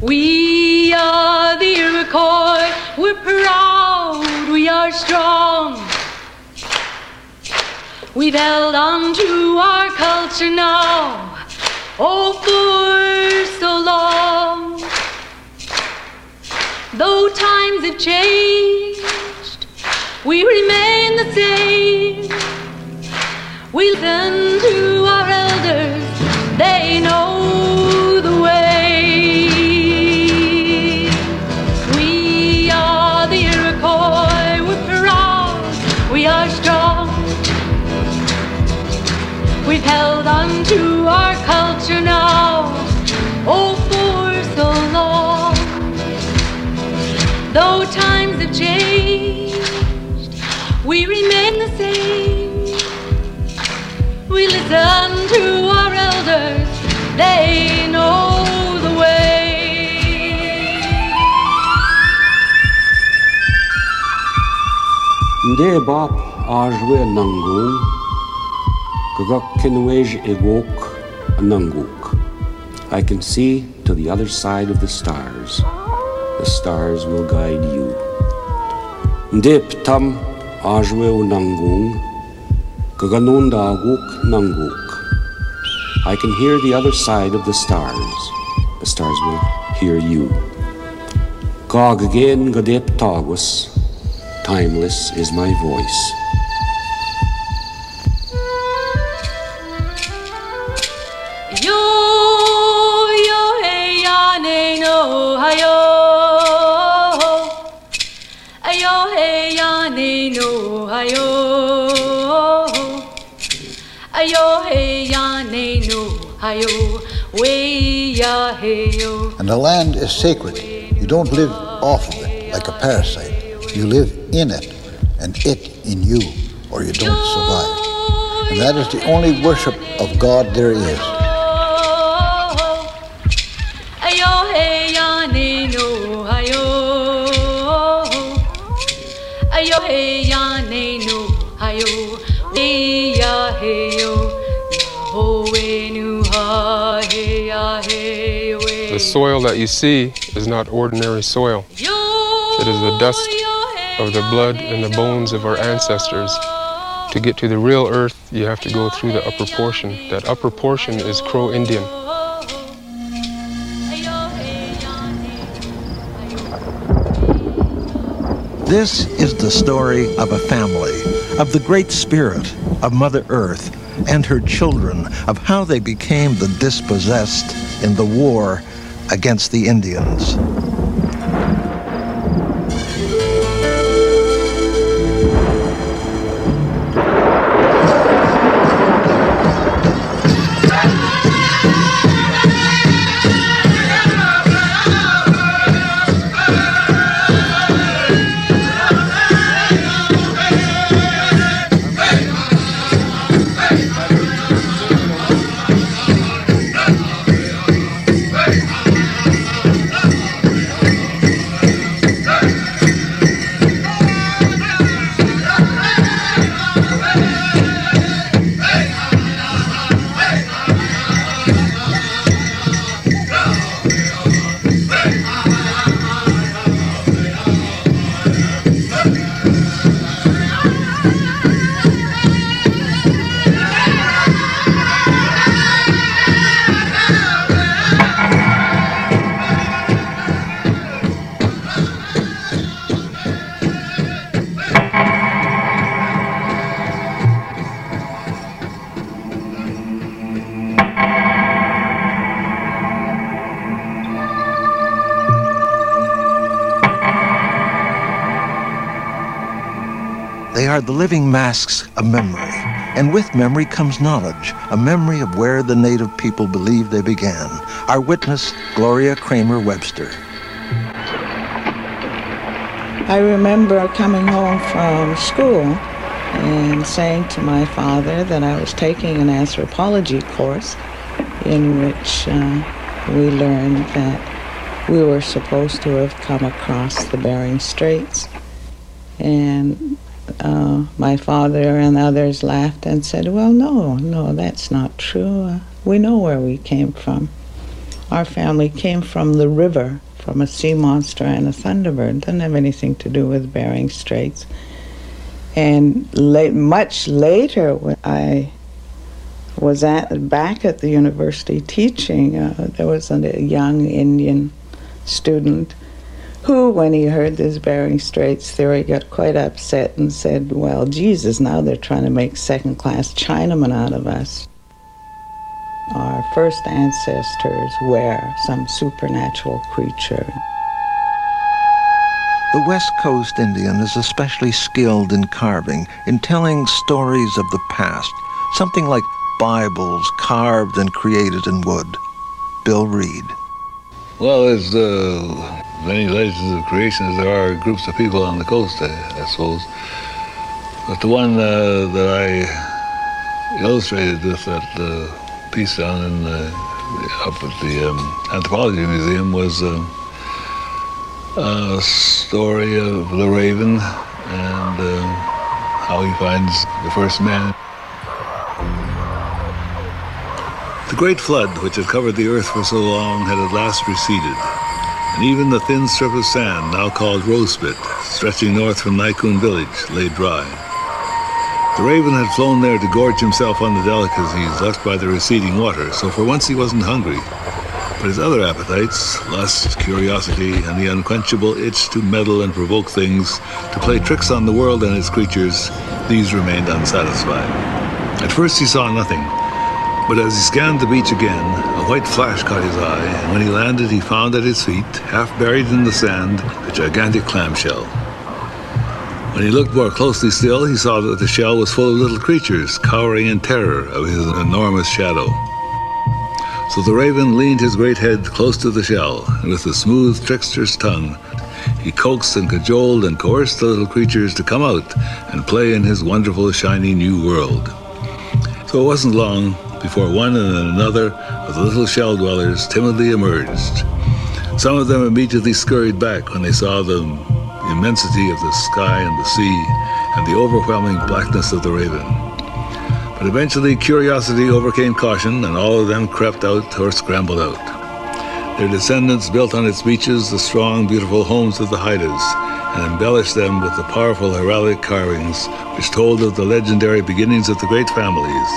We are the Iroquois, we're proud, we are strong. We've held on to our culture now, oh, for so long. Though times have changed, we remain the same. We listen to our elders, they know the way. We are the Iroquois, we're proud, we are strong. We've held on to our culture now, oh, for so long. Though times have changed, we remain the same. We listen to our elders, they know the way. Nde bop ajwe nangung, gagak kinwej egok ananguk. I can see to the other side of the stars. The stars will guide you. Ndip tam ajwe nangung, gaganunda aguk nanguk. I can hear the other side of the stars. The stars will hear you. Gog again gadip tagus. Timeless is my voice. And the land is sacred. You don't live off of it like a parasite. You live in it, and it in you, or you don't survive. And that is the only worship of God there is. The soil that you see is not ordinary soil. It is the dust of the blood and the bones of our ancestors. To get to the real earth, you have to go through the upper portion. That upper portion is Crow Indian. This is the story of a family, of the Great Spirit, of Mother Earth, and her children, of how they became the dispossessed in the war against the Indians. They are the living masks of memory, and with memory comes knowledge, a memory of where the native people believe they began. Our witness, Gloria Cranmer Webster. I remember coming home from school and saying to my father that I was taking an anthropology course in which we learned that we were supposed to have come across the Bering Straits. And my father and others laughed and said, well, no, that's not true. We know where we came from. our family came from the river, from a sea monster and a thunderbird. Doesn't have anything to do with Bering Straits. And much later, when I was back at the university teaching, there was a young Indian student who, when he heard this Bering Straits theory, got quite upset and said, well, Jesus, now they're trying to make second-class Chinamen out of us. Our first ancestors were some supernatural creature. The West Coast Indian is especially skilled in carving, in telling stories of the past, something like Bibles carved and created in wood. Bill Reid. Well, there's many legends of creation as there are groups of people on the coast, I suppose. But the one that I illustrated with that piece down up at the Anthropology Museum was a story of the raven and how he finds the first man. The great flood, which had covered the earth for so long, had at last receded, and even the thin strip of sand, now called Rosebit, stretching north from Naikun village, lay dry. The raven had flown there to gorge himself on the delicacies left by the receding water, so for once he wasn't hungry. But his other appetites, lust, curiosity, and the unquenchable itch to meddle and provoke things, to play tricks on the world and its creatures, these remained unsatisfied. At first he saw nothing, but as he scanned the beach again, a white flash caught his eye, and when he landed, he found at his feet, half buried in the sand, a gigantic clamshell. When he looked more closely still, he saw that the shell was full of little creatures, cowering in terror of his enormous shadow. So the raven leaned his great head close to the shell, and with a smooth trickster's tongue, he coaxed and cajoled and coerced the little creatures to come out and play in his wonderful, shiny new world. So it wasn't long before one and another of the little shell dwellers timidly emerged. Some of them immediately scurried back when they saw the immensity of the sky and the sea and the overwhelming blackness of the raven. But eventually curiosity overcame caution, and all of them crept out or scrambled out. Their descendants built on its beaches the strong, beautiful homes of the Haidas and embellished them with the powerful heraldic carvings which told of the legendary beginnings of the great families.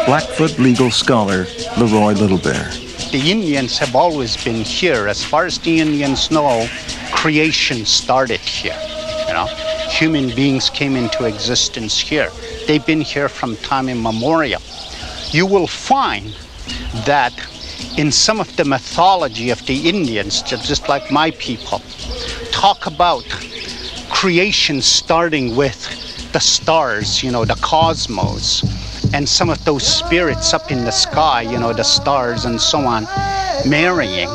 Blackfoot legal scholar Leroy Little Bear. The Indians have always been here. As far as the Indians know, creation started here. You know, human beings came into existence here. They've been here from time immemorial. You will find that in some of the mythology of the Indians, just like my people, talk about creation starting with the stars, you know, the cosmos, and some of those spirits up in the sky, you know, the stars and so on, marrying.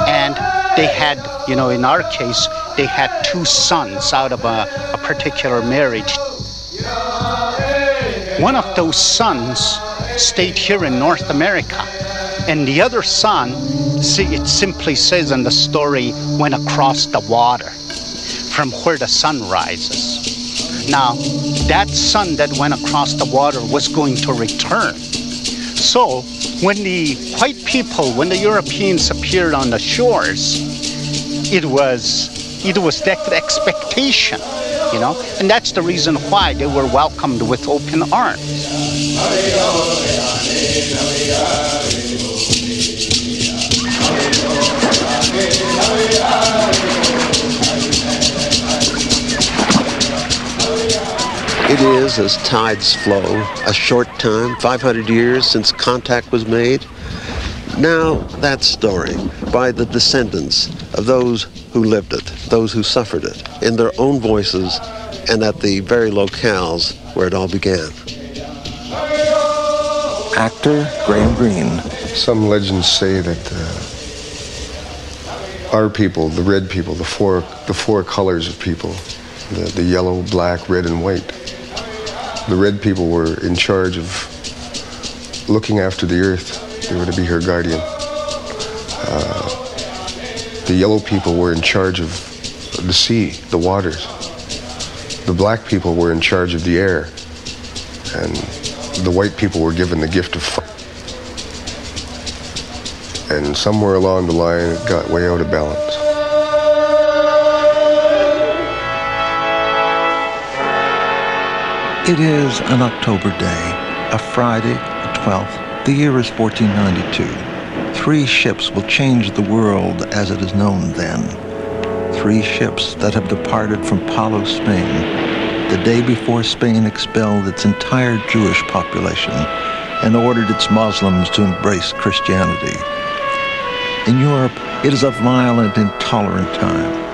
And they had, you know, in our case, they had 2 sons out of a particular marriage. One of those sons stayed here in North America, and the other son, it simply says in the story, went across the water from where the sun rises. Now, that son that went across the water was going to return. So, when the white people, when the Europeans appeared on the shores, it was that expectation, you know, and that's the reason why they were welcomed with open arms. It is, as tides flow, a short time, 500 years since contact was made. Now that story, by the descendants of those who lived it, those who suffered it, in their own voices and at the very locales where it all began. actor Graham Greene. Some legends say that our people, the red people, the four colors of people, the yellow, black, red, and white. The red people were in charge of looking after the earth. They were to be her guardian. The yellow people were in charge of the sea, the waters. The black people were in charge of the air. And the white people were given the gift of fire. And somewhere along the line, it got way out of balance. It is an October day, a Friday, the 12th. The year is 1492. 3 ships will change the world as it is known then. 3 ships that have departed from Palos, Spain, the day before Spain expelled its entire Jewish population and ordered its Muslims to embrace Christianity. In Europe, it is a violent, intolerant time.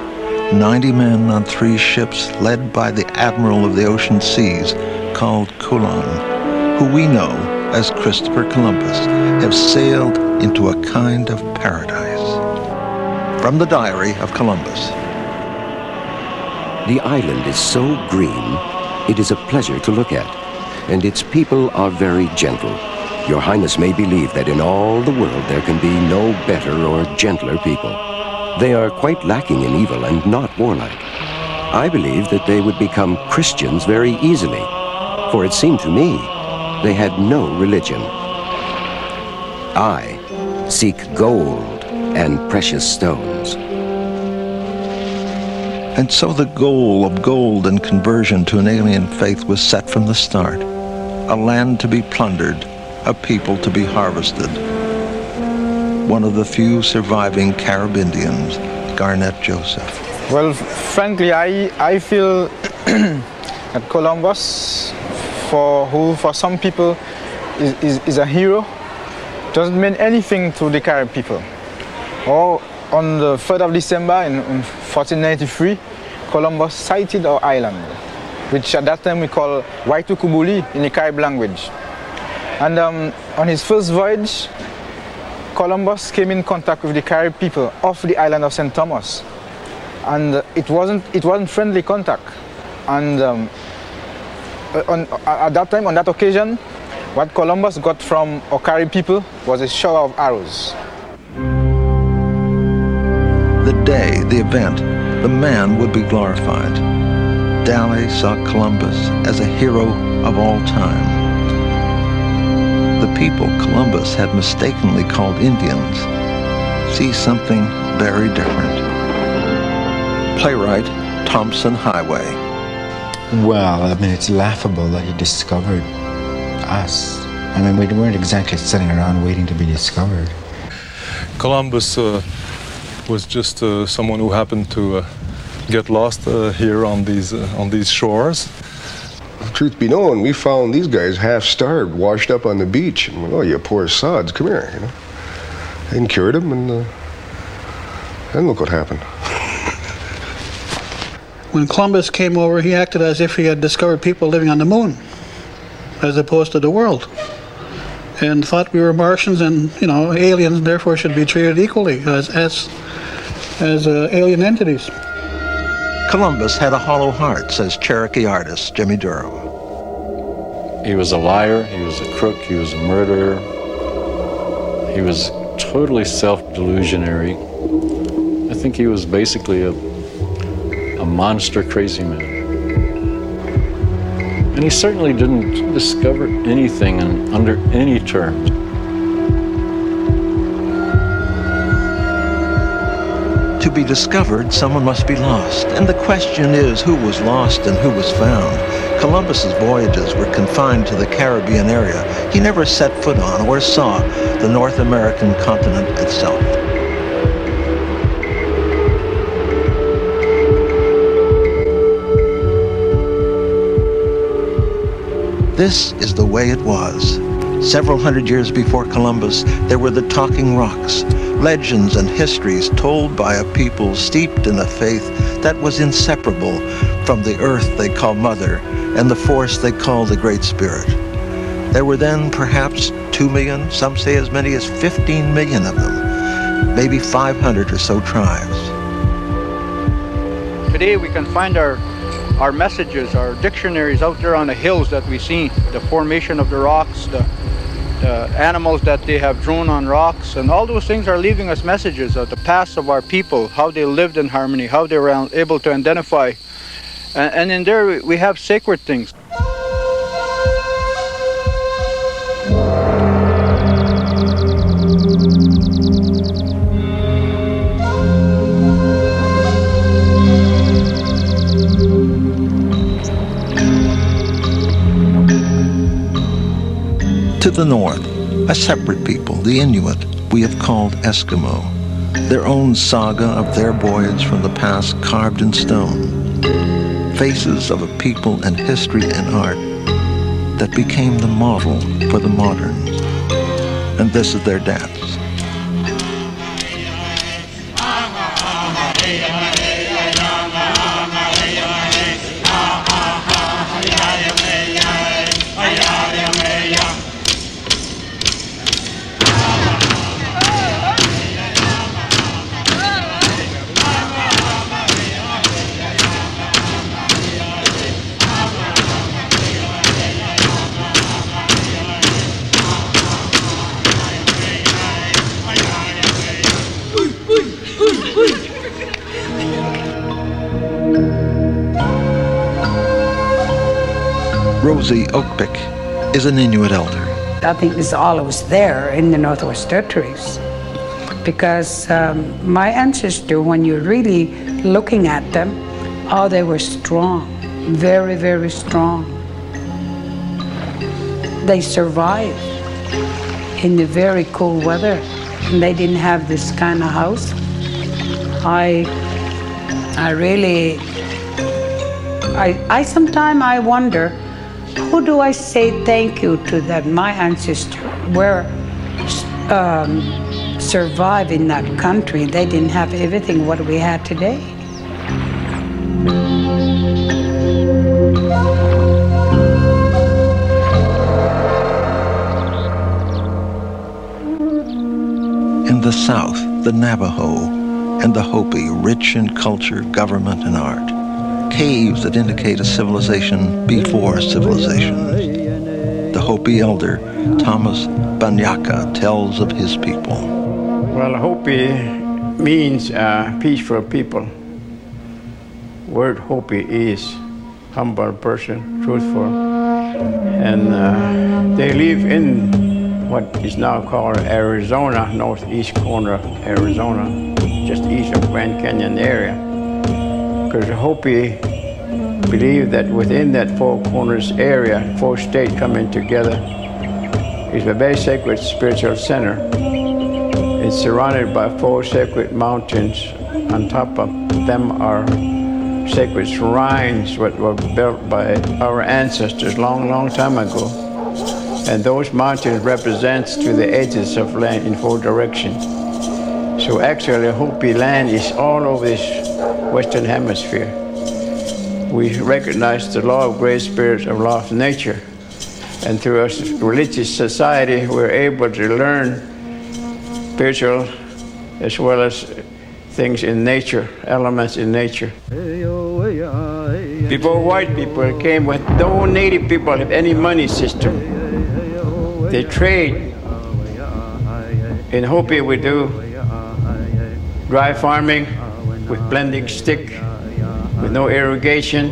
90 men on 3 ships led by the Admiral of the Ocean Seas called Coulon, who we know as Christopher Columbus, have sailed into a kind of paradise. From the Diary of Columbus. The island is so green, it is a pleasure to look at, and its people are very gentle. Your Highness may believe that in all the world there can be no better or gentler people. They are quite lacking in evil and not warlike. I believe that they would become Christians very easily, for it seemed to me they had no religion. I seek gold and precious stones. And so the goal of gold and conversion to an alien faith was set from the start. A land to be plundered, a people to be harvested. One of the few surviving Carib Indians, Garnet Joseph. Well, frankly, I feel that Columbus, for some people is a hero, doesn't mean anything to the Carib people. Or on the 3rd of December in 1493, Columbus sighted our island, which at that time we call Waitukubuli in the Carib language. And on his first voyage, Columbus came in contact with the Carib people off the island of St. Thomas. And it wasn't friendly contact. And at that time, on that occasion, what Columbus got from our Carib people was a shower of arrows. The day, the event, the man would be glorified. Dalley saw Columbus as a hero of all time. The people Columbus had mistakenly called Indians see something very different. Playwright Tomson Highway. Well, I mean, it's laughable that he discovered us. I mean, we weren't exactly sitting around waiting to be discovered. Columbus was just someone who happened to get lost here on these shores. Truth be known, we found these guys half-starved, washed up on the beach. And, oh, you poor sods, come here, you know. And cured them, and look what happened. When Columbus came over, he acted as if he had discovered people living on the moon, as opposed to the world, and thought we were Martians and, you know, aliens, and therefore should be treated equally as alien entities. Columbus had a hollow heart, says Cherokee artist Jimmie Durham. He was a liar, he was a crook, he was a murderer. He was totally self-delusionary. I think he was basically a monster crazy man. And he certainly didn't discover anything under any terms. To be discovered, someone must be lost. And the question is, who was lost and who was found? Columbus's voyages were confined to the Caribbean area. He never set foot on or saw the North American continent itself. This is the way it was. Several hundred years before Columbus, there were the talking rocks, legends and histories told by a people steeped in a faith that was inseparable from the earth they call Mother and the force they call the Great Spirit. There were then perhaps 2 million, some say as many as 15 million of them, maybe 500 or so tribes. Today we can find our messages, our dictionaries out there on the hills that we see, the formation of the rocks, the animals that they have drawn on rocks, and all those things are leaving us messages of the past of our people, how they lived in harmony, how they were able to identify. And in there we have sacred things. To the north, a separate people, the Inuit, we have called Eskimo, their own saga of their voyage from the past carved in stone, faces of a people and history and art that became the model for the moderns. And this is their dance. Rosie Oakpick is an Inuit elder. I think it's always there in the Northwest Territories because my ancestors, when you're really looking at them, oh, they were strong, very, very strong. They survived in the very cool weather, and they didn't have this kind of house. I sometimes I wonder, who do I say thank you to that my ancestors were survived in that country? They didn't have everything what we had today. In the south, the Navajo and the Hopi, rich in culture, government, and art. Caves that indicate a civilization before civilization. The Hopi elder, Thomas Banyaka, tells of his people. Well, Hopi means peaceful people. Word Hopi is humble person, truthful. And they live in what is now called Arizona, northeast corner of Arizona, just east of Grand Canyon area. Because the Hopi believe that within that Four Corners area, four states coming together, is a very sacred spiritual center. It's surrounded by four sacred mountains. On top of them are sacred shrines that were built by our ancestors long, long time ago. And those mountains represent to the edges of land in four directions. So actually, Hopi land is all over this Western Hemisphere. We recognize the law of great spirits of law of nature. And through a religious society, we're able to learn spiritual as well as things in nature, elements in nature. Before white people came with no native people have any money system. They trade. In Hopi we do dry farming with blending stick, with no irrigation,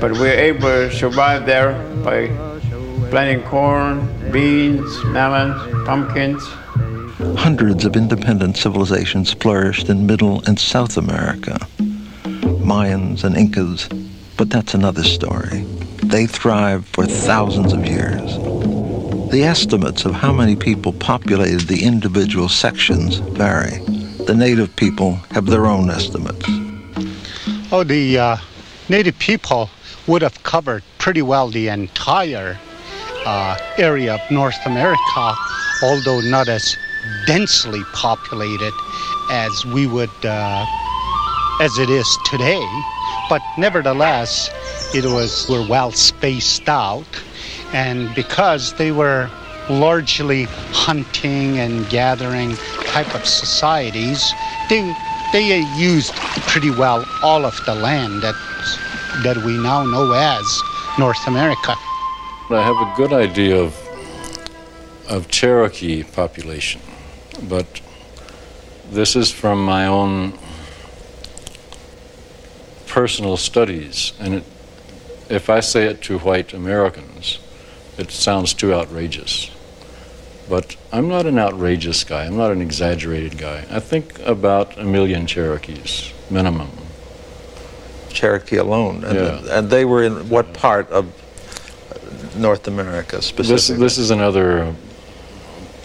but we're able to survive there by planting corn, beans, melons, pumpkins. Hundreds of independent civilizations flourished in Middle and South America. Mayans and Incas, but that's another story. They thrived for thousands of years. The estimates of how many people populated the individual sections vary. The native people have their own estimates. Oh, the native people would have covered pretty well the entire area of North America, although not as densely populated as we would, as it is today. But nevertheless, we're well spaced out, And because they were largely hunting and gathering type of societies, they used pretty well all of the land that we now know as North America. I have a good idea of Cherokee population, but this is from my own personal studies, and if I say it to white Americans, it sounds too outrageous. But I'm not an outrageous guy. I'm not an exaggerated guy. I think about 1 million Cherokees, minimum. Cherokee alone. And they were in what part of North America specifically? This is another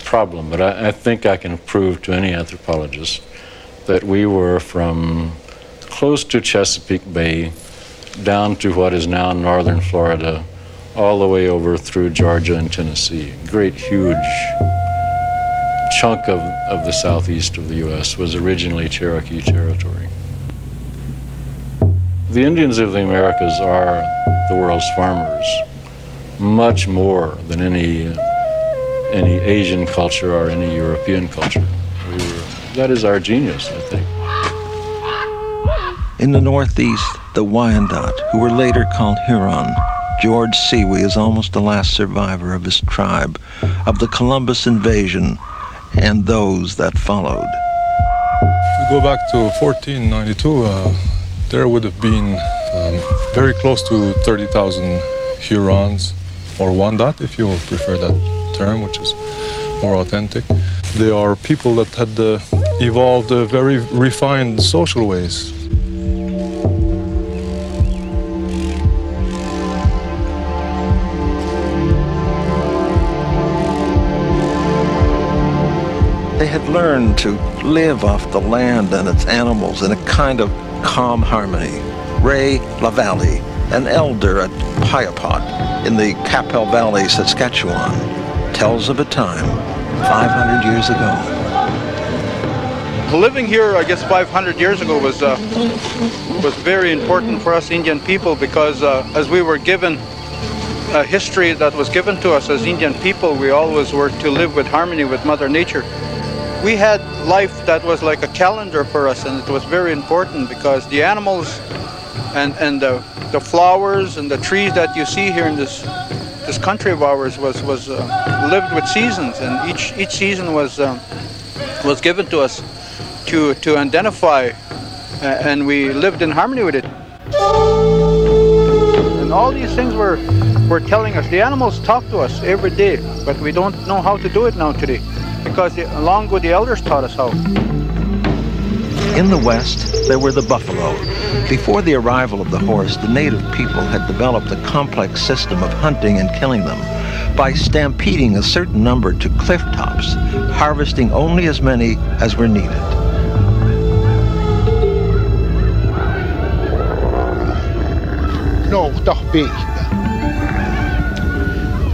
problem, but I think I can prove to any anthropologist that we were from close to Chesapeake Bay down to what is now northern Florida, all the way over through Georgia and Tennessee. Great, huge chunk of the southeast of the U.S. was originally Cherokee territory. The Indians of the Americas are the world's farmers, much more than any Asian culture or any European culture. That is our genius, I think. In the Northeast, the Wyandot, who were later called Huron, George Siwi is almost the last survivor of his tribe, of the Columbus invasion and those that followed. If we go back to 1492, there would have been very close to 30,000 Hurons, or Wyandot, if you prefer that term, which is more authentic. They are people that had evolved very refined social ways. They had learned to live off the land and its animals in a kind of calm harmony. Ray LaValle, an elder at Piapot in the Qu'Appelle Valley, Saskatchewan, tells of a time 500 years ago. Living here, I guess 500 years ago was very important for us Indian people, because as we were given a history that was given to us as Indian people, we always were to live with harmony with Mother Nature. We had life that was like a calendar for us, and it was very important because the animals and the flowers and the trees that you see here in this country of ours was lived with seasons, and each season was given to us to identify, and we lived in harmony with it. And all these things were telling us. The animals talk to us every day, but we don't know how to do it now today, because long ago the elders taught us how. In the West, there were the buffalo. Before the arrival of the horse, the native people had developed a complex system of hunting and killing them by stampeding a certain number to cliff tops, harvesting only as many as were needed. No, toch big.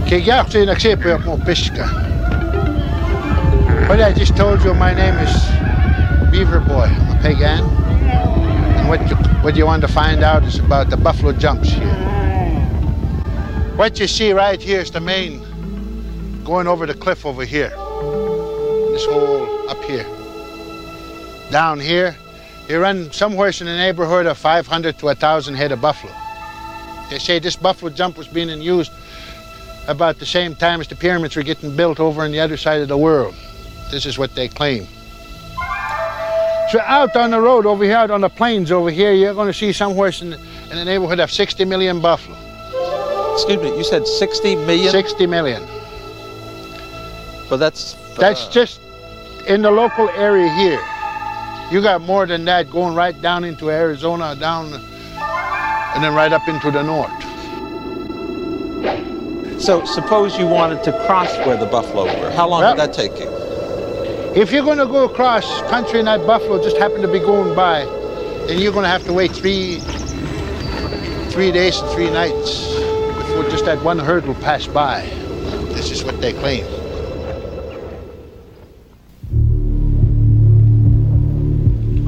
Kijk, ja, ik accepteer op mijn pisca. But I just told you my name is Beaver Boy. I'm a pagan. And what you want to find out is about the buffalo jumps here. What you see right here is the main going over the cliff over here. This hole up here. Down here, you run somewhere in the neighborhood of 500 to 1,000 head of buffalo. They say this buffalo jump was being used about the same time as the pyramids were getting built over on the other side of the world. This is what they claim. So out on the road over here, out on the plains over here, you're going to see somewhere in the neighborhood of 60 million buffalo. Excuse me, you said 60 million? 60 million. Well, that's just in the local area here. You got more than that going right down into Arizona, down, and then right up into the north. So suppose you wanted to cross where the buffalo were. How long would that take you? If you're going to go across country and that buffalo just happened to be going by, then you're going to have to wait three days and 3 nights before just that one herd will pass by. This is what they claim.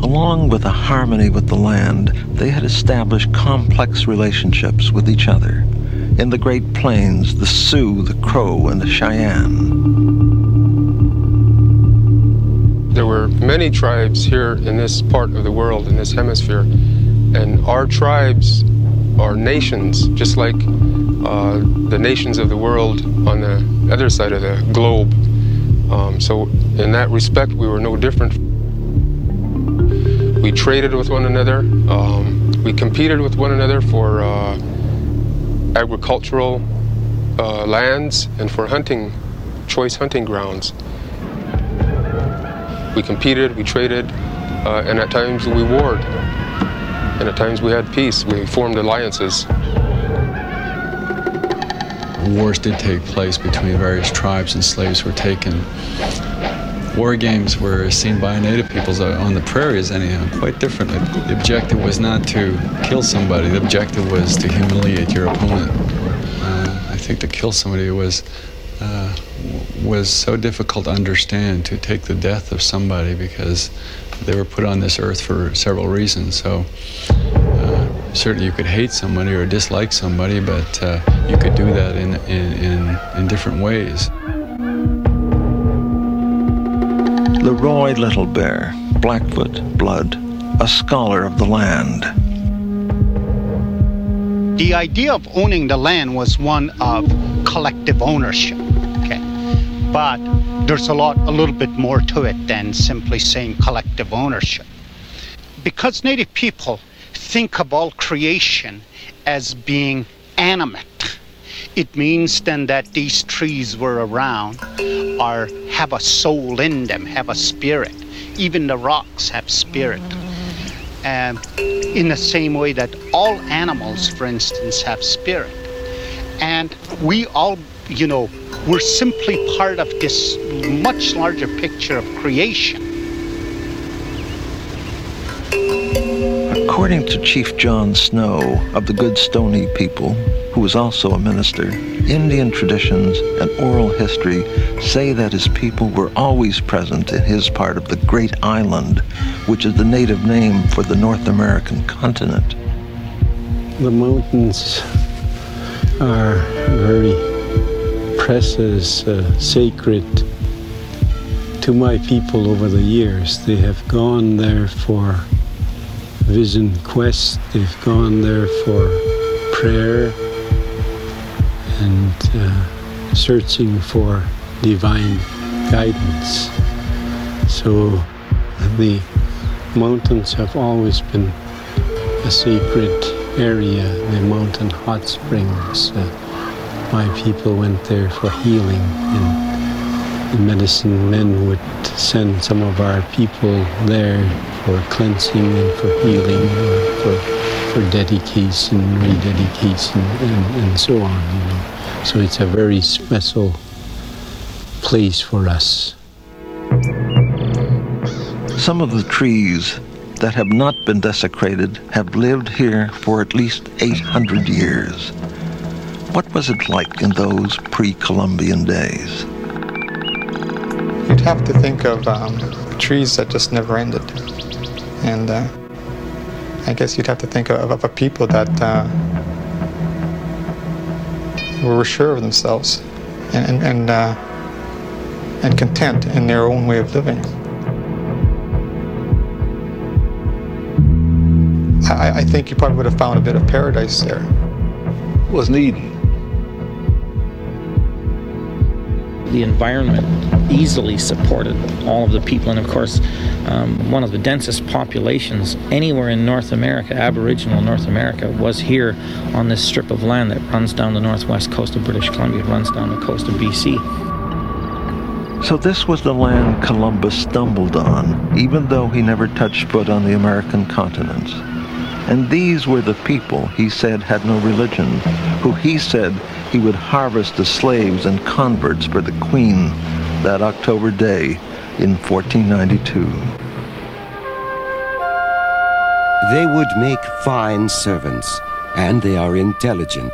Along with a harmony with the land, they had established complex relationships with each other. in the Great Plains, the Sioux, the Crow, and the Cheyenne. There were many tribes here in this part of the world, in this hemisphere, and our tribes are nations, just like the nations of the world on the other side of the globe. So in that respect, we were no different. We traded with one another. We competed with one another for agricultural lands and for hunting, choice hunting grounds. We competed, we traded, and at times we warred. And at times we had peace. We formed alliances. Wars did take place between various tribes and slaves were taken. War games were seen by native peoples on the prairies anyhow, quite differently. The objective was not to kill somebody, the objective was to humiliate your opponent. I think to kill somebody was so difficult to understand, to take the death of somebody, because they were put on this earth for several reasons. So certainly you could hate somebody or dislike somebody, but you could do that in different ways. Leroy Little Bear, Blackfoot blood, a scholar of the land. The idea of owning the land was one of collective ownership, okay? But there's a little bit more to it than simply saying collective ownership. Because Native people think of all creation as being animate, it means then that these trees were around or have a soul in them, have a spirit. Even the rocks have spirit. In the same way that all animals, for instance, have spirit. And we all, we're simply part of this much larger picture of creation. According to Chief John Snow of the Good Stoney people, who was also a minister, Indian traditions and oral history say that his people were always present in his part of the Great Island, which is the native name for the North American continent. The mountains are very precious, sacred to my people over the years. They have gone there for vision quest, they've gone there for prayer and searching for divine guidance. So the mountains have always been a sacred area, the mountain hot springs. My people went there for healing, and the medicine men would send some of our people there for cleansing and for healing, or for dedication, rededication, and so on. So it's a very special place for us. Some of the trees that have not been desecrated have lived here for at least 800 years. What was it like in those pre-Columbian days? You'd have to think of trees that just never ended. And I guess you'd have to think of a people that were sure of themselves and content in their own way of living. I think you probably would have found a bit of paradise there. It wasn't Eden. The environment easily supported all of the people, and of course one of the densest populations anywhere in North America, Aboriginal North America, was here on this strip of land that runs down the northwest coast of British Columbia, runs down the coast of BC. So this was the land Columbus stumbled on, even though he never touched foot on the American continent. And these were the people he said had no religion, who he said he would harvest the slaves and converts for the Queen that October day in 1492. They would make fine servants, and they are intelligent.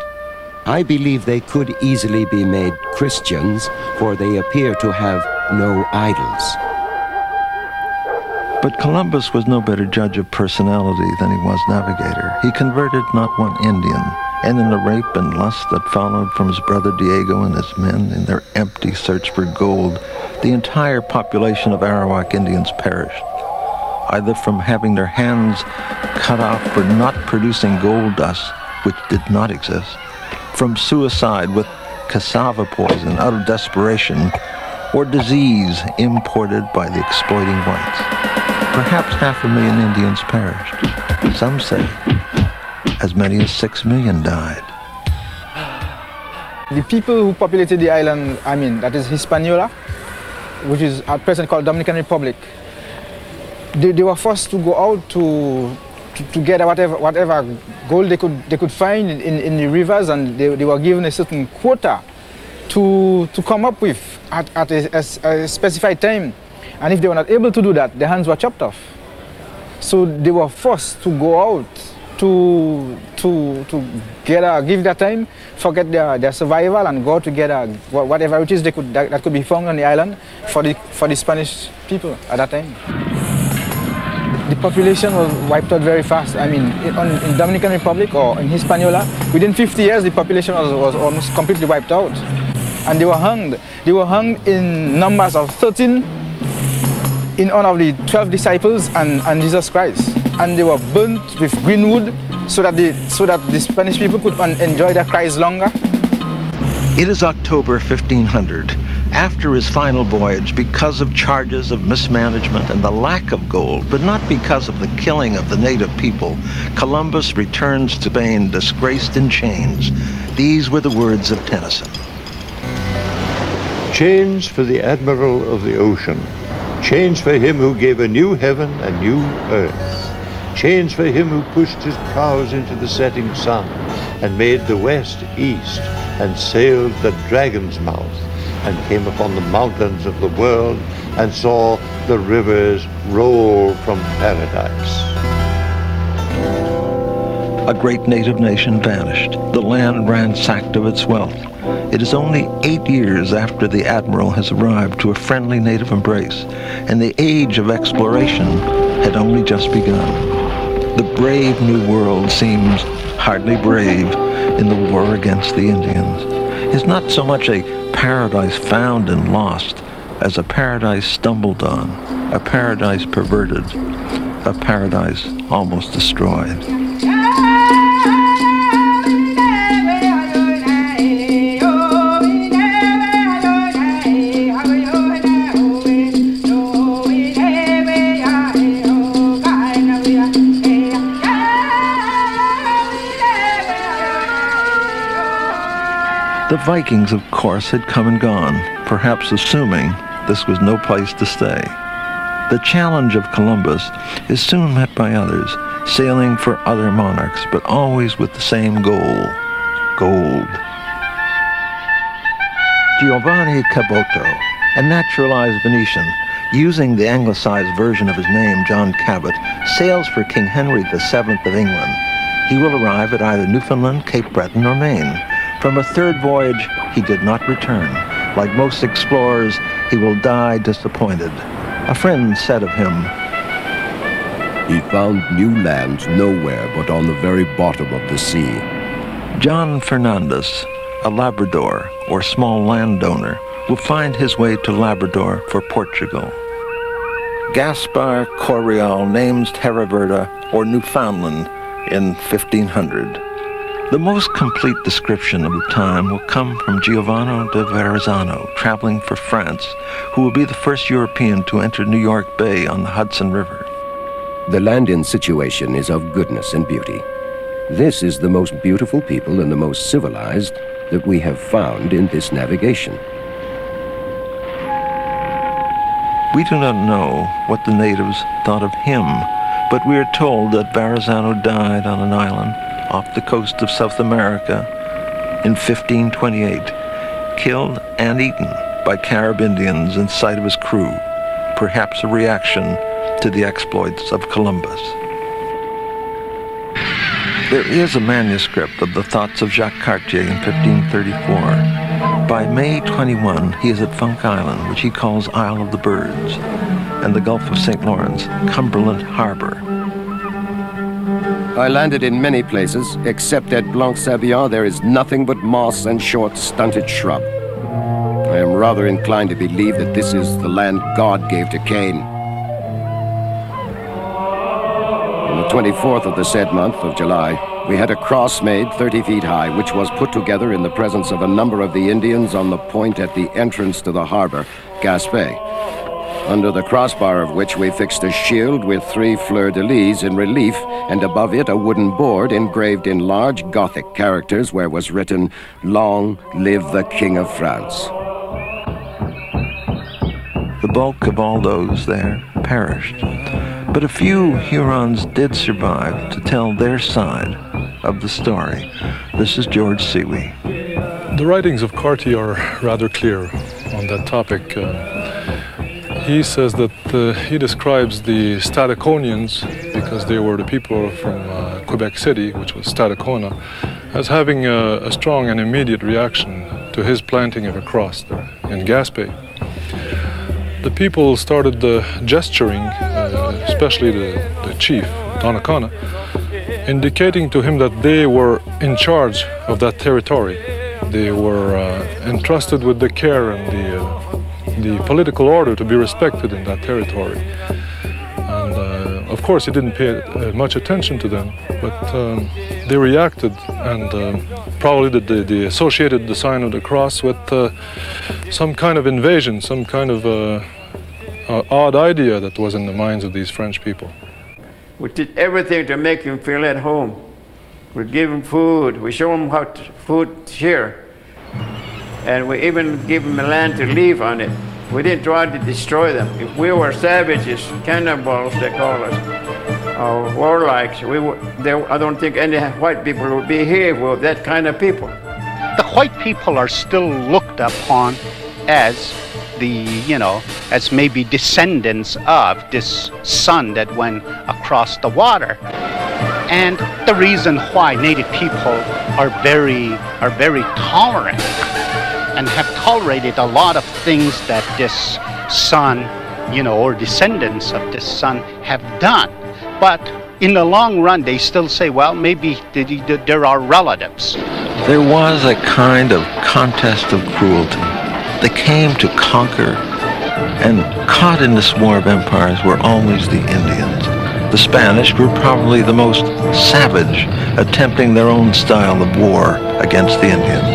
I believe they could easily be made Christians, for they appear to have no idols. But Columbus was no better judge of personality than he was navigator. He converted not one Indian, and in the rape and lust that followed from his brother Diego and his men in their empty search for gold, the entire population of Arawak Indians perished, either from having their hands cut off for not producing gold dust, which did not exist, from suicide with cassava poison out of desperation, or disease imported by the exploiting whites. Perhaps 500,000 Indians perished. Some say as many as 6 million died. The people who populated the island, that is Hispaniola, which is at present called Dominican Republic, they were forced to go out to gather whatever gold they could find in the rivers, and they were given a certain quota to come up with at a specified time. And if they were not able to do that, their hands were chopped off. So they were forced to go out to give their time, forget their survival, and go together whatever it is that could be found on the island for the Spanish people at that time. The population was wiped out very fast. In Dominican Republic or in Hispaniola, within 50 years, the population was almost completely wiped out. And they were hanged. They were hanged in numbers of 13 in honor of the 12 disciples and Jesus Christ. And they were burnt with green wood so that the Spanish people could enjoy their Christ longer. It is October 1500. After his final voyage, because of charges of mismanagement and the lack of gold, but not because of the killing of the native people, Columbus returns to Spain disgraced in chains. These were the words of Tennyson. Chains for the admiral of the ocean, chains for him who gave a new heaven, a new earth, chains for him who pushed his prows into the setting sun and made the west east and sailed the dragon's mouth and came upon the mountains of the world and saw the rivers roll from paradise. A great native nation vanished, the land ransacked of its wealth. It is only 8 years after the admiral has arrived to a friendly native embrace, and the age of exploration had only just begun. The brave new world seems hardly brave in the war against the Indians. It's not so much a paradise found and lost as a paradise stumbled on, a paradise perverted, a paradise almost destroyed. The Vikings, of course, had come and gone, perhaps assuming this was no place to stay. The challenge of Columbus is soon met by others, sailing for other monarchs, but always with the same goal: gold. Giovanni Caboto, a naturalized Venetian, using the anglicized version of his name, John Cabot, sails for King Henry VII of England. He will arrive at either Newfoundland, Cape Breton, or Maine. From a third voyage, he did not return. Like most explorers, he will die disappointed. A friend said of him, "He found new lands nowhere but on the very bottom of the sea." John Fernandez, a Labrador or small landowner, will find his way to Labrador for Portugal. Gaspar Correal names Terra Verde or Newfoundland in 1500. The most complete description of the time will come from Giovanni de Verrazano, traveling for France, who will be the first European to enter New York Bay on the Hudson River. The land-in situation is of goodness and beauty. This is the most beautiful people and the most civilized that we have found in this navigation. We do not know what the natives thought of him, but we are told that Verrazano died on an island off the coast of South America in 1528, killed and eaten by Carib Indians in sight of his crew, perhaps a reaction to the exploits of Columbus. There is a manuscript of the thoughts of Jacques Cartier in 1534. By May 21, he is at Funk Island, which he calls Isle of the Birds, and the Gulf of St. Lawrence, Cumberland Harbor. I landed in many places, except at Blanc-Sabian there is nothing but moss and short, stunted shrub. I am rather inclined to believe that this is the land God gave to Cain. On the 24th of the said month of July, we had a cross made 30 feet high, which was put together in the presence of a number of the Indians on the point at the entrance to the harbor, Gaspé, under the crossbar of which we fixed a shield with 3 fleur-de-lis in relief, and above it a wooden board engraved in large Gothic characters where was written, "Long live the King of France." The bulk of all those there perished, but a few Hurons did survive to tell their side of the story. This is George Siwi. The writings of Carty are rather clear on that topic. He says that he describes the Stadaconians, because they were the people from Quebec City, which was Stadacona, as having a strong and immediate reaction to his planting of a cross there in Gaspé. The people started gesturing, especially the chief, Donnacona, indicating to him that they were in charge of that territory. They were entrusted with the care and the political order to be respected in that territory. And of course, he didn't pay much attention to them, but they reacted, and probably they associated the sign of the cross with some kind of invasion, some kind of odd idea that was in the minds of these French people. We did everything to make him feel at home. We give him food, we show him how food here, and we even give him a land to live on it. We didn't try to destroy them. If we were savages, cannibals they call us, or warlocks, I don't think any white people would be here if we were that kind of people. The white people are still looked upon as as maybe descendants of this sun that went across the water. And the reason why Native people are very tolerant and have tolerated a lot of things that this sun, or descendants of this sun have done. But in the long run, they still say, well, maybe there are relatives. There was a kind of contest of cruelty. They came to conquer, and caught in this war of empires were always the Indians. The Spanish were probably the most savage, attempting their own style of war against the Indians.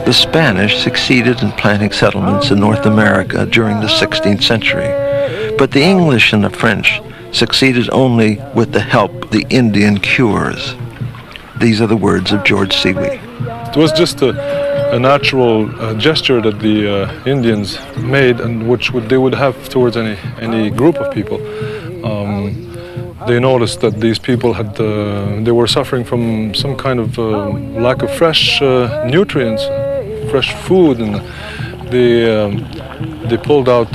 The Spanish succeeded in planting settlements in North America during the 16th century, but the English and the French succeeded only with the help of the Indian cures. These are the words of George Siwi. It was just a natural gesture that the Indians made, and which they would have towards any group of people. They noticed that these people they were suffering from some kind of lack of fresh nutrients, fresh food, and they pulled out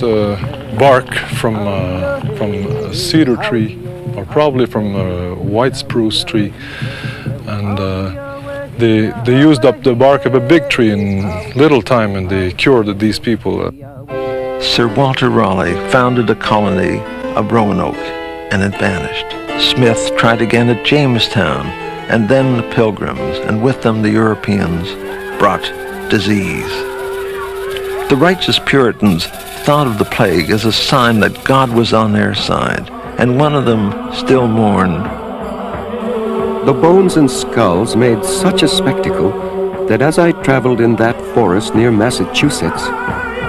bark from a cedar tree, or probably from a white spruce tree, and they used up the bark of a big tree in little time, and they cured these people. Sir Walter Raleigh founded a colony of Roanoke, and it vanished. Smith tried again at Jamestown, and then the Pilgrims, and with them the Europeans, brought disease. The righteous Puritans thought of the plague as a sign that God was on their side, and one of them still mourned. The bones and skulls made such a spectacle that as I traveled in that forest near Massachusetts,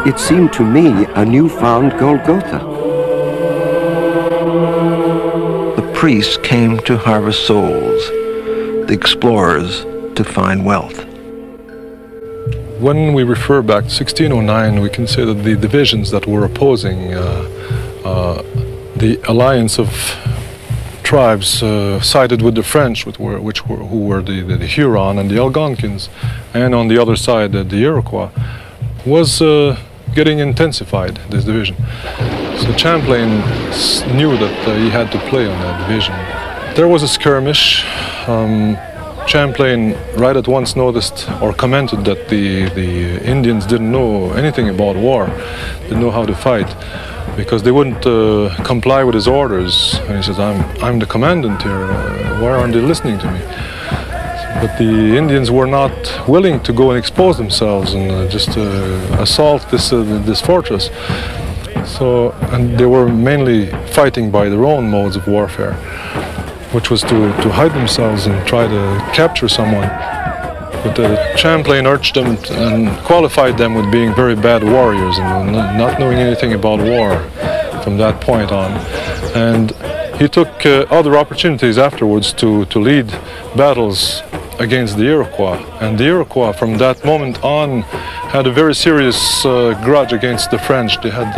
it seemed to me a newfound Golgotha. The priests came to harvest souls, the explorers to find wealth. When we refer back to 1609, we can say that the divisions that were opposing the alliance of tribes sided with the French, who were the Huron and the Algonquins, and on the other side the Iroquois, was getting intensified, this division. So Champlain knew that he had to play on that division. There was a skirmish. Champlain right at once noticed or commented that the Indians didn't know anything about war, didn't know how to fight, because they wouldn't comply with his orders. And he says, I'm the commandant here, why aren't they listening to me? But the Indians were not willing to go and expose themselves and just assault this fortress. So, and they were mainly fighting by their own modes of warfare, which was to hide themselves and try to capture someone. But Champlain urged them and qualified them with being very bad warriors and not knowing anything about war from that point on. And he took other opportunities afterwards to lead battles against the Iroquois. And the Iroquois, from that moment on, had a very serious grudge against the French. They had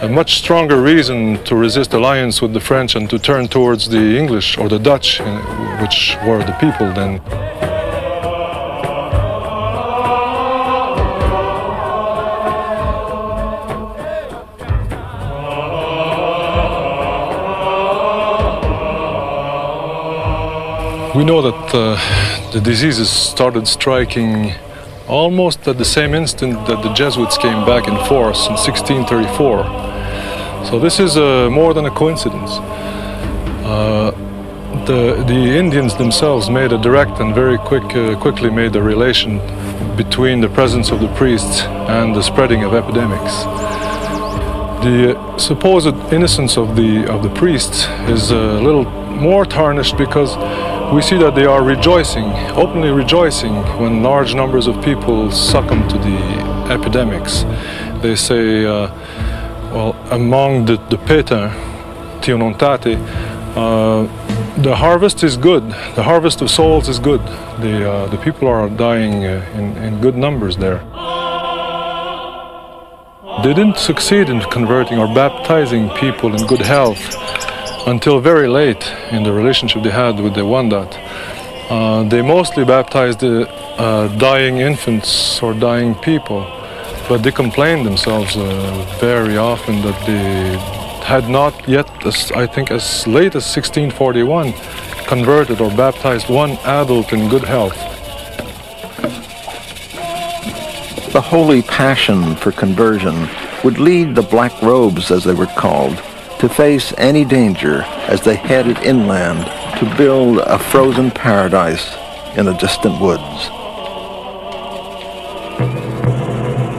a much stronger reason to resist alliance with the French and to turn towards the English or the Dutch, which were the people then. We know that the diseases started striking almost at the same instant that the Jesuits came back in force in 1634. So this is more than a coincidence. The Indians themselves made a direct and very quickly made a relation between the presence of the priests and the spreading of epidemics. The supposed innocence of the priests is a little more tarnished because we see that they are rejoicing, openly rejoicing, when large numbers of people succumb to the epidemics. They say, well, among the Pétain, Tionontate, the harvest is good. The harvest of souls is good. The people are dying in good numbers there. They didn't succeed in converting or baptizing people in good health until very late in the relationship they had with the Wendat. They mostly baptized dying infants or dying people, but they complained themselves very often that they had not yet, I think as late as 1641, converted or baptized one adult in good health. The holy passion for conversion would lead the Black Robes, as they were called, to face any danger as they headed inland to build a frozen paradise in the distant woods.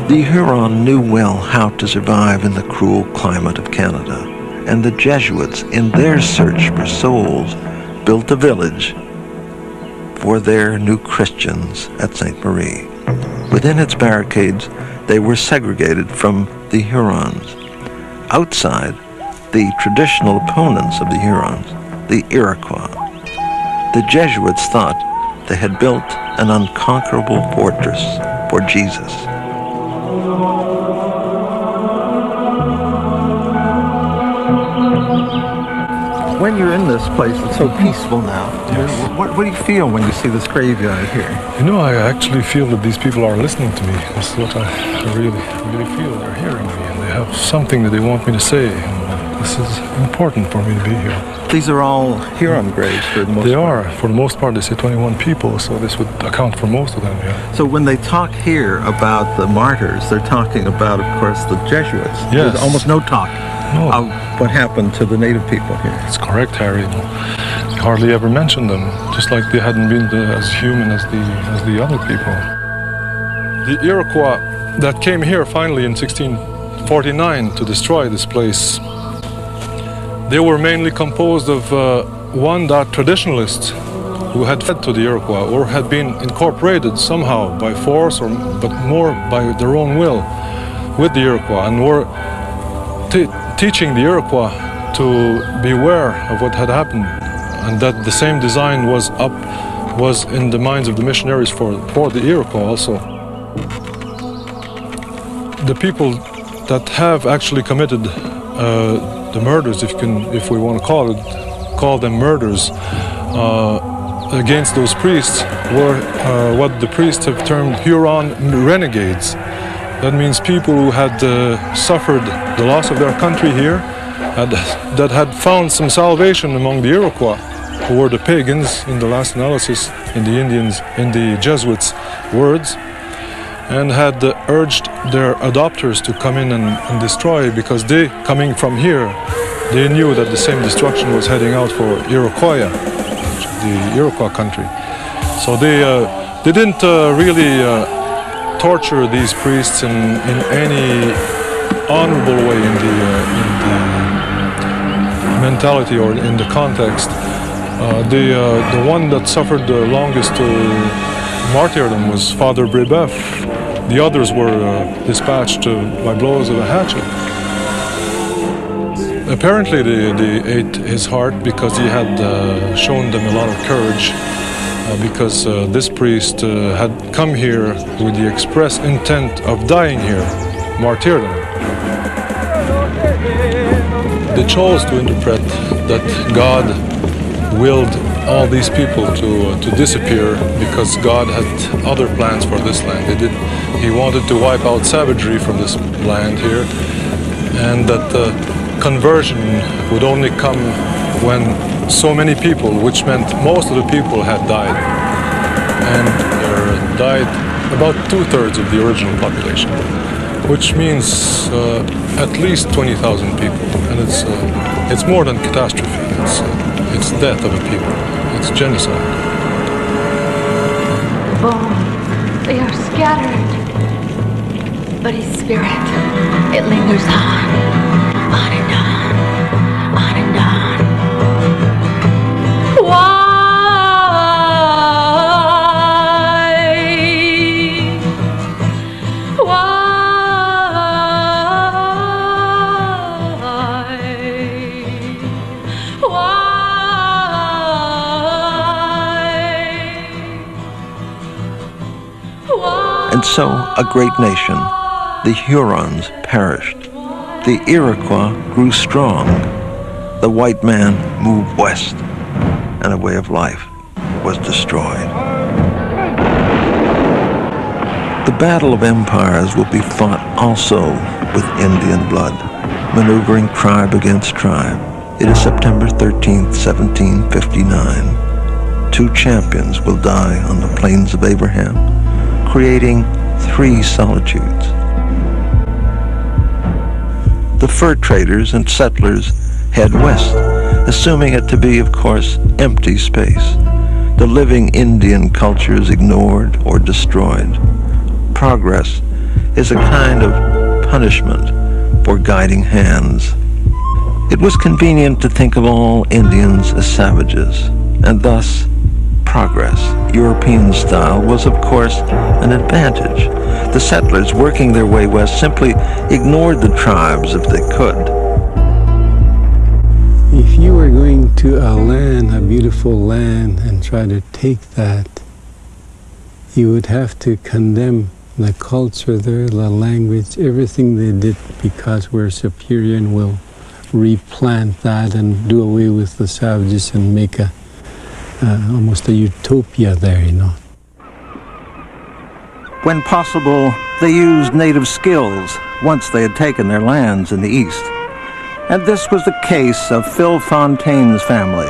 The Huron knew well how to survive in the cruel climate of Canada, and the Jesuits, in their search for souls, built a village for their new Christians at Ste. Marie. Within its barricades, they were segregated from the Hurons. Outside, the traditional opponents of the Hurons, the Iroquois. The Jesuits thought they had built an unconquerable fortress for Jesus. When you're in this place, it's so peaceful now. Yes. What do you feel when you see this graveyard here? You know, I actually feel that these people are listening to me. That's what I really feel. They're hearing me, and they have something that they want me to say. This is important for me to be here. These are all Huron graves for the most part. They are. For the most part, they say 21 people, so this would account for most of them, yeah. So when they talk here about the martyrs, they're talking about, of course, the Jesuits. Yes. There's almost no talk of what happened to the native people here. That's correct, Harry. You hardly ever mention them, just like they hadn't been as human as the other people. The Iroquois that came here finally in 1649 to destroy this place, they were mainly composed of Wendat traditionalists who had fled to the Iroquois or had been incorporated somehow by force, but more by their own will with the Iroquois, and were teaching the Iroquois to beware of what had happened, and that the same design was in the minds of the missionaries for the Iroquois also. The people that have actually committed the murders, if we want to call them murders, against those priests were what the priests have termed Huron renegades. That means people who had suffered the loss of their country here, that had found some salvation among the Iroquois, who were the pagans in the last analysis, in the Indians, in the Jesuits' words, and had urged their adopters to come in and destroy, because they, coming from here, they knew that the same destruction was heading out for Iroquois, the Iroquois country. So they didn't really torture these priests in any honorable way in the mentality or in the context. The one that suffered the longest martyrdom was Father Brebeuf. The others were dispatched by blows of a hatchet. Apparently they ate his heart because he had shown them a lot of courage, because this priest had come here with the express intent of dying here, martyrdom. They chose to interpret that God willed all these people to disappear because God had other plans for this land. He wanted to wipe out savagery from this land here, and that conversion would only come when so many people, which meant most of the people, had died. And there died about 2/3 of the original population, which means at least 20,000 people. And it's more than catastrophe. It's death of a people. It's genocide. Bones, they are scattered, but his spirit, it lingers on and on, on and on. Why? And so a great nation, the Hurons, perished. The Iroquois grew strong. The white man moved west, and a way of life was destroyed. The battle of empires will be fought also with Indian blood, maneuvering tribe against tribe. It is September 13th, 1759. 2 champions will die on the plains of Abraham, creating 3 solitudes. The fur traders and settlers head west, assuming it to be, of course, empty space. The living Indian culture is ignored or destroyed. Progress is a kind of punishment for guiding hands. It was convenient to think of all Indians as savages, and thus progress, European style, was of course an advantage. The settlers working their way west simply ignored the tribes if they could. If you were going to a land, a beautiful land, and try to take that, you would have to condemn the culture there, the language, everything they did, because we're superior and we'll replant that and do away with the savages and make almost a utopia there, you know. When possible, they used native skills once they had taken their lands in the east. And this was the case of Phil Fontaine's family.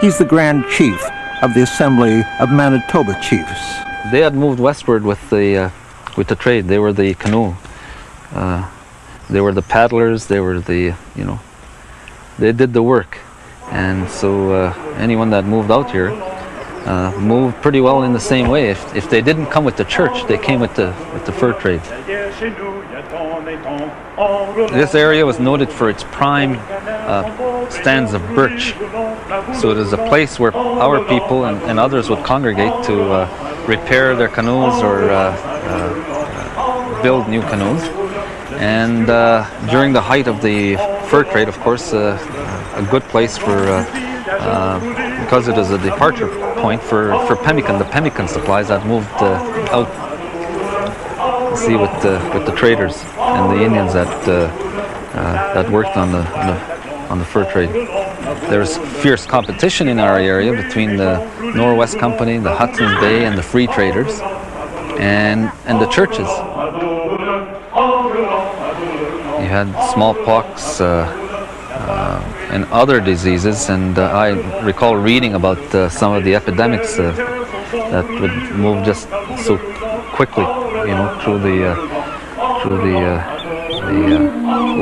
He's the Grand Chief of the Assembly of Manitoba Chiefs. They had moved westward with the trade. They were the canoe. They were the paddlers. They were the, they did the work. And so anyone that moved out here moved pretty well in the same way. If they didn't come with the church, they came with the fur trade. This area was noted for its prime stands of birch. So it is a place where our people and others would congregate to repair their canoes or build new canoes. And during the height of the fur trade, of course, a good place for, because it is a departure point for pemmican, the pemmican supplies that moved out, see, with the traders and the Indians that worked on the fur trade. There's fierce competition in our area between the Norwest Company, the Hudson's Bay, and the free traders, and the churches. You had smallpox, and other diseases. And I recall reading about some of the epidemics that would move just so quickly, you know, through the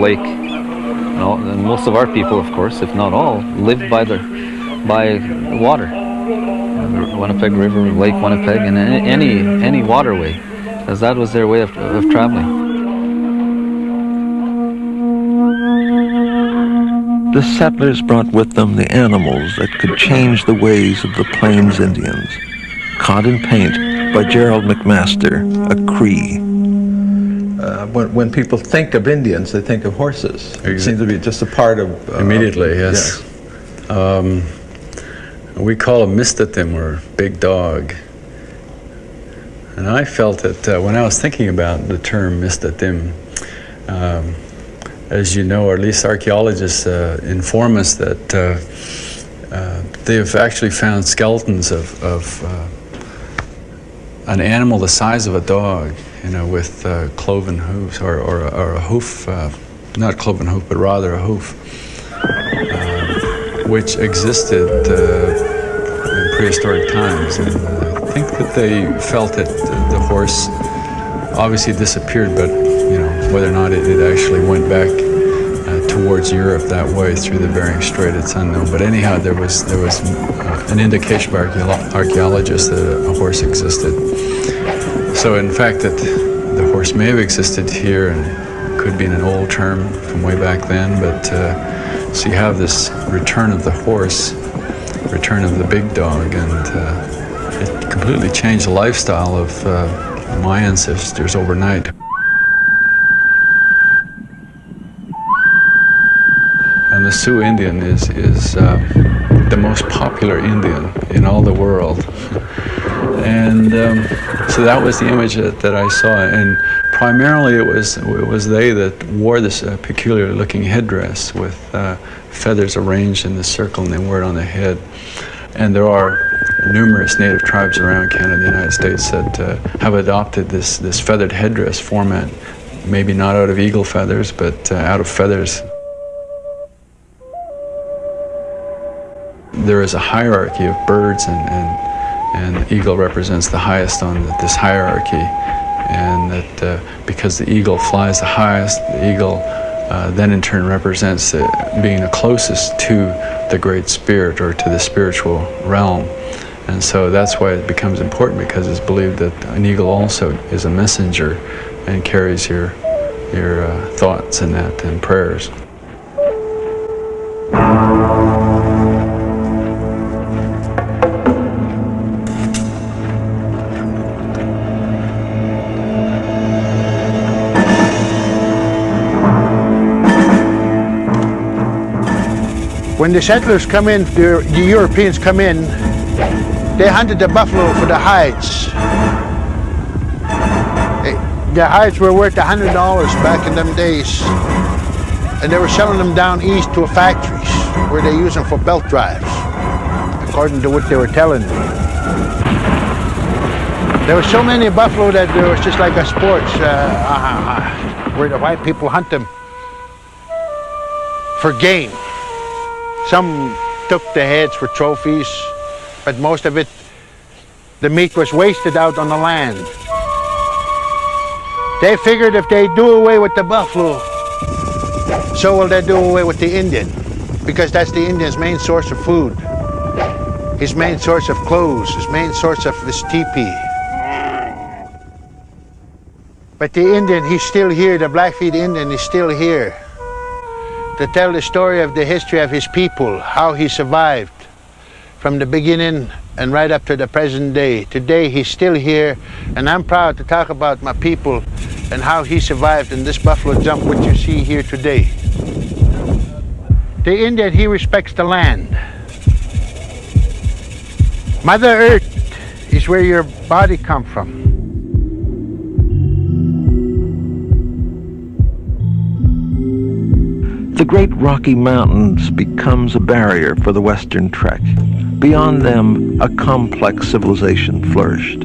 lake. You know, and most of our people, of course, if not all, live by water, the Winnipeg River, Lake Winnipeg, and any waterway, as that was their way of traveling. The settlers brought with them the animals that could change the ways of the Plains Indians. Caught in Paint by Gerald McMaster, a Cree. When people think of Indians, they think of horses. It seems to be just a part of... Immediately, yes. Yeah. We call them Mistatim, or big dog. And I felt that when I was thinking about the term Mistatim, as you know, or at least archaeologists inform us that they have actually found skeletons of an animal the size of a dog, you know, with cloven hooves, or a hoof, not cloven hoof, but rather a hoof, which existed in prehistoric times. And I think that they felt that the horse obviously disappeared, but you know, whether or not it actually went back towards Europe that way through the Bering Strait, it's unknown. But anyhow, there was an indication by archaeologists that a horse existed. So in fact, that the horse may have existed here, and could be an old term from way back then, but so you have this return of the horse, return of the big dog, and it completely changed the lifestyle of my ancestors overnight. And the Sioux Indian is the most popular Indian in all the world. And so that was the image that I saw, and primarily it was they that wore this peculiar looking headdress with feathers arranged in the circle, and they wore it on their head. And there are numerous native tribes around Canada and the United States that have adopted this feathered headdress format, maybe not out of eagle feathers, but out of feathers. There is a hierarchy of birds, and the eagle represents the highest on this hierarchy, and that because the eagle flies the highest, the eagle then in turn represents being the closest to the Great Spirit, or to the spiritual realm. And so that's why it becomes important, because it's believed that an eagle also is a messenger and carries your thoughts and that, and prayers. When the settlers come in, the Europeans come in, they hunted the buffalo for the hides. The hides were worth $100 back in them days. And they were selling them down east to factories where they use them for belt drives, according to what they were telling me. There were so many buffalo that there was just like a sports, where the white people hunt them for game. Some took the heads for trophies, but most of it, the meat was wasted out on the land. They figured if they do away with the buffalo, so will they do away with the Indian, because that's the Indian's main source of food, his main source of clothes, his main source of his teepee. But the Indian, he's still here, the Blackfeet Indian is still here, to tell the story of the history of his people, how he survived from the beginning and right up to the present day. Today he's still here, and I'm proud to talk about my people and how he survived in this buffalo jump which you see here today. The Indian, he respects the land. Mother Earth is where your body comes from. The great Rocky Mountains becomes a barrier for the Western Trek. Beyond them, a complex civilization flourished.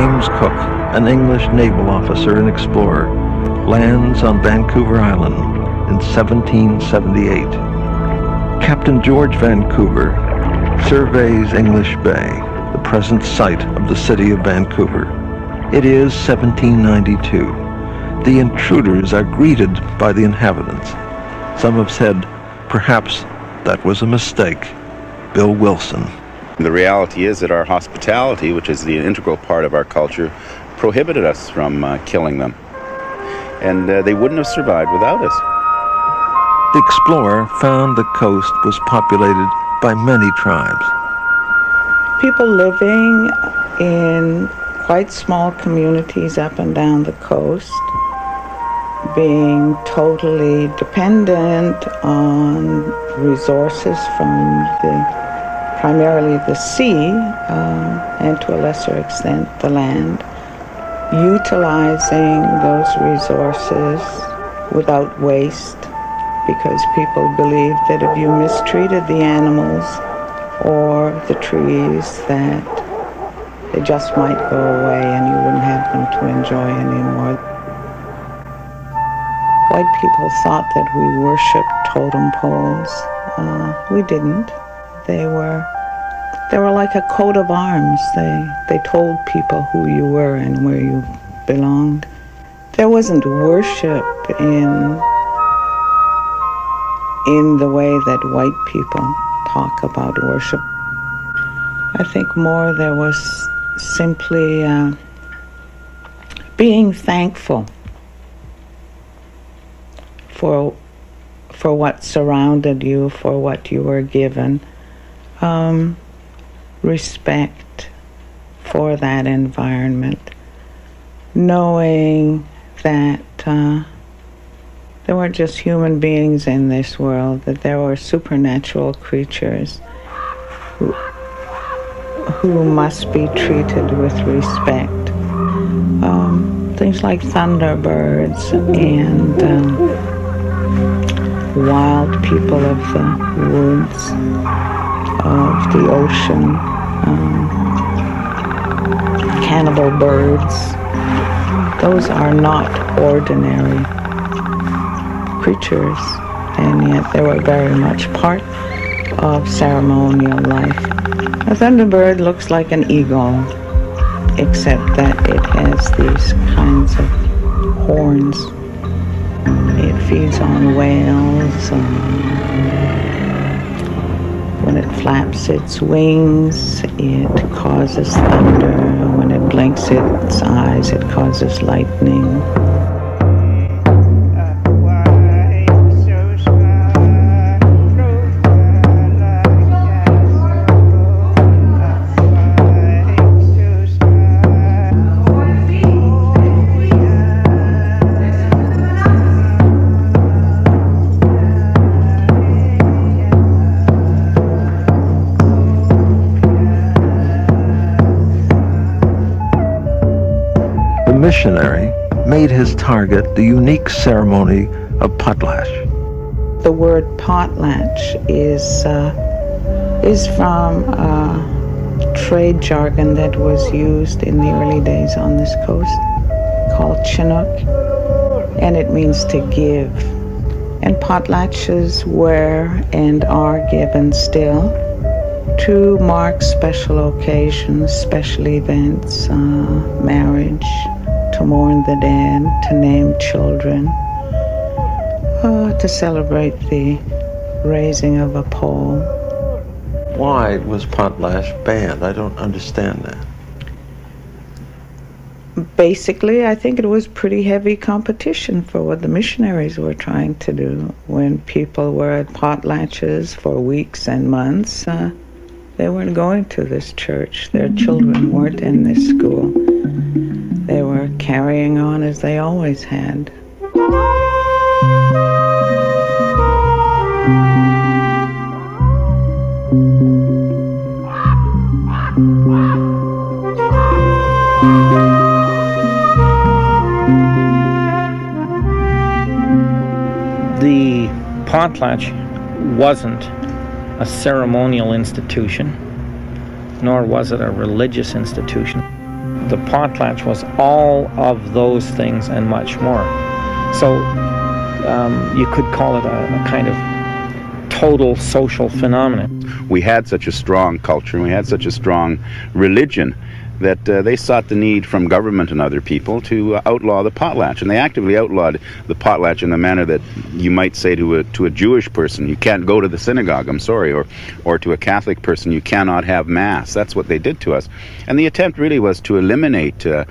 James Cook, an English naval officer and explorer, lands on Vancouver Island in 1778. Captain George Vancouver surveys English Bay, the present site of the city of Vancouver. It is 1792. The intruders are greeted by the inhabitants. Some have said, perhaps that was a mistake. Bill Wilson. The reality is that our hospitality, which is the integral part of our culture, prohibited us from killing them. And they wouldn't have survived without us. The explorer found the coast was populated by many tribes. People living in quite small communities up and down the coast, being totally dependent on resources from primarily the sea, and to a lesser extent the land, utilizing those resources without waste, because people believed that if you mistreated the animals or the trees, that they just might go away and you wouldn't have them to enjoy anymore. White people thought that we worshipped totem poles. We didn't. They were like a coat of arms. They told people who you were and where you belonged. There wasn't worship in the way that white people talk about worship. I think more there was simply being thankful for what surrounded you, for what you were given. Respect for that environment, knowing that there weren't just human beings in this world, that there were supernatural creatures who must be treated with respect. Things like thunderbirds and wild people of the woods, of the ocean, cannibal birds. Those are not ordinary creatures, and yet they were very much part of ceremonial life. A thunderbird looks like an eagle, except that it has these kinds of horns. It feeds on whales. When it flaps its wings, it causes thunder. When it blinks its eyes, it causes lightning. Missionary made his target the unique ceremony of potlatch. The word potlatch is from trade jargon that was used in the early days on this coast, called Chinook, and it means to give. And potlatches were and are given still to mark special occasions, special events, marriage, to mourn the dead, to name children, to celebrate the raising of a pole. Why was potlatch banned? I don't understand that. Basically, I think it was pretty heavy competition for what the missionaries were trying to do. When people were at potlatches for weeks and months, they weren't going to this church. Their children weren't in this school. They were carrying on as they always had. The potlatch wasn't a ceremonial institution, nor was it a religious institution. the potlatch was all of those things and much more. So you could call it a kind of total social phenomenon. We had such a strong culture, and we had such a strong religion that they sought the need from government and other people to outlaw the potlatch. And they actively outlawed the potlatch in the manner that you might say to a Jewish person, you can't go to the synagogue, I'm sorry, or to a Catholic person, you cannot have Mass. That's what they did to us. And the attempt really was to eliminate the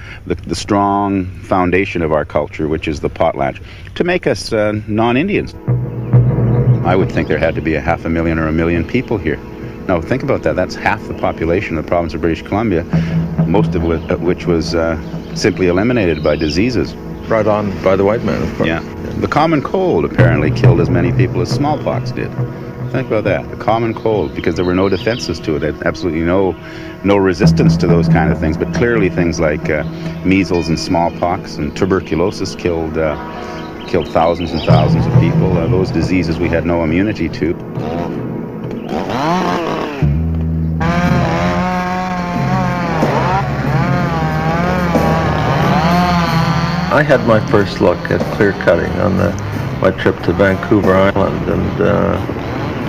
strong foundation of our culture, which is the potlatch, to make us non-Indians. I would think there had to be 500,000 or 1 million people here. Now, think about that. That's half the population of the province of British Columbia, most of which was simply eliminated by diseases. Brought on by the white man, of course. Yeah. The common cold apparently killed as many people as smallpox did. Think about that. The common cold, because there were no defenses to it. Absolutely no resistance to those kind of things. But clearly things like measles and smallpox and tuberculosis killed thousands and thousands of people. Those diseases we had no immunity to. I had my first look at clear cutting on my trip to Vancouver Island, and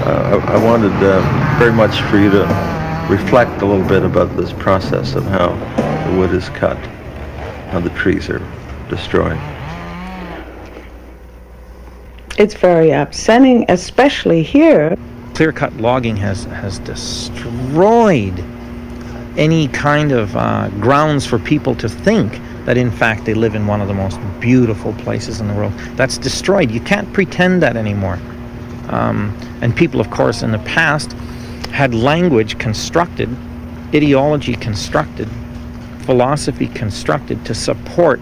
I wanted very much for you to reflect a little bit about this process of how the wood is cut, how the trees are destroyed. It's very upsetting, especially here. Clear-cut logging has destroyed any kind of grounds for people to think that in fact they live in one of the most beautiful places in the world. That's destroyed. You can't pretend that anymore. And people, of course, in the past had language constructed, ideology constructed, philosophy constructed to support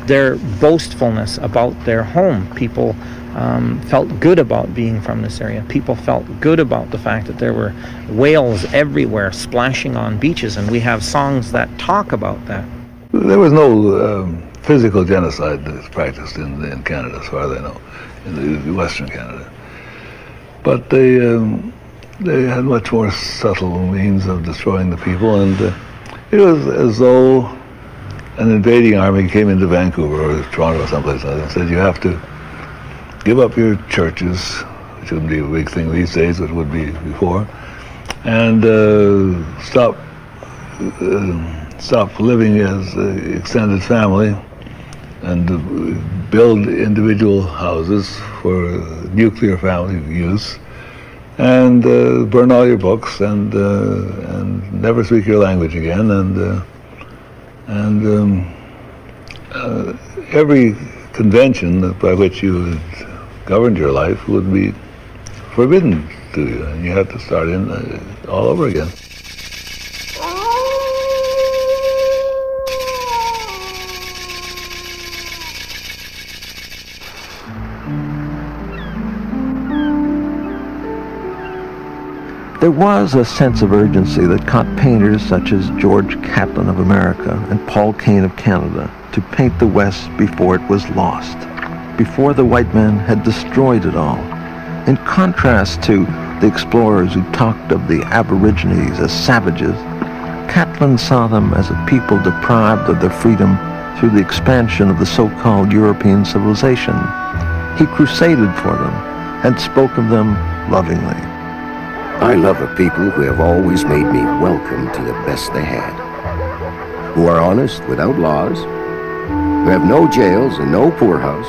their boastfulness about their home. People felt good about being from this area. People felt good about the fact that there were whales everywhere splashing on beaches, and we have songs that talk about that. There was no physical genocide that's practiced in Canada, as far as I know, in the Western Canada. But they had much more subtle means of destroying the people, and it was as though an invading army came into Vancouver or Toronto or someplace like that and said, you have to give up your churches, which wouldn't be a big thing these days, but would be before, and stop living as an extended family and build individual houses for nuclear family use, and burn all your books and never speak your language again, and every convention by which you governed your life would be forbidden to you, and you had to start in all over again. There was a sense of urgency that caught painters such as George Catlin of America and Paul Kane of Canada to paint the West before it was lost, before the white man had destroyed it all. In contrast to the explorers who talked of the Aborigines as savages, Catlin saw them as a people deprived of their freedom through the expansion of the so-called European civilization. He crusaded for them and spoke of them lovingly. I love a people who have always made me welcome to the best they had, who are honest without laws, who have no jails and no poorhouse,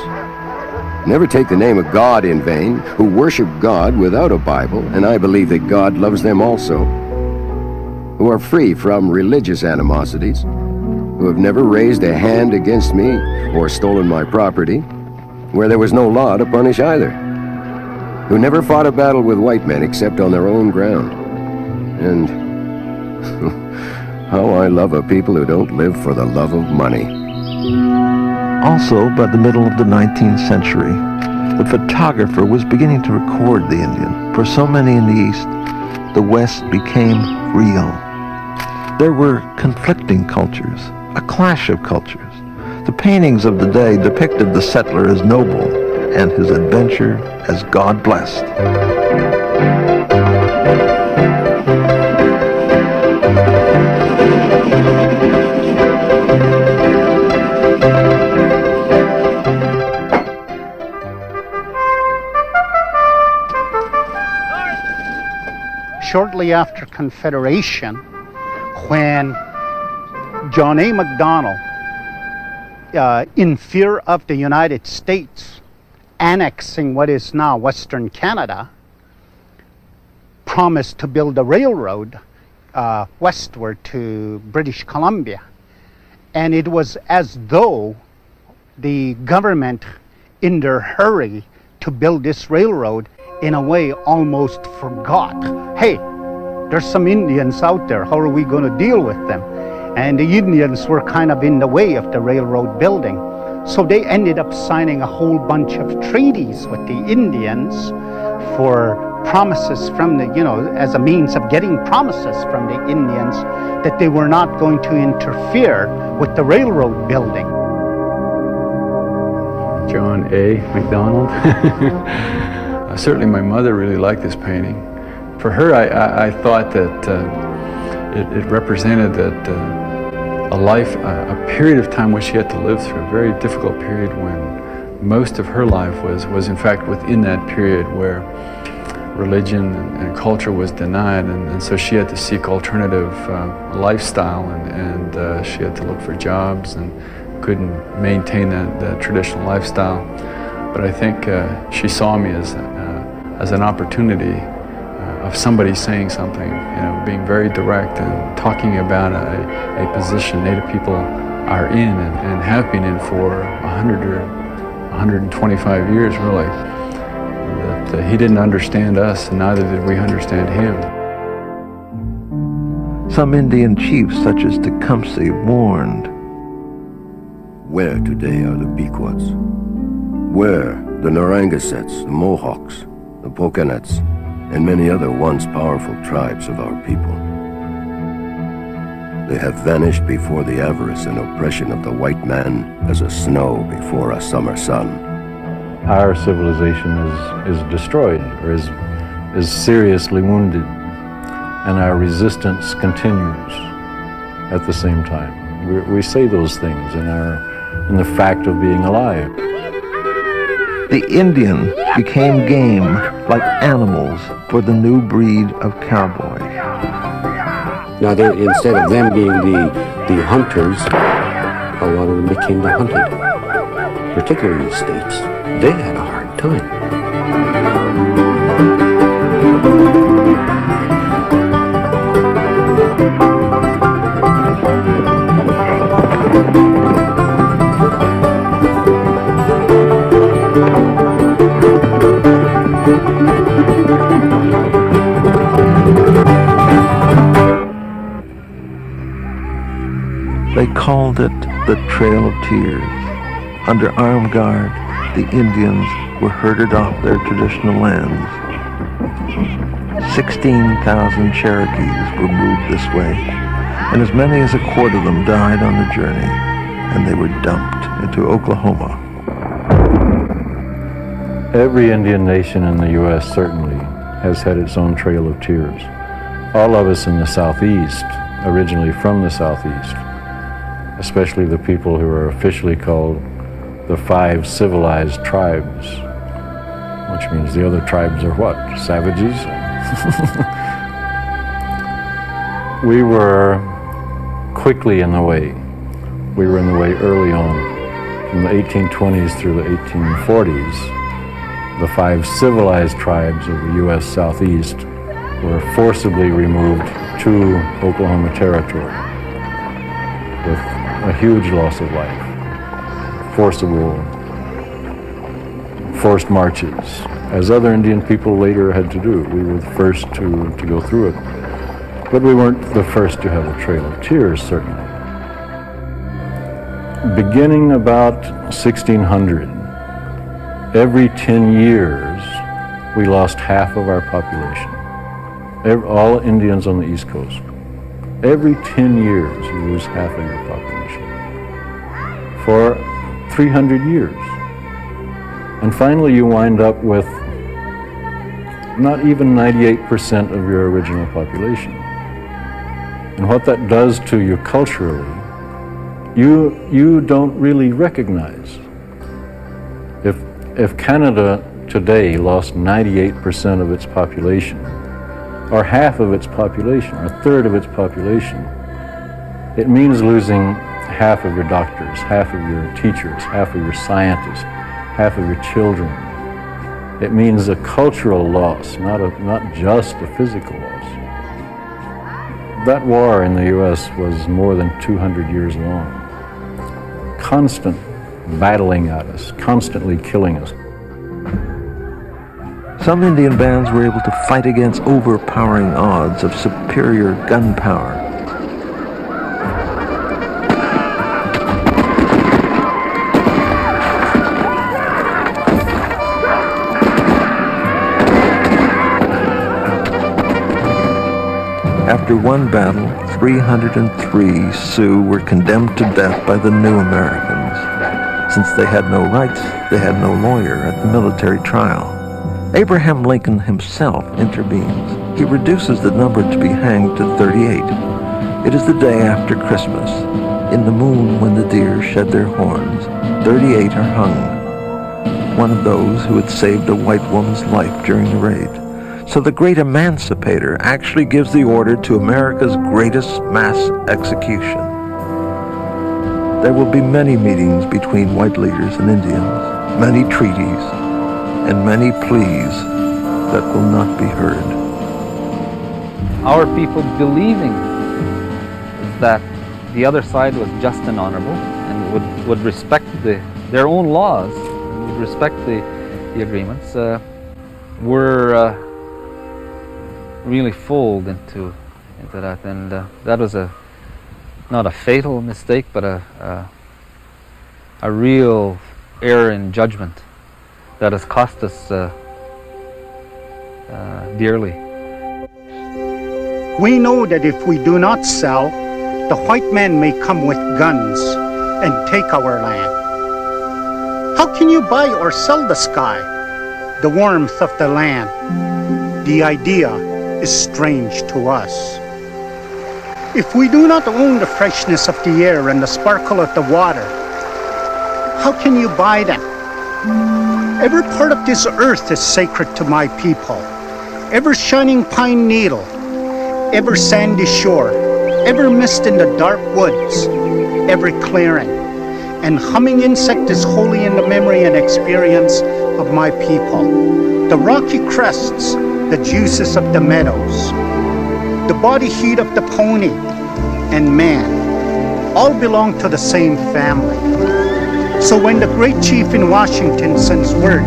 never take the name of God in vain, who worship God without a Bible, and I believe that God loves them also, who are free from religious animosities, who have never raised a hand against me or stolen my property, where there was no law to punish either, who never fought a battle with white men except on their own ground. And how I love a people who don't live for the love of money. Also, by the middle of the 19th century, the photographer was beginning to record the Indian. For so many in the East, the West became real. There were conflicting cultures, a clash of cultures. The paintings of the day depicted the settler as noble and his adventure as God-blessed. shortly after Confederation, when John A. Macdonald, in fear of the United States annexing what is now Western Canada, promised to build a railroad westward to British Columbia. And it was as though the government, in their hurry to build this railroad, in a way almost forgot, hey, there's some Indians out there, how are we going to deal with them? And the Indians were kind of in the way of the railroad building. So they ended up signing a whole bunch of treaties with the Indians for promises from the, as a means of getting promises from the Indians that they were not going to interfere with the railroad building. John A. Macdonald. Certainly my mother really liked this painting. For her, I thought that it represented that a period of time which she had to live through, a very difficult period when most of her life was in fact within that period where religion and culture was denied, and so she had to seek alternative lifestyle, and she had to look for jobs and couldn't maintain that traditional lifestyle. But I think she saw me as an opportunity of somebody saying something, being very direct and talking about a position Native people are in and have been in for 100 or 125 years, really. That he didn't understand us, and neither did we understand him. Some Indian chiefs, such as Tecumseh, warned, "Where today are the Pequots? Where the Narrangasets, the Mohawks, the Pocanets, and many other once powerful tribes of our people? They have vanished before the avarice and oppression of the white man as a snow before a summer sun." Our civilization is destroyed, or is seriously wounded, and our resistance continues at the same time. We say those things in the fact of being alive. The Indian became game like animals for the new breed of cowboy. Now, instead of them being the hunters, a lot of them became the hunted, particularly in the States. They had a hard time. They called it the Trail of Tears. Under armed guard, the Indians were herded off their traditional lands. 16,000 Cherokees were moved this way, and as many as a quarter of them died on the journey, and they were dumped into Oklahoma. Every Indian nation in the U.S. certainly has had its own Trail of Tears. All of us in the Southeast, originally from the Southeast, especially the people who are officially called the 5 civilized tribes, which means the other tribes are what? Savages? We were quickly in the way. We were in the way early on. From the 1820s through the 1840s, the 5 civilized tribes of the U.S. Southeast were forcibly removed to Oklahoma Territory with a huge loss of life. Forced marches, as other Indian people later had to do. We were the first to go through it. But we weren't the first to have a Trail of Tears, certainly. Beginning about 1600, every 10 years, we lost half of our population. All Indians on the East Coast. Every 10 years, you lose half of your population. For 300 years. And finally you wind up with not even 98% of your original population. And what that does to you culturally, you don't really recognize. If Canada today lost 98% of its population, or half of its population, or a third of its population, it means losing half of your doctors, half of your teachers, half of your scientists, half of your children. It means a cultural loss, not just a physical loss. That war in the U.S. was more than 200 years long. Constant battling at us, constantly killing us. Some Indian bands were able to fight against overpowering odds of superior gunpowder. After one battle, 303 Sioux were condemned to death by the New Americans. Since they had no rights, they had no lawyer at the military trial. Abraham Lincoln himself intervenes. He reduces the number to be hanged to 38. It is the day after Christmas. In the moon when the deer shed their horns, 38 are hung. One of those who had saved a white woman's life during the raid. So the great emancipator actually gives the order to America's greatest mass execution. There will be many meetings between white leaders and Indians, many treaties, and many pleas that will not be heard. Our people believing that the other side was just and honorable and would respect their own laws, would respect the agreements, were really fooled into that, and that was not a fatal mistake, but a real error in judgment that has cost us dearly. We know that if we do not sell, the white man may come with guns and take our land. How can you buy or sell the sky, the warmth of the land? The idea is strange to us. If we do not own the freshness of the air and the sparkle of the water, how can you buy them? Every part of this earth is sacred to my people. Every shining pine needle, every sandy shore, every mist in the dark woods, every clearing, and humming insect is holy in the memory and experience of my people. The rocky crests, the juices of the meadows, the body heat of the pony, and man, all belong to the same family. So when the great chief in Washington sends word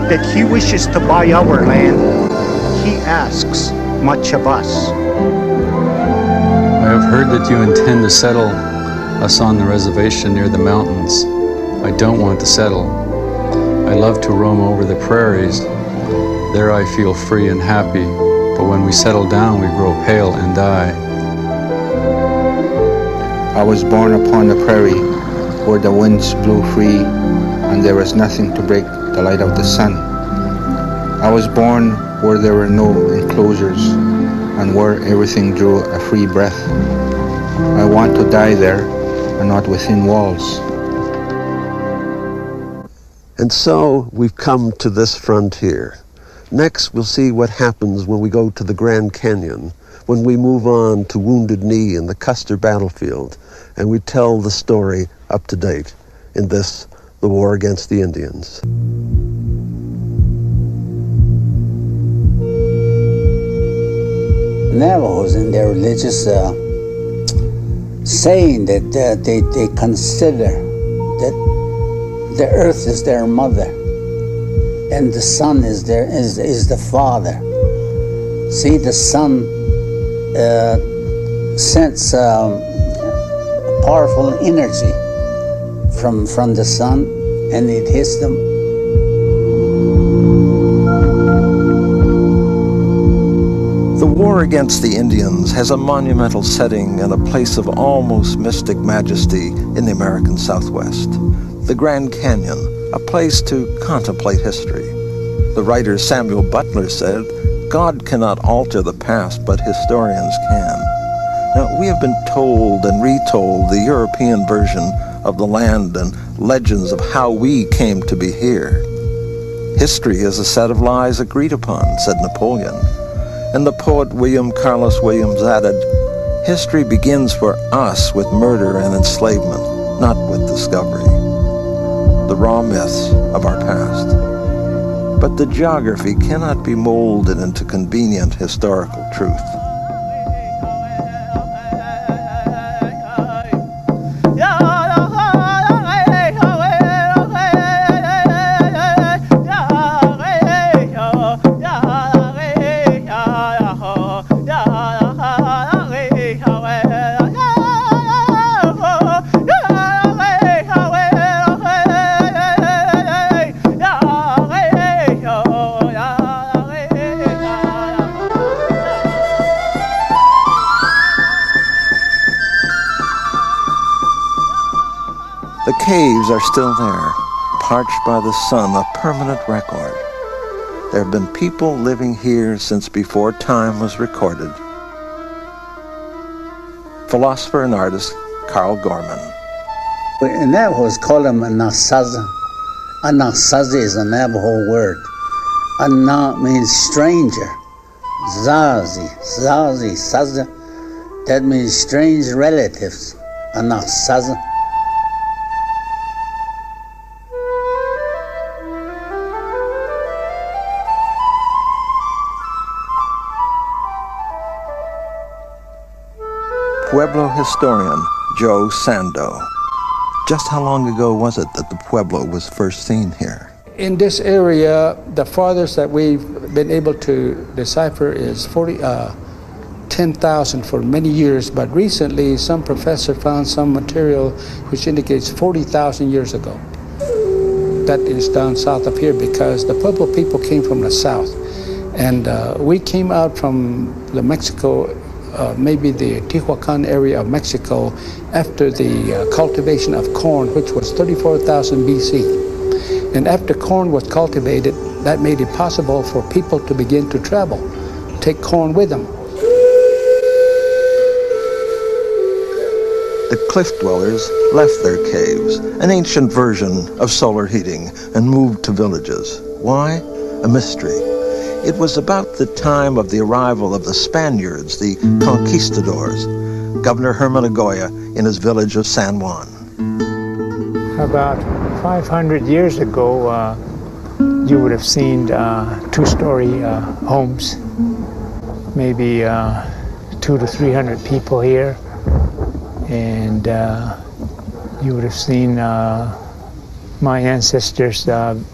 that he wishes to buy our land, he asks much of us. I have heard that you intend to settle us on the reservation near the mountains. I don't want to settle. I love to roam over the prairies. There I feel free and happy, but when we settle down, we grow pale and die. I was born upon the prairie, where the winds blew free, and there was nothing to break the light of the sun. I was born where there were no enclosures, and where everything drew a free breath. I want to die there, and not within walls. And so we've come to this frontier. Next, we'll see what happens when we go to the Grand Canyon, when we move on to Wounded Knee and the Custer battlefield, and we tell the story up to date in this, the War Against the Indians. Navajos in their religious saying that they consider that the earth is their mother and the sun is the father. See, the sun sense powerful energy from the sun, and it hits them. The War Against the Indians has a monumental setting and a place of almost mystic majesty in the American Southwest. The Grand Canyon, a place to contemplate history. The writer Samuel Butler said, "God cannot alter the past, but historians can." Now, we have been told and retold the European version of the land and legends of how we came to be here. History is a set of lies agreed upon, said Napoleon. And the poet William Carlos Williams added, "History begins for us with murder and enslavement, not with discovery, the raw myths of our past. But the geography cannot be molded into convenient historical truth. The caves are still there, parched by the sun, a permanent record. There have been people living here since before time was recorded. Philosopher and artist Carl Gorman. In Navajos call them Anasaza. Anasaza is a Navajo word. Ana means stranger. Zazi, Zazi, Saza. That means strange relatives. Anasaza. Pueblo historian Joe Sando. Just how long ago was it that the Pueblo was first seen here? In this area, the farthest that we've been able to decipher is 10,000 for many years, but recently some professor found some material which indicates 40,000 years ago. That is down south of here because the Pueblo people came from the south. And we came out from the Mexico, maybe the Tehuacan area of Mexico after the cultivation of corn, which was 34,000 BC. And after corn was cultivated, that made it possible for people to begin to travel, take corn with them. The cliff dwellers left their caves, an ancient version of solar heating, and moved to villages. Why? A mystery. It was about the time of the arrival of the Spaniards, the conquistadors. Governor Herman Agoya in his village of San Juan. About 500 years ago, you would have seen two-story homes, maybe 200 to 300 people here, and you would have seen my ancestors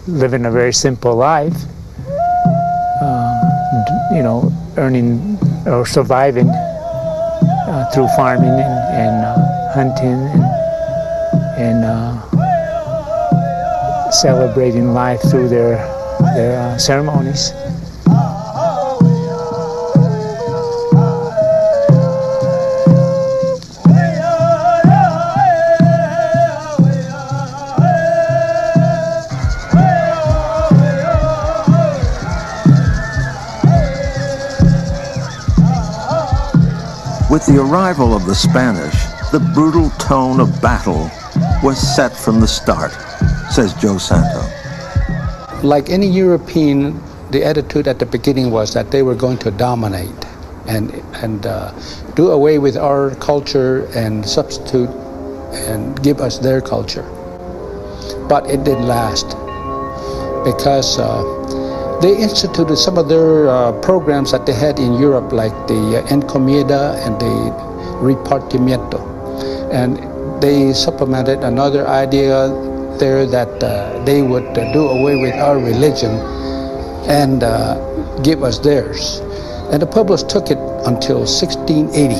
living a very simple life. You know, earning or surviving through farming and hunting and celebrating life through their ceremonies. With the arrival of the Spanish, the brutal tone of battle was set from the start, says Joe Santo. Like any European, the attitude at the beginning was that they were going to dominate and do away with our culture and substitute and give us their culture. But it didn't last because they instituted some of their programs that they had in Europe, like the Encomienda and the Repartimiento. And they supplemented another idea there that they would do away with our religion and give us theirs. And the Pueblos took it until 1680.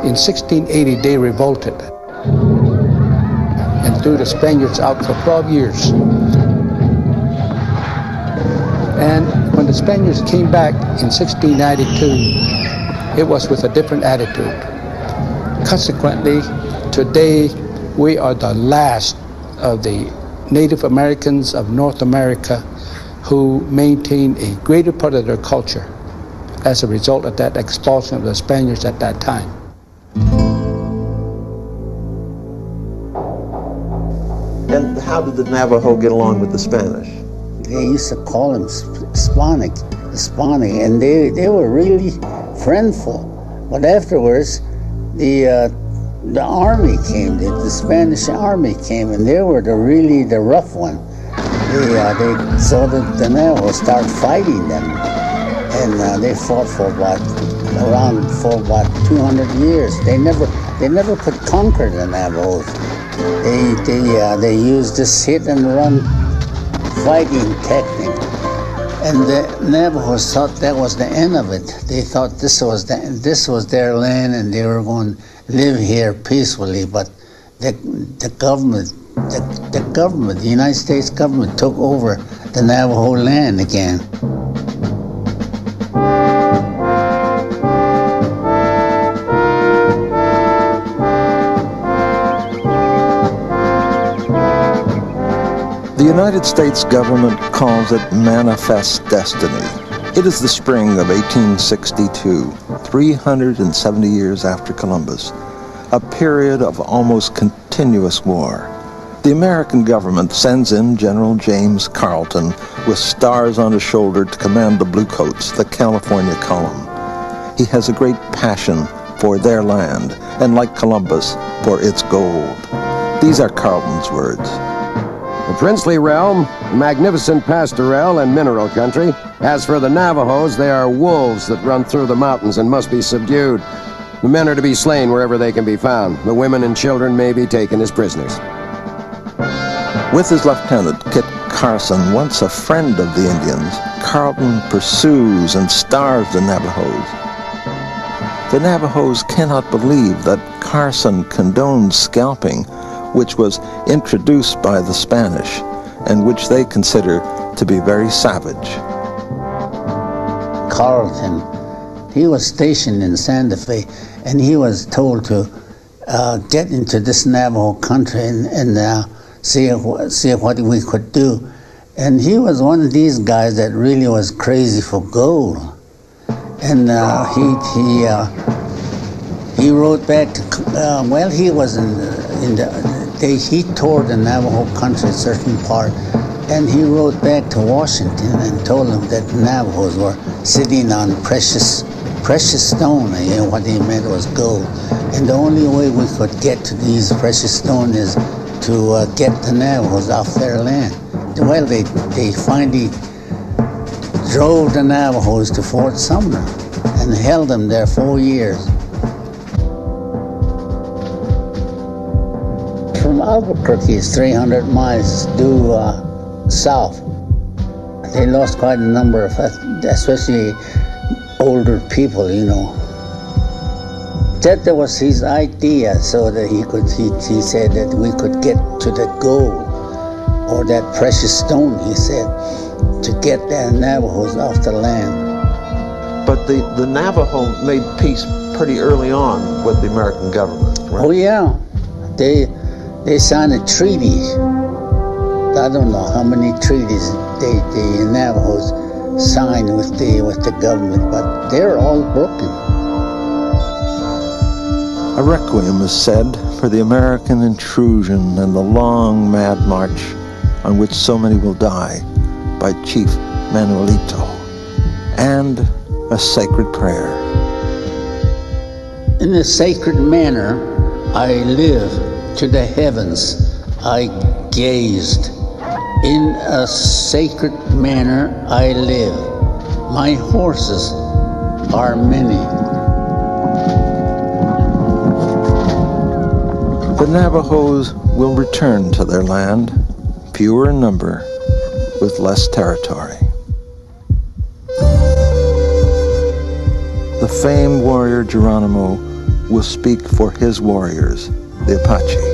In 1680, they revolted and threw the Spaniards out for 12 years. And when the Spaniards came back in 1692, it was with a different attitude. Consequently, today we are the last of the Native Americans of North America who maintain a greater part of their culture as a result of that expulsion of the Spaniards at that time. And how did the Navajo get along with the Spanish? they used to call them Hispanic, and they were really friendful. But afterwards, the army came, the Spanish army came, and they were really the rough one. They saw the Navajos start fighting them, and they fought for about 200 years. They never could conquer the Navajos. They used this hit and run fighting technique, and the Navajos thought that was the end of it. They thought this was their land, and they were going to live here peacefully. But the government, the United States government, took over the Navajo land again. The United States government calls it Manifest Destiny. It is the spring of 1862, 370 years after Columbus, a period of almost continuous war. The American government sends in General James Carleton with stars on his shoulder to command the Bluecoats, the California column. He has a great passion for their land, and like Columbus, for its gold. These are Carleton's words. The princely realm, magnificent pastoral and mineral country. As for the Navajos, they are wolves that run through the mountains and must be subdued. The men are to be slain wherever they can be found. The women and children may be taken as prisoners. With his lieutenant, Kit Carson, once a friend of the Indians, Carleton pursues and starves the Navajos. The Navajos cannot believe that Carson condones scalping, which was introduced by the Spanish, and which they consider to be very savage. Carleton, he was stationed in Santa Fe, and he was told to get into this Navajo country and see what we could do. And he was one of these guys that really was crazy for gold. And he wrote back to, well, he was he toured the Navajo country, a certain part, and he wrote back to Washington and told them that the Navajos were sitting on precious stone. You know, what he meant was gold. And the only way we could get to these precious stones is to get the Navajos off their land. Well, they finally drove the Navajos to Fort Sumner and held them there 4 years. From Albuquerque is 300 miles due south. They lost quite a number of, especially older people, you know. That was his idea, so that he said that we could get to the gold, or that precious stone, he said, to get the Navajos off the land. But the Navajo made peace pretty early on with the American government, right? Oh yeah, they signed a treaty. I don't know how many treaties the Navajos signed with the government, but they're all broken. A requiem is said for the American intrusion and the long mad march on which so many will die by Chief Manuelito, and a sacred prayer. In a sacred manner I live, to the heavens I gazed. In a sacred manner I live. My horses are many. The Navajos will return to their land, fewer in number, with less territory. The famed warrior Geronimo will speak for his warriors, the Apache.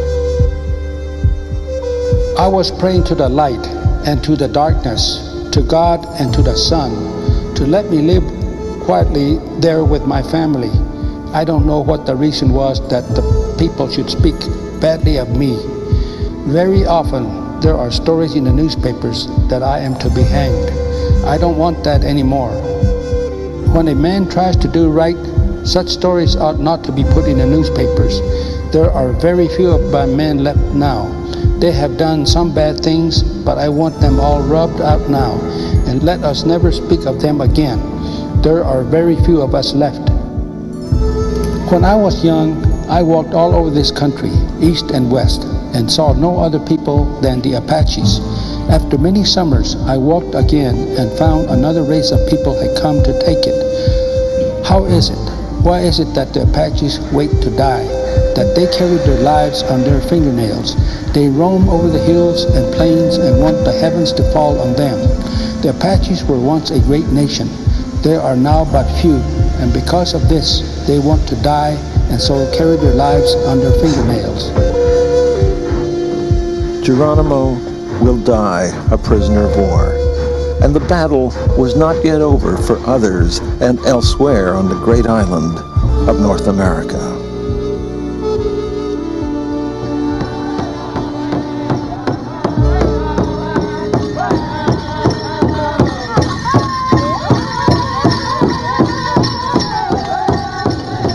I was praying to the light and to the darkness, to God and to the sun, to let me live quietly there with my family. I don't know what the reason was that the people should speak badly of me. Very often there are stories in the newspapers that I am to be hanged. I don't want that anymore. When a man tries to do right, such stories ought not to be put in the newspapers. There are very few of my men left now. They have done some bad things, but I want them all rubbed out now, and let us never speak of them again. There are very few of us left. When I was young, I walked all over this country, east and west, and saw no other people than the Apaches. After many summers, I walked again and found another race of people had come to take it. How is it? Why is it that the Apaches wait to die? That they carry their lives on their fingernails? They roam over the hills and plains and want the heavens to fall on them. The Apaches were once a great nation. There are now but few, and because of this, they want to die and so carry their lives on their fingernails. Geronimo will die a prisoner of war, and the battle was not yet over for others and elsewhere on the great island of North America.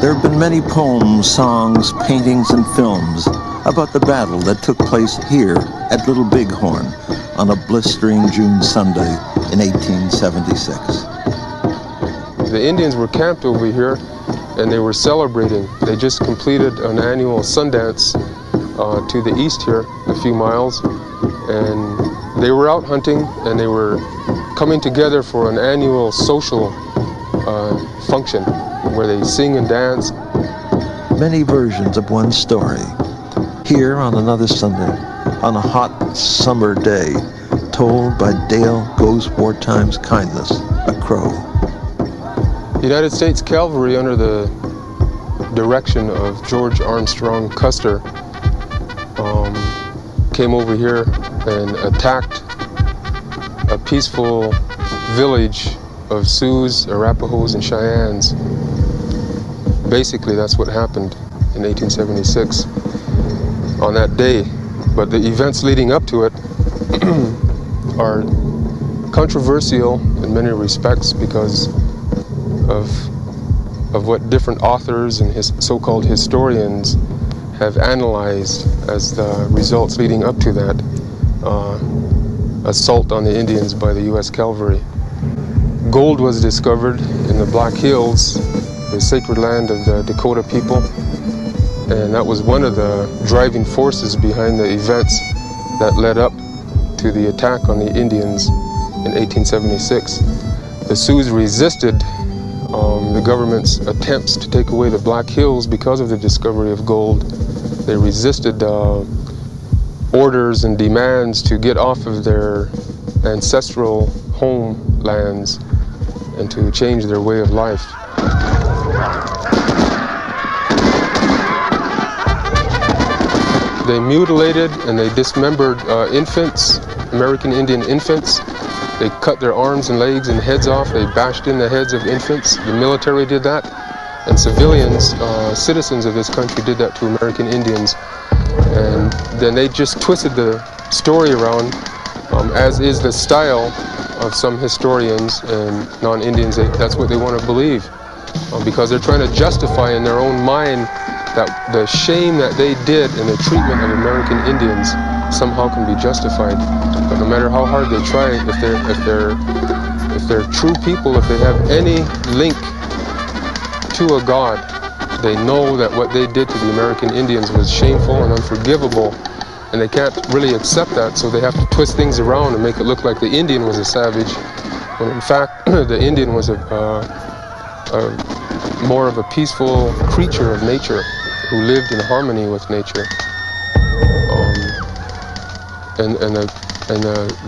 There have been many poems, songs, paintings, and films about the battle that took place here at Little Bighorn on a blistering June Sunday in 1876. The Indians were camped over here and they were celebrating. They just completed an annual Sundance to the east here, a few miles, and they were out hunting and they were coming together for an annual social function where they sing and dance. Many versions of one story. Here on another Sunday, on a hot summer day, told by Dale Goes Wartime's Kindness, a crow. The United States Cavalry, under the direction of George Armstrong Custer, came over here and attacked a peaceful village of Sioux, Arapahoes, and Cheyennes. Basically, that's what happened in 1876 on that day. But the events leading up to it are controversial in many respects because of what different authors and so-called historians have analyzed as the results leading up to that assault on the Indians by the U.S. Cavalry. Gold was discovered in the Black Hills, the sacred land of the Dakota people, and that was one of the driving forces behind the events that led up to the attack on the Indians in 1876. The Sioux resisted the government's attempts to take away the Black Hills because of the discovery of gold. They resisted orders and demands to get off of their ancestral homelands and to change their way of life. They mutilated and they dismembered infants, American Indian infants. They cut their arms and legs and heads off. They bashed in the heads of infants. The military did that. And civilians, citizens of this country, did that to American Indians. And then they just twisted the story around, as is the style of some historians and non-Indians. That's what they want to believe, because they're trying to justify in their own mind that the shame that they did in the treatment of American Indians somehow can be justified. But no matter how hard they try, if they're true people, if they have any link to a God, they know that what they did to the American Indians was shameful and unforgivable, and they can't really accept that, so they have to twist things around and make it look like the Indian was a savage, when in fact the Indian was more of a peaceful creature of nature who lived in harmony with nature.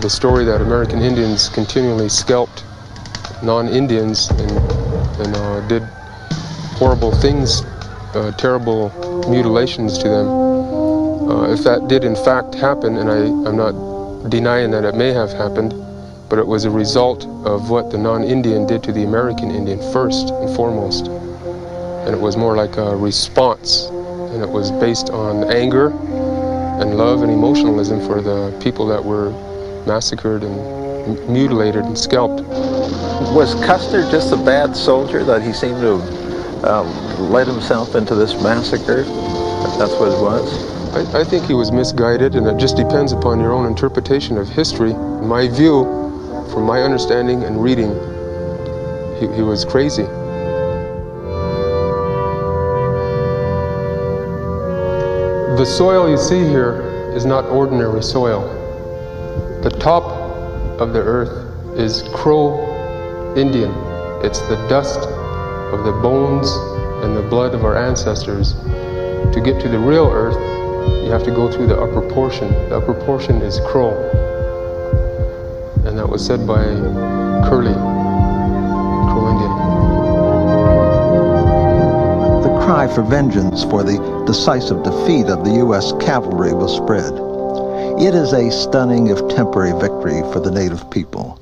The story that American Indians continually scalped non-Indians and did horrible things, terrible mutilations to them. If that did in fact happen, and I'm not denying that it may have happened, but it was a result of what the non-Indian did to the American Indian first and foremost. And it was more like a response, and it was based on anger and love and emotionalism for the people that were massacred and mutilated and scalped. Was Custer just a bad soldier that he seemed to have led himself into this massacre? That's what it was? I think he was misguided, and it just depends upon your own interpretation of history. In my view, from my understanding and reading, he was crazy. The soil you see here is not ordinary soil. The top of the earth is Crow Indian. It's the dust of the bones and the blood of our ancestors. To get to the real earth, you have to go through the upper portion. The upper portion is Crow. And that was said by Curly, Crow Indian. The cry for vengeance for the decisive defeat of the U.S. cavalry was spread. It is a stunning, if temporary, victory for the native people.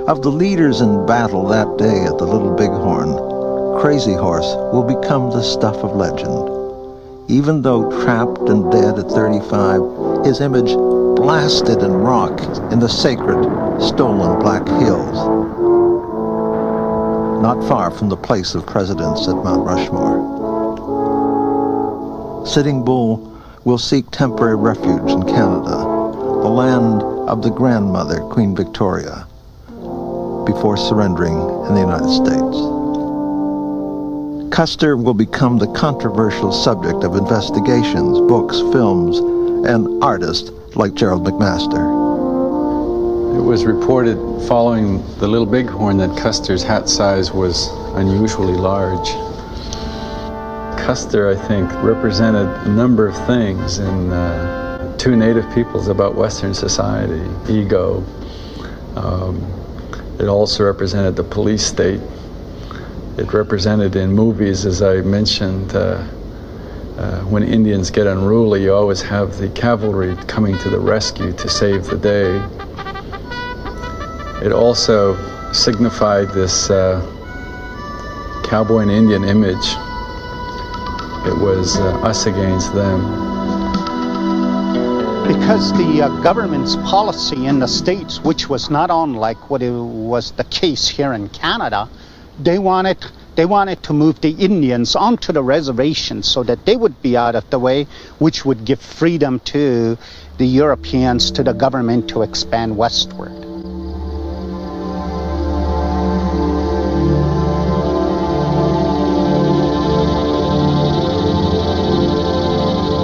Of the leaders in battle that day at the Little Bighorn, Crazy Horse will become the stuff of legend. Even though trapped and dead at 35, his image blasted in rock in the sacred, stolen Black Hills, not far from the place of presidents at Mount Rushmore. Sitting Bull will seek temporary refuge in Canada, the land of the grandmother, Queen Victoria, before surrendering in the United States. Custer will become the controversial subject of investigations, books, films, and artists like Gerald McMaster. It was reported following the Little Bighorn that Custer's hat size was unusually large. Custer, I think, represented a number of things in two Native peoples about Western society. Ego. It also represented the police state. It represented in movies, as I mentioned, when Indians get unruly, you always have the cavalry coming to the rescue to save the day. It also signified this cowboy and Indian image. It was us against them. Because the government's policy in the States, which was not unlike what it was the case here in Canada, they wanted to move the Indians onto the reservation so that they would be out of the way, which would give freedom to the Europeans, to the government to expand westward.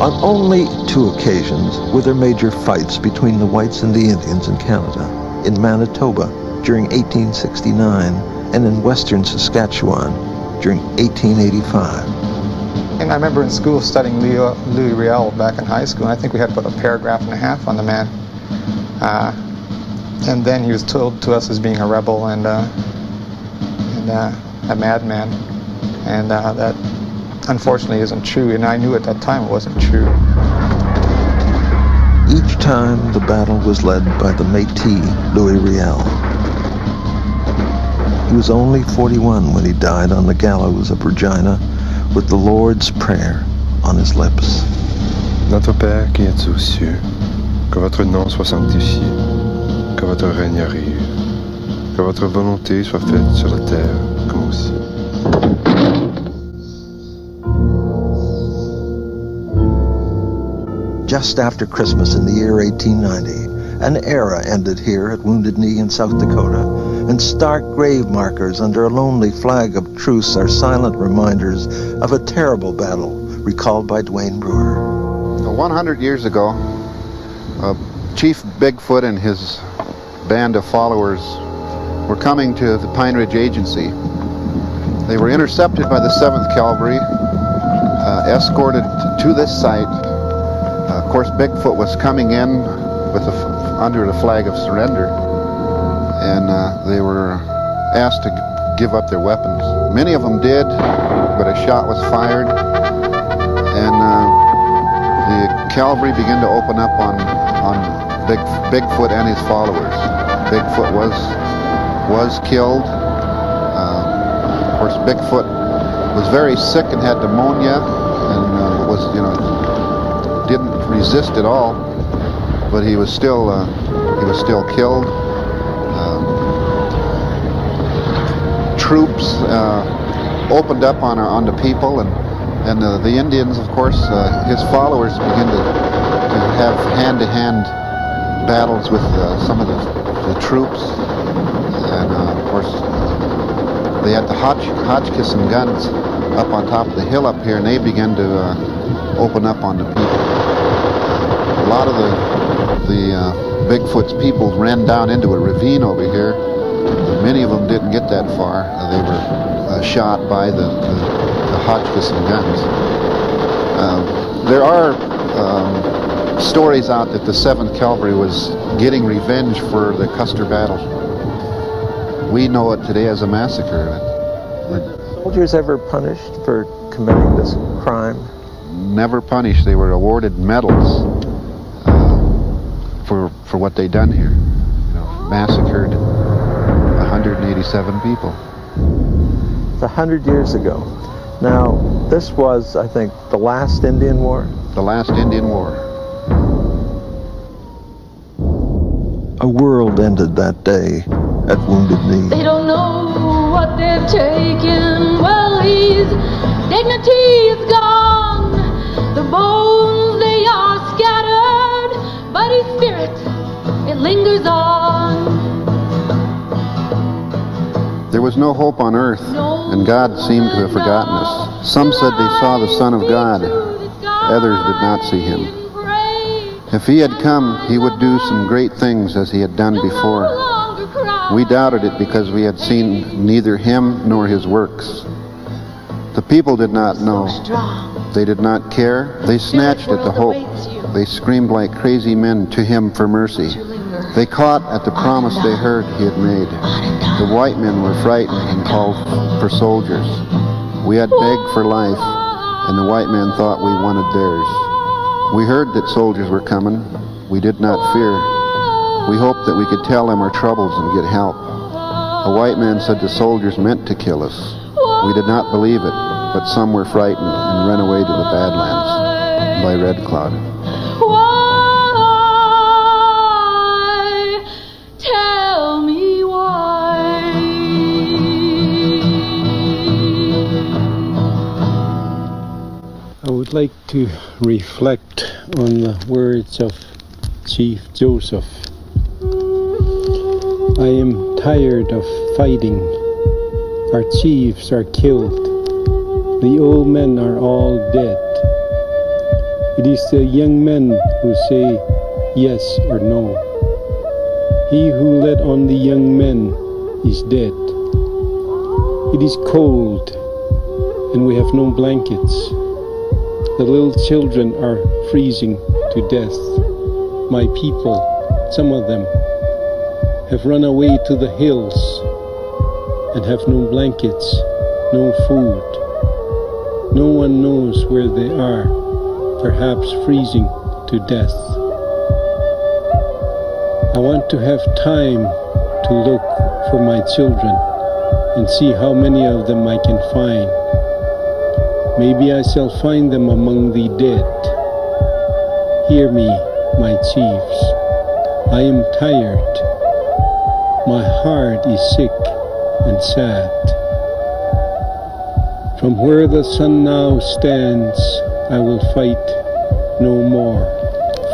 On only 2 occasions were there major fights between the whites and the Indians in Canada, in Manitoba during 1869 and in western Saskatchewan during 1885. And I remember in school studying Louis Riel back in high school, and I think we had about a paragraph and a half on the man. And then he was told to us as being a rebel and a madman, and that unfortunately isn't true, and I knew at that time it wasn't true. Each time the battle was led by the Métis Louis Riel. He was only 41 when he died on the gallows of Regina with the Lord's Prayer on his lips. Notre Père qui es aux cieux, que votre nom soit sanctifié, que votre règne arrive, que votre volonté soit faite sur la terre comme au ciel. Just after Christmas in the year 1890, an era ended here at Wounded Knee in South Dakota, and stark grave markers under a lonely flag of truce are silent reminders of a terrible battle recalled by Dwayne Brewer. 100 years ago, Chief Bigfoot and his band of followers were coming to the Pine Ridge Agency. They were intercepted by the 7th Cavalry, escorted to this site. Of course, Bigfoot was coming in with under the flag of surrender, and they were asked to give up their weapons. Many of them did, but a shot was fired, and the cavalry began to open up on Bigfoot and his followers. Bigfoot was killed. Of course, Bigfoot was very sick and had pneumonia, and didn't resist at all, but he was still killed. Troops opened up on the people, and the Indians, of course, his followers began to have hand-to-hand battles with some of the troops, and of course they had the Hotchkiss and guns up on top of the hill up here, and they began to open up on the people. A lot of the Bigfoot's people ran down into a ravine over here. Many of them didn't get that far. They were shot by the Hotchkiss and guns. There are stories out that the 7th Cavalry was getting revenge for the Custer battle. We know it today as a massacre. Soldiers ever punished for committing this crime? Never punished. They were awarded medals for what they done here. You know, massacred 187 people. It's 100 years ago. Now, this was, I think, the last Indian War? The last Indian War. A world ended that day at Wounded Knee. They don't know what they've taken. Well, his dignity is gone. The bones, they are scattered, but his spirit, it lingers on. There was no hope on earth, and God seemed to have forgotten us. Some said they saw the Son of God. Others did not see him. If he had come, he would do some great things as he had done before. We doubted it because we had seen neither him nor his works. The people did not know. They did not care. They snatched at the hope. They screamed like crazy men to him for mercy. They caught at the promise they heard he had made. The white men were frightened and called for soldiers. We had begged for life, and the white men thought we wanted theirs. We heard that soldiers were coming. We did not fear. We hoped that we could tell them our troubles and get help. A white man said the soldiers meant to kill us. We did not believe it, but some were frightened and ran away to the Badlands by Red Cloud. Why? Tell me why. I would like to reflect on the words of Chief Joseph. I am tired of fighting. Our chiefs are killed. The old men are all dead. It is the young men who say yes or no. He who led on the young men is dead. It is cold, and we have no blankets. The little children are freezing to death. My people, some of them, have run away to the hills and have no blankets, no food. No one knows where they are, perhaps freezing to death. I want to have time to look for my children and see how many of them I can find. Maybe I shall find them among the dead. Hear me, my chiefs. I am tired. My heart is sick and sad. From where the sun now stands, I will fight no more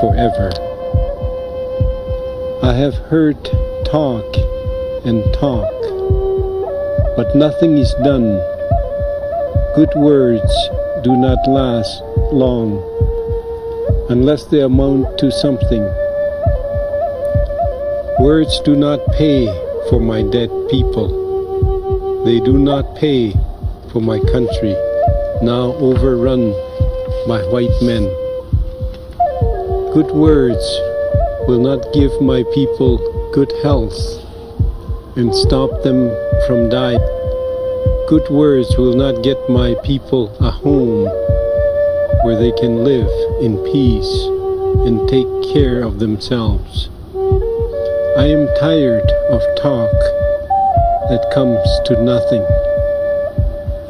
forever. I have heard talk and talk, but nothing is done. Good words do not last long unless they amount to something. Words do not pay for my dead people. They do not pay for my country, now overrun by white men. Good words will not give my people good health and stop them from dying. Good words will not get my people a home where they can live in peace and take care of themselves. I am tired of talk that comes to nothing.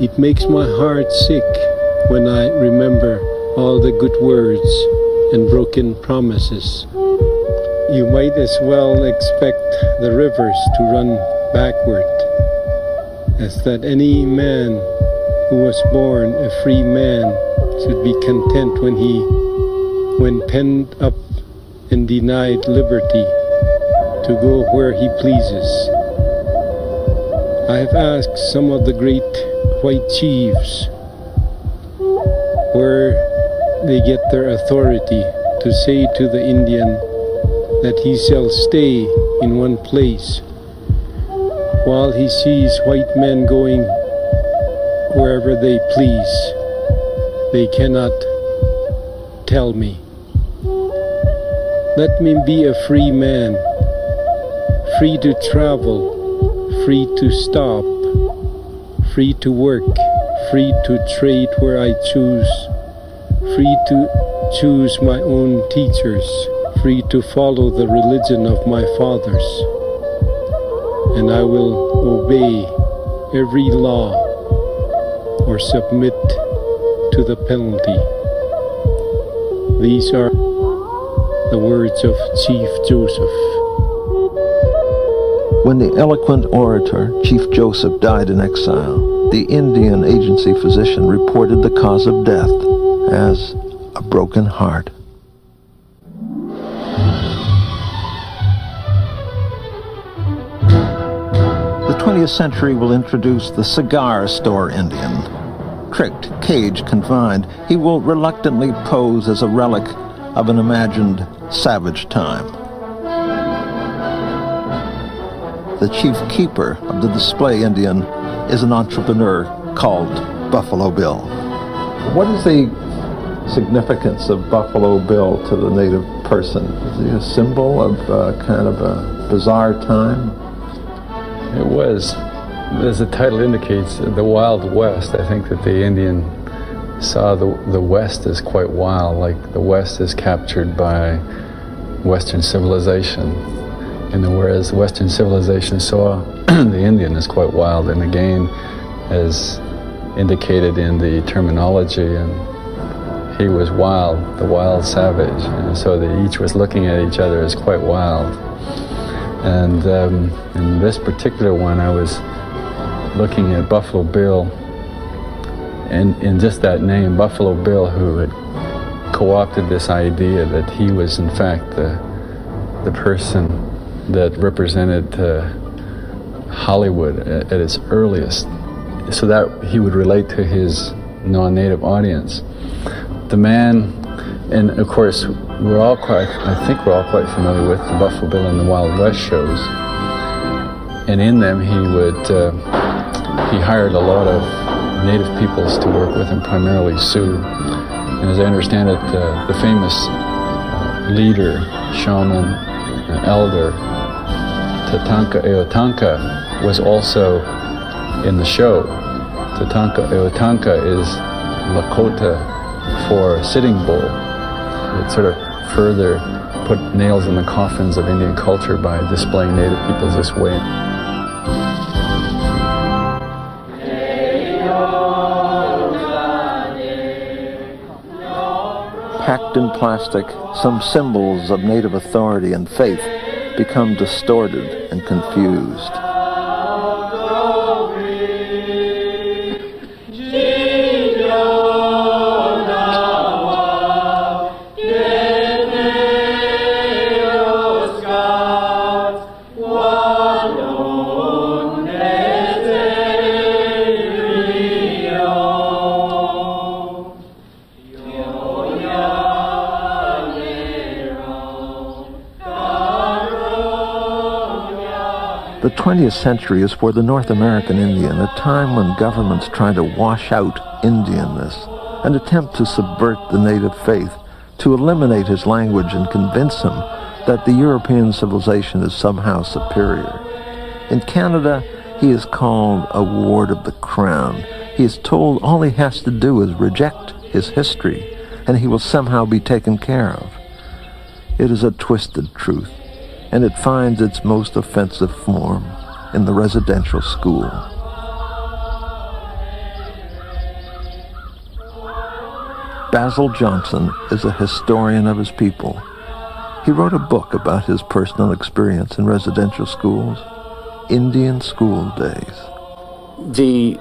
It makes my heart sick when I remember all the good words and broken promises. You might as well expect the rivers to run backward as that any man who was born a free man should be content when he when penned up and denied liberty to go where he pleases. I have asked some of the great white chiefs where they get their authority to say to the Indian that he shall stay in one place while he sees white men going wherever they please. They cannot tell me. Let me be a free man, free to travel, free to stop, free to work, free to trade where I choose, free to choose my own teachers, free to follow the religion of my fathers, and I will obey every law or submit to the penalty. These are the words of Chief Joseph. When the eloquent orator, Chief Joseph, died in exile, the Indian Agency physician reported the cause of death as a broken heart. The 20th century will introduce the cigar store Indian. Tricked, caged, confined, he will reluctantly pose as a relic of an imagined savage time. The chief keeper of the display Indian is an entrepreneur called Buffalo Bill. What is the significance of Buffalo Bill to the native person? Is he a symbol of kind of a bizarre time? It was, as the title indicates, the Wild West. I think that the Indian saw the West as quite wild, like the West is captured by Western civilization. And whereas Western civilization saw the Indian as quite wild, and again, as indicated in the terminology, and he was wild, the wild savage, and so they each was looking at each other as quite wild. And in this particular one, I was looking at Buffalo Bill, and in just that name, Buffalo Bill, who had co-opted this idea that he was in fact the person that represented Hollywood at its earliest, so that he would relate to his non-native audience. The man, and of course, I think we're all quite familiar with the Buffalo Bill and the Wild West shows. And in them, he hired a lot of native peoples to work with him, primarily Sioux. And as I understand it, the famous leader, shaman, elder, Tatanka Eotanka was also in the show. Tatanka Eotanka is Lakota for Sitting Bull. It sort of further put nails in the coffins of Indian culture by displaying native peoples this way. Packed in plastic, some symbols of native authority and faith become distorted and confused. The 20th century is for the North American Indian, a time when governments try to wash out Indianness and attempt to subvert the native faith, to eliminate his language and convince him that the European civilization is somehow superior. In Canada, he is called a ward of the crown. He is told all he has to do is reject his history, and he will somehow be taken care of. It is a twisted truth, and it finds its most offensive form in the residential school. Basil Johnson is a historian of his people. He wrote a book about his personal experience in residential schools, Indian School Days. The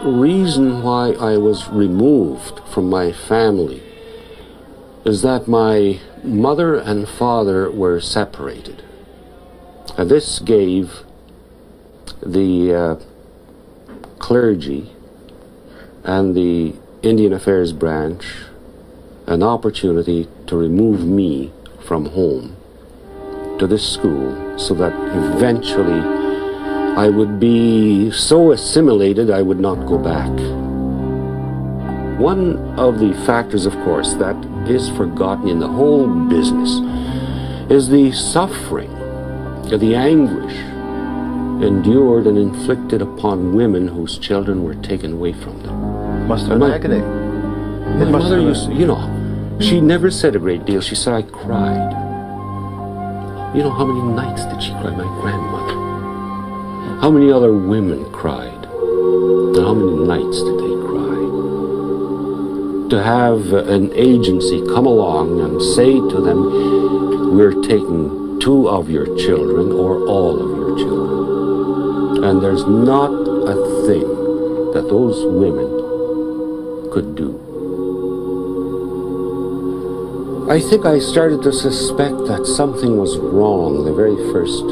reason why I was removed from my family is that my mother and father were separated. And this gave the clergy and the Indian Affairs branch an opportunity to remove me from home to this school so that eventually I would be so assimilated I would not go back. One of the factors, of course, that is forgotten in the whole business is the suffering, the anguish endured and inflicted upon women whose children were taken away from them. Must have been agony. My mother used to, she never said a great deal. She said I cried. You know how many nights did she cry? My grandmother. How many other women cried? And how many nights did they cry? To have an agency come along and say to them, we're taking 2 of your children or all of your children. And there's not a thing that those women could do. I think I started to suspect that something was wrong the very first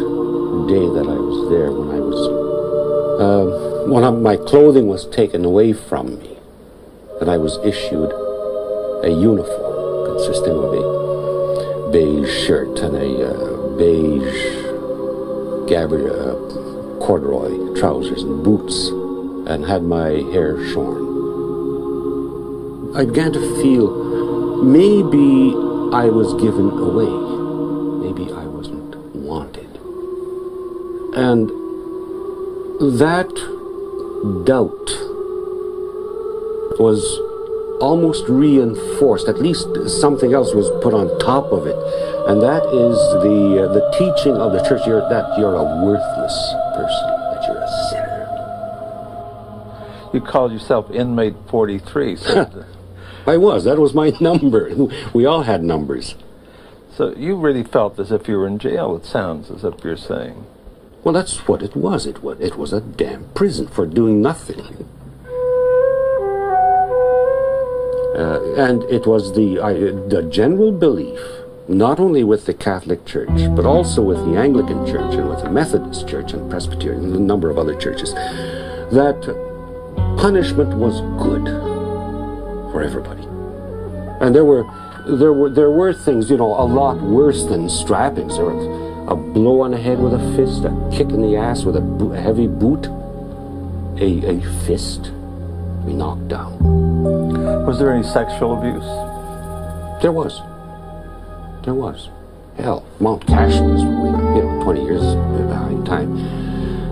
day that I was there, when I was, one of my clothing was taken away from me, and I was issued a uniform consisting of a beige shirt and a beige corduroy trousers and boots, and had my hair shorn. I began to feel maybe I was given away. Maybe I wasn't wanted. And that doubt was almost reinforced. At least something else was put on top of it. And that is the teaching of the church that you're a worthless person, that you're a sinner. You called yourself Inmate 43. So I was. That was my number. We all had numbers. So you really felt as if you were in jail, it sounds as if you're saying. Well, that's what it was. It was a damn prison for doing nothing. And it was the general belief, not only with the Catholic Church, but also with the Anglican Church and with the Methodist Church and Presbyterian and a number of other churches, that punishment was good for everybody. And there were things, a lot worse than strappings. There was a blow on the head with a fist, a kick in the ass with a heavy boot, a fist, be knocked down. Was there any sexual abuse? There was. There was. Hell, Mount Cashin was, 20 years behind time.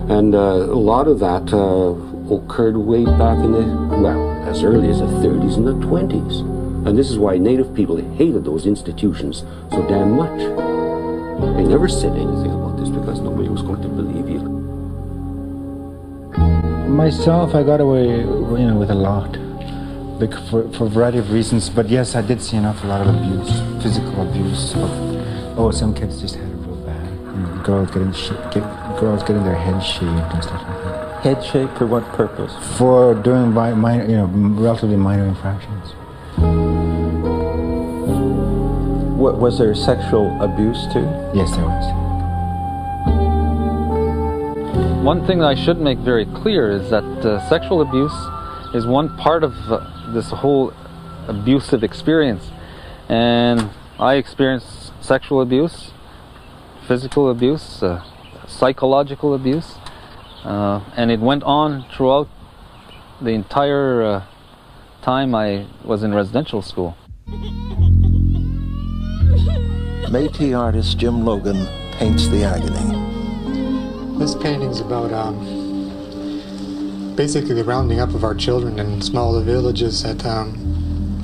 And a lot of that occurred way back in as early as the 30s and the 20s. And this is why Native people hated those institutions so damn much. They never said anything about this because nobody was going to believe you. Myself, I got away, with a lot. For a variety of reasons, but yes, I did see an awful lot of abuse, physical abuse. Some kids just had it real bad. Girls getting their heads shaved and stuff like that. Head shaved for what purpose? For doing relatively minor infractions. What was there sexual abuse too? Yes, there was. One thing that I should make very clear is that sexual abuse is one part of this whole abusive experience, and I experienced sexual abuse, physical abuse, psychological abuse, and it went on throughout the entire time I was in residential school. Métis artist Jim Logan paints the agony. This painting's about basically the rounding up of our children in small villages at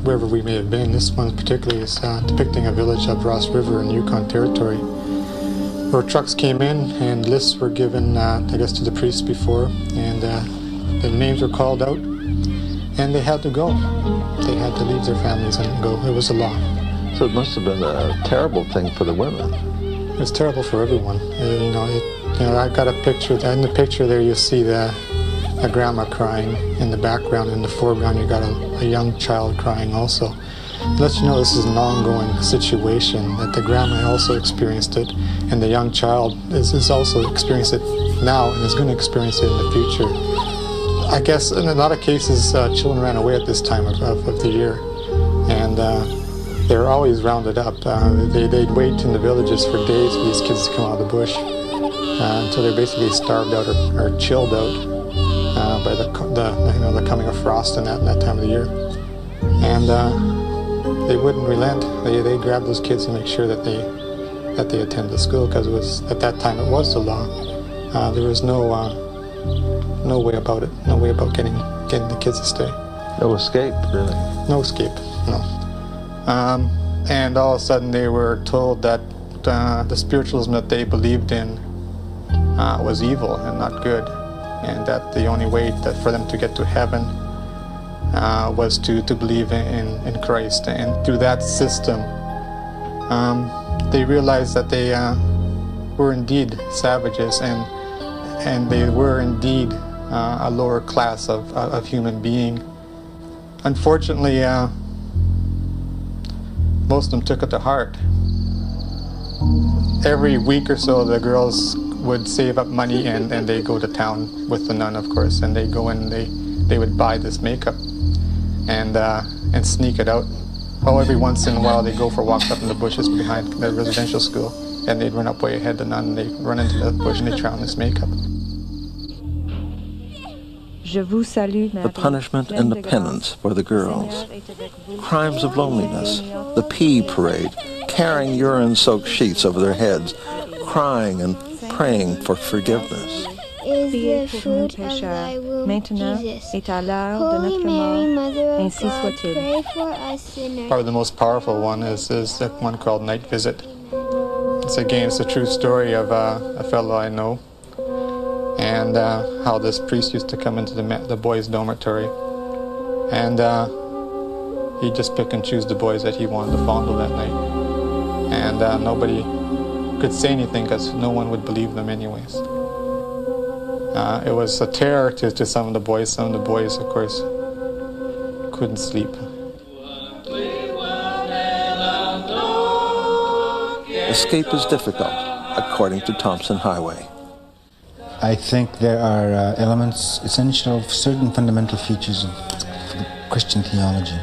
wherever we may have been. This one particularly is depicting a village up Ross River in Yukon Territory, where trucks came in and lists were given, to the priests before, and the names were called out, and they had to go. They had to leave their families and go. It was a law. So it must have been a terrible thing for the women. It's terrible for everyone. I've got a picture. In the picture there, you see a grandma crying in the background. In the foreground, you got a young child crying also. Let you know this is an ongoing situation, that the grandma also experienced it, and the young child is also experiencing it now and is going to experience it in the future. I guess in a lot of cases, children ran away at this time of the year, and they were always rounded up. They'd wait in the villages for days for these kids to come out of the bush until they're basically starved out or chilled out by the coming of frost in that time of the year. And they wouldn't relent. They grabbed those kids and make sure that they attended school, because it was, at that time, it was the law. There was no way about it. No way about getting the kids to stay. No escape, really. No escape. No. And all of a sudden, they were told that the spiritualism that they believed in was evil and not good, and that the only way for them to get to heaven was to believe in Christ. And through that system, they realized that they were indeed savages, and they were indeed a lower class of human being. Unfortunately, most of them took it to heart. Every week or so, the girls would save up money and they go to town with the nun, of course, and they go in, they would buy this makeup and sneak it out. Oh, every once in a while they go for walks up in the bushes behind the residential school, and they'd run up way ahead the nun, and they'd run into the bush and they'd try on this makeup. The punishment and the penance for the girls. Crimes of loneliness, the pea parade, carrying urine-soaked sheets over their heads, crying and praying for forgiveness. Priez pour nous pécheurs, maintenant et à l'heure de notre mort, ainsi soit-il. Probably the most powerful one is the one called Night Visit. It's a true story of a fellow I know, and how this priest used to come into the boys' dormitory, and he'd just pick and choose the boys that he wanted to fondle that night, and nobody could say anything because no one would believe them anyways. It was a terror to some of the boys. Some of the boys, of course, couldn't sleep. Escape is difficult, according to Tomson Highway. I think there are elements essential, certain fundamental features of Christian theology,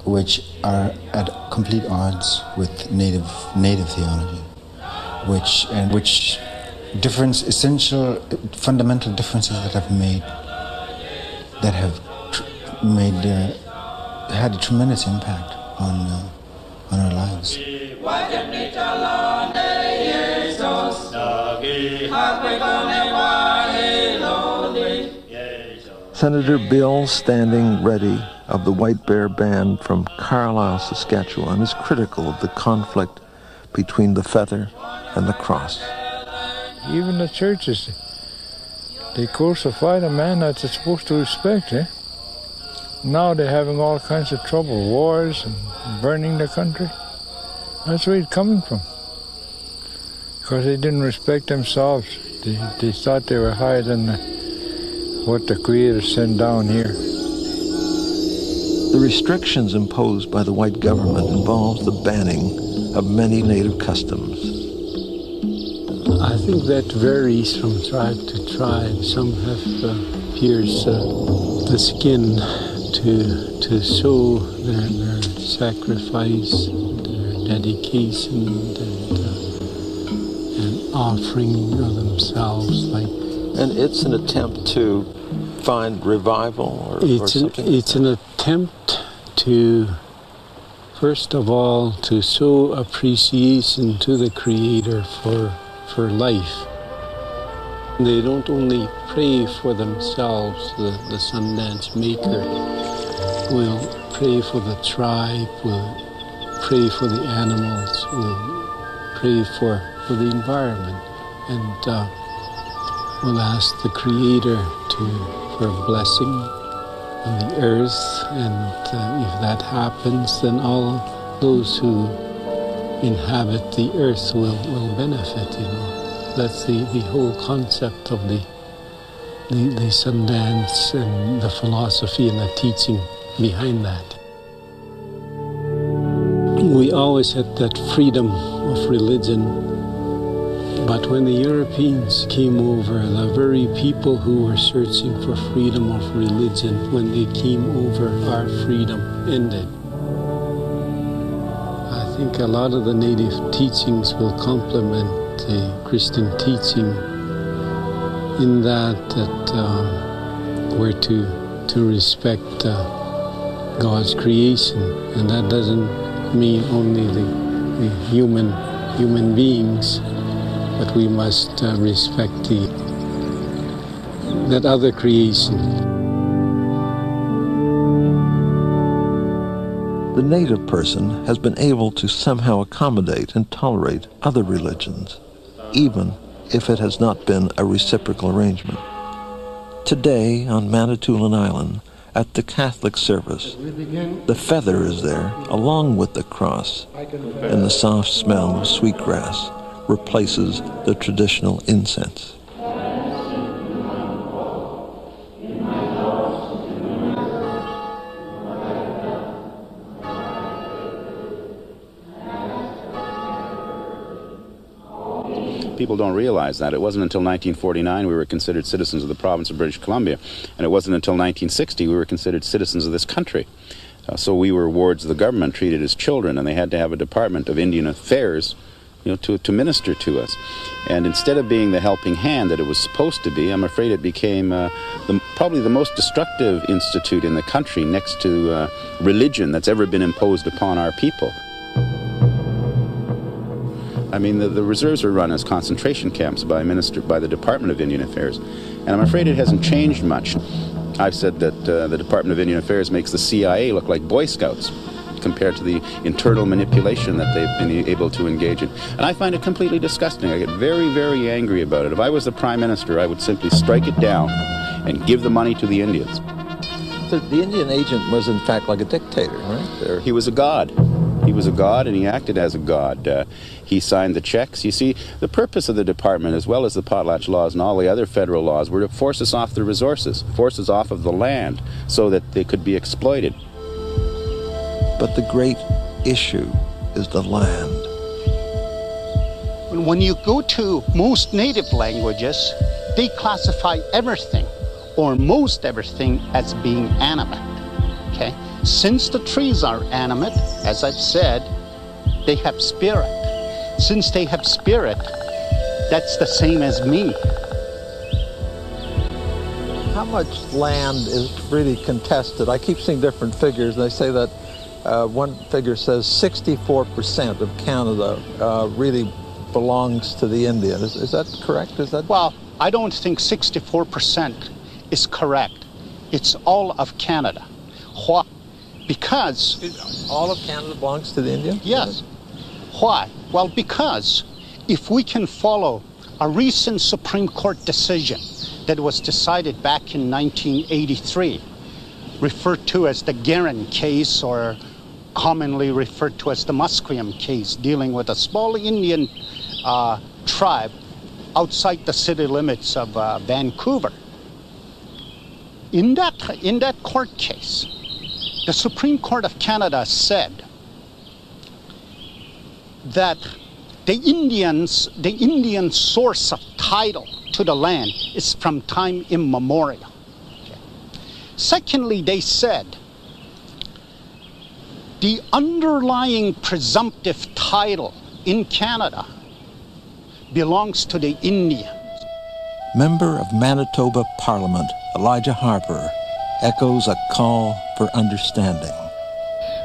which are at complete odds with native theology, which essential fundamental differences that have had a tremendous impact on our lives. Senator Bill Standing Ready of the White Bear Band from Carlisle, Saskatchewan, is critical of the conflict between the feather and the cross. Even the churches, they crucify the man that they're supposed to respect, eh? Now they're having all kinds of trouble, wars and burning the country. That's where it's coming from. Because they didn't respect themselves. They thought they were higher than what the Creator sent down here. The restrictions imposed by the white government involves the banning of many native customs. I think that varies from tribe to tribe. Some have pierced the skin to show their sacrifice, their dedication, and offering of themselves. And it's an attempt to find revival, or something? It's an attempt to, first of all, to show appreciation to the Creator for life. They don't only pray for themselves, the Sundance Maker will pray for the tribe, will pray for the animals, will pray for the environment, and will ask the Creator for a blessing on the earth, and if that happens, then all those who inhabit the earth will benefit, you know. That's the whole concept of the Sundance and the philosophy and the teaching behind that. we always had that freedom of religion. But when the Europeans came over, the very people who were searching for freedom of religion, when they came over, our freedom ended. I think a lot of the native teachings will complement the Christian teaching in that we're to respect God's creation, and that doesn't mean only the human beings, but we must respect that other creation. The native person has been able to somehow accommodate and tolerate other religions, even if it has not been a reciprocal arrangement. Today, on Manitoulin Island, at the Catholic service, the feather is there, along with the cross, and the soft smell of sweetgrass replaces the traditional incense. People don't realize that. It wasn't until 1949 we were considered citizens of the province of British Columbia, and it wasn't until 1960 we were considered citizens of this country. So we were wards of the government, treated as children, and they had to have a Department of Indian Affairs, to minister to us. And instead of being the helping hand that it was supposed to be, I'm afraid it became probably the most destructive institute in the country, next to religion, that's ever been imposed upon our people. I mean, the reserves are run as concentration camps by the Department of Indian Affairs, and I'm afraid it hasn't changed much. I've said that the Department of Indian Affairs makes the CIA look like Boy Scouts compared to the internal manipulation that they've been able to engage in. And I find it completely disgusting. I get very, very angry about it. If I was the Prime Minister, I would simply strike it down and give the money to the Indians. So the Indian agent was in fact like a dictator, right? He was a god. He was a god, and he acted as a god. He signed the checks. You see, the purpose of the department, as well as the potlatch laws and all the other federal laws, were to force us off the resources, force us off of the land, so that they could be exploited. But the great issue is the land. When you go to most native languages, they classify everything, or most everything, as being animate. Okay? Since the trees are animate, as I've said, they have spirit. Since they have spirit, that's the same as me. How much land is really contested? I keep seeing different figures. They say that one figure says 64% of Canada really belongs to the Indians. Is that correct? Well, I don't think 64% is correct. It's all of Canada. Why? Because... All of Canada belongs to the Indians? Yes. Why? Well, because if we can follow a recent Supreme Court decision that was decided back in 1983, referred to as the Garren case, or commonly referred to as the Musqueam case, dealing with a small Indian tribe outside the city limits of Vancouver. In that court case, the Supreme Court of Canada said that the Indian source of title to the land is from time immemorial. Okay. Secondly, they said the underlying presumptive title in Canada belongs to the Indians. Member of Manitoba Parliament, Elijah Harper, echoes a call for understanding.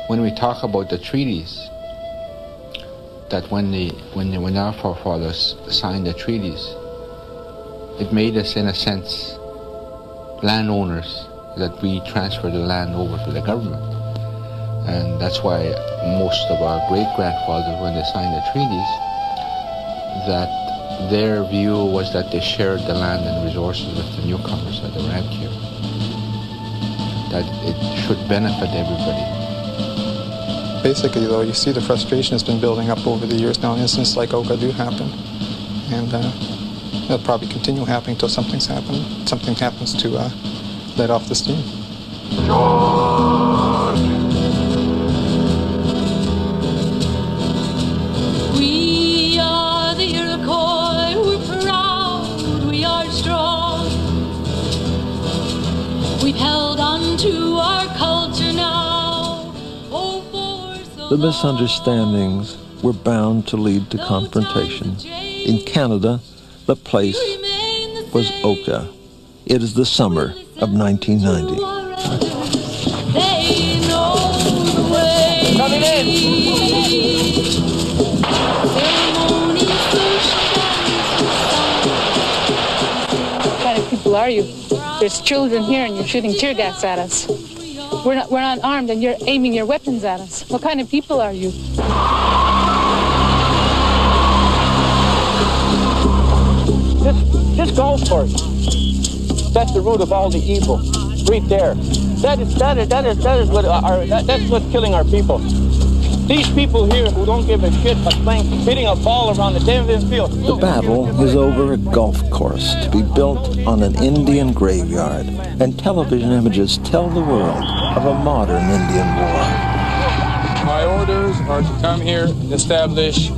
When we talk about the treaties, that when our forefathers signed the treaties, it made us, in a sense, landowners, that we transfer the land over to the government. And that's why most of our great-grandfathers, when they signed the treaties, that their view was that they shared the land and resources with the newcomers that arrived here, that it should benefit everybody. Basically, though, you see the frustration has been building up over the years now. Incidents like Oka do happen, and they'll probably continue happening until something happens to let off the steam. to our culture now. The misunderstandings were bound to lead to confrontation. In Canada, the place was Oka. It is the summer of 1990. They know the way. Coming in. What kind of people are you? There's children here and you're shooting tear gas at us. We're not armed and you're aiming your weapons at us. What kind of people are you? This golf course, that's the root of all the evil, right there. That's what's killing our people. These people here who don't give a shit but hitting a ball around the damn field. The battle is over a golf course to be built on an Indian graveyard, and television images tell the world of a modern Indian war. My orders are to come here and establish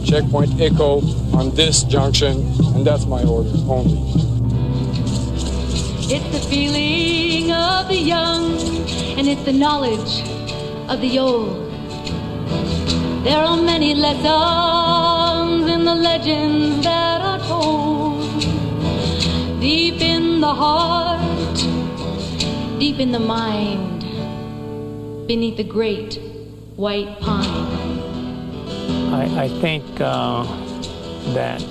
checkpoint Echo on this junction, and that's my order only. It's the feeling of the young, and it's the knowledge of the old. There are many lessons in the legends that are told. Deep in the heart, deep in the mind, beneath the great white pine. I think that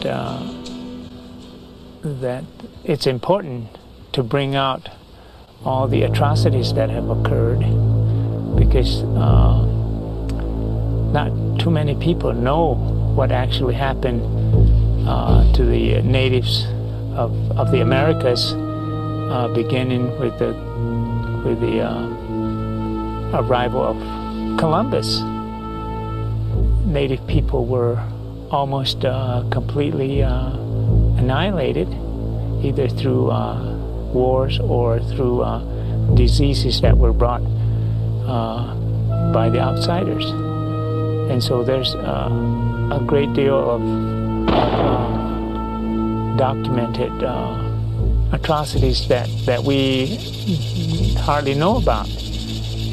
it's important to bring out all the atrocities that have occurred, because not too many people know what actually happened to the natives of the Americas, beginning with the arrival of Columbus. Native people were almost completely annihilated, either through wars or through diseases that were brought by the outsiders. And so there's a great deal of documented atrocities that we hardly know about.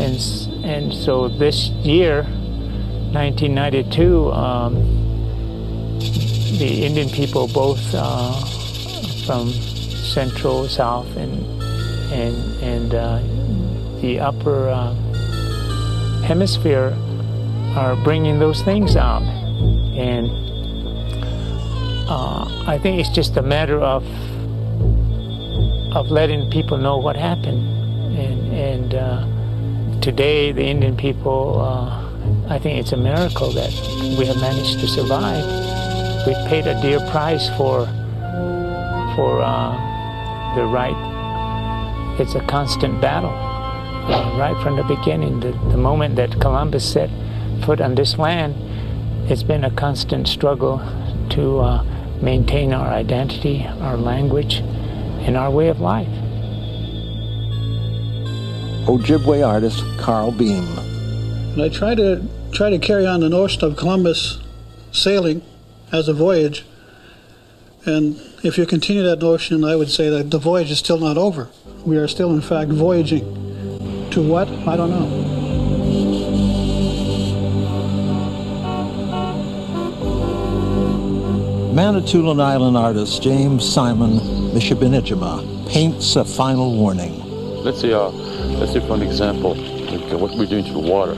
And so this year, 1992, the Indian people, both from Central, South, and the Upper Hemisphere, are bringing those things out. And I think it's just a matter of letting people know what happened. And today, the Indian people, I think it's a miracle that we have managed to survive. We've paid a dear price for the right. It's a constant battle, right from the beginning. The moment that Columbus set foot on this land, it's been a constant struggle to maintain our identity, our language, and our way of life. Ojibwe artist Carl Beam. And I try to carry on the notion of Columbus sailing as a voyage. And if you continue that notion, I would say that the voyage is still not over. We are still, in fact, voyaging. To what? I don't know. Manitoulin Island artist James Simon Mishabinijima paints a final warning. Let's say for an example, like what we're doing to the water.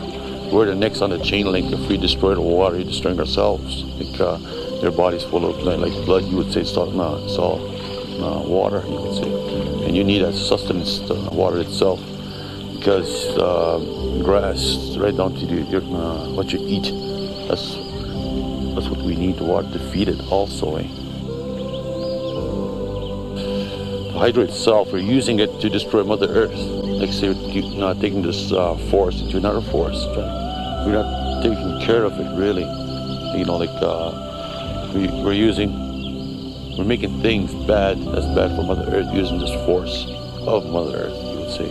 We're the next on the chain link. If we destroy the water, we're destroying ourselves. Like your body's full of like blood, you would say it's all water, you would say. And you need that sustenance, the water itself, because grass, right down to what you eat, that's what we need, the water to feed it also. The hydro itself, we're using it to destroy Mother Earth. Like say, you're not taking this forest into another forest. We're not taking care of it really. You know, like we're making things bad, that's bad for Mother Earth, using this force of Mother Earth, you would say.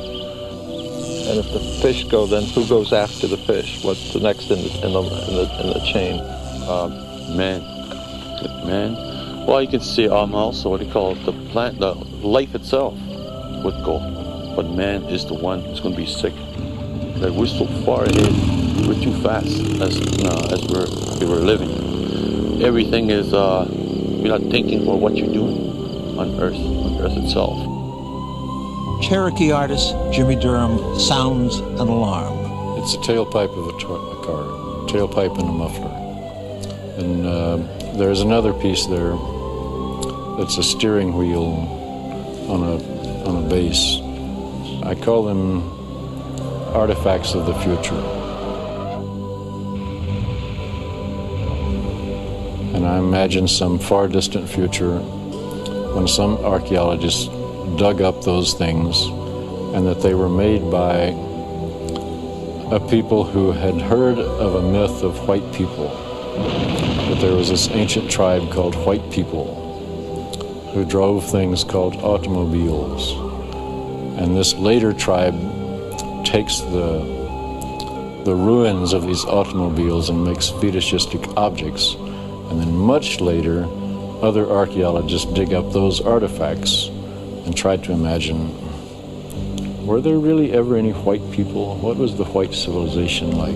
And if the fish go, then who goes after the fish? What's the next in the chain? Man. Well, you can say also what do you call it? The plant, the life itself would go. but man is the one who's going to be sick. That we're so far ahead, we're too fast as we're living. Everything is, you're not thinking about what you're doing on Earth itself. Cherokee artist Jimmie Durham sounds an alarm. It's a tailpipe of a car, tailpipe and a muffler. And there's another piece there. It's a steering wheel on a base. I call them artifacts of the future. And I imagine some far distant future when some archaeologists dug up those things and that they were made by a people who had heard of a myth of white people. That there was this ancient tribe called white people who drove things called automobiles. And this later tribe takes the ruins of these automobiles and makes fetishistic objects. And then much later, other archaeologists dig up those artifacts and try to imagine, were there really ever any white people? What was the white civilization like?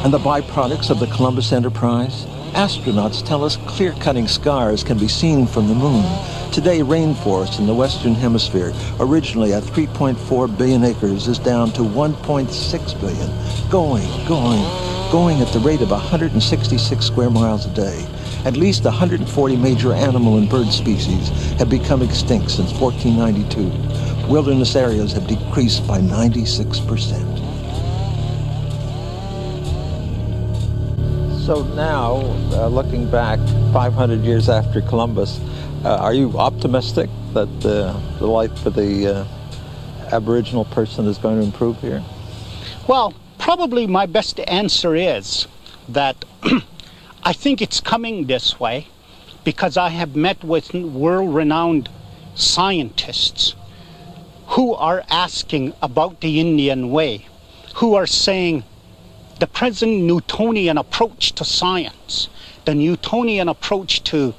And the byproducts of the Columbus enterprise? Astronauts tell us clear-cutting scars can be seen from the moon. Today, rainforest in the Western Hemisphere, originally at 3.4 billion acres, is down to 1.6 billion, going at the rate of 166 square miles a day. At least 140 major animal and bird species have become extinct since 1492. Wilderness areas have decreased by 96%. So now, looking back 500 years after Columbus, are you optimistic that the life for the Aboriginal person is going to improve here? Well, probably my best answer is that I think it's coming this way because I have met with world-renowned scientists who are asking about the Indian way, who are saying the present Newtonian approach to science, the Newtonian approach to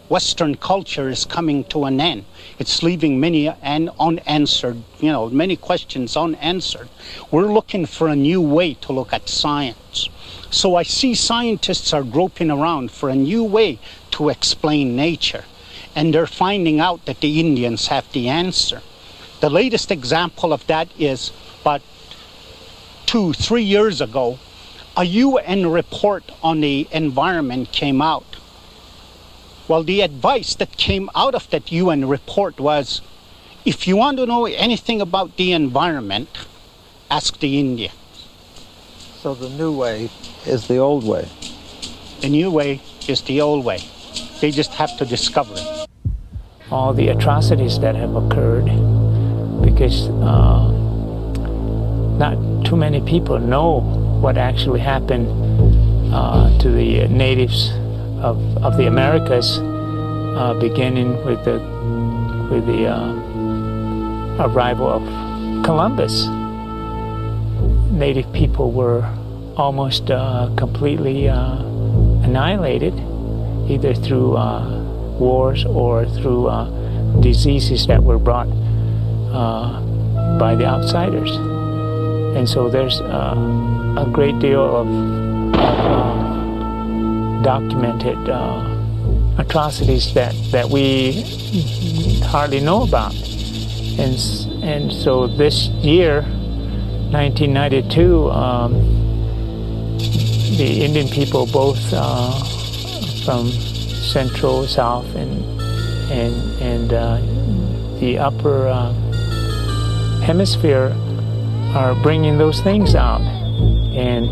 Western culture is coming to an end. It's leaving many unanswered, many questions unanswered. We're looking for a new way to look at science. So I see scientists are groping around for a new way to explain nature. And they're finding out that the Indians have the answer. The latest example of that is about 2-3 years ago, a UN report on the environment came out. Well, the advice that came out of that UN report was, if you want to know anything about the environment, ask the Indians. So the new way is the old way? The new way is the old way. They just have to discover it. All the atrocities that have occurred, because not too many people know what actually happened to the natives of the Americas, beginning with the arrival of Columbus. Native people were almost completely annihilated, either through wars or through diseases that were brought by the outsiders. And so there's a great deal of documented atrocities that we hardly know about. And so this year, 1992, the Indian people, both from Central, South, and the Upper Hemisphere, are bringing those things out. And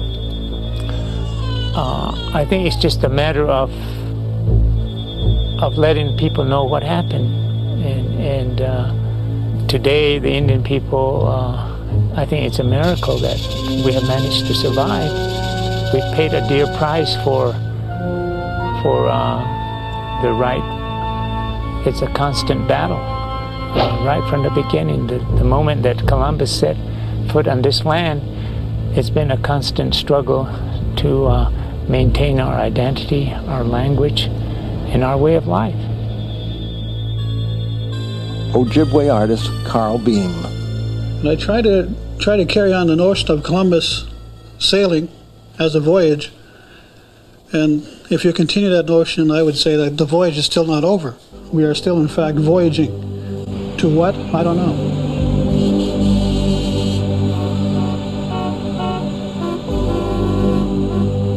I think it's just a matter of letting people know what happened. And today, the Indian people, I think it's a miracle that we have managed to survive. We've paid a dear price for the right. It's a constant battle, right from the beginning. The moment that Columbus set foot on this land, it's been a constant struggle to maintain our identity, our language, in our way of life. Ojibwe artist Carl Beam. And I try to carry on the notion of Columbus sailing as a voyage. And if you continue that notion, I would say that the voyage is still not over. We are still, in fact, voyaging. To what? I don't know.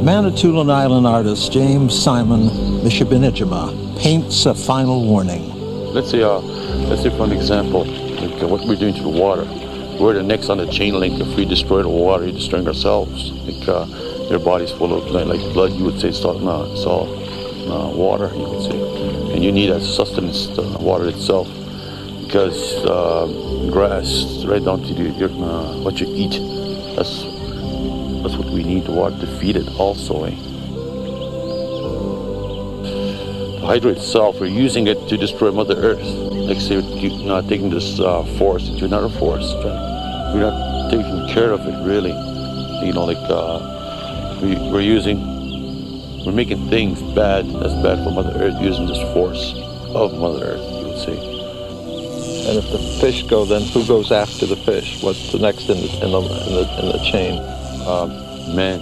Manitoulin Island artist James Simon Mishabinijima paints a final warning. Let's say for an example, like what we're doing to the water. We're the next on the chain link. If we destroy the water, we're destroying ourselves. Like their body's full of like blood, you would say it's all water, you would say. And you need that sustenance, the water itself, because grass, right down to what you eat, that's what we need, the water to feed it also. The hydro itself, we're using it to destroy Mother Earth. Like say, you're not taking this forest into another forest. We're not taking care of it really. You know, like we're making things bad, that's bad for Mother Earth, using this force of Mother Earth, you would say. And if the fish go, then who goes after the fish? What's the next in the chain? Man.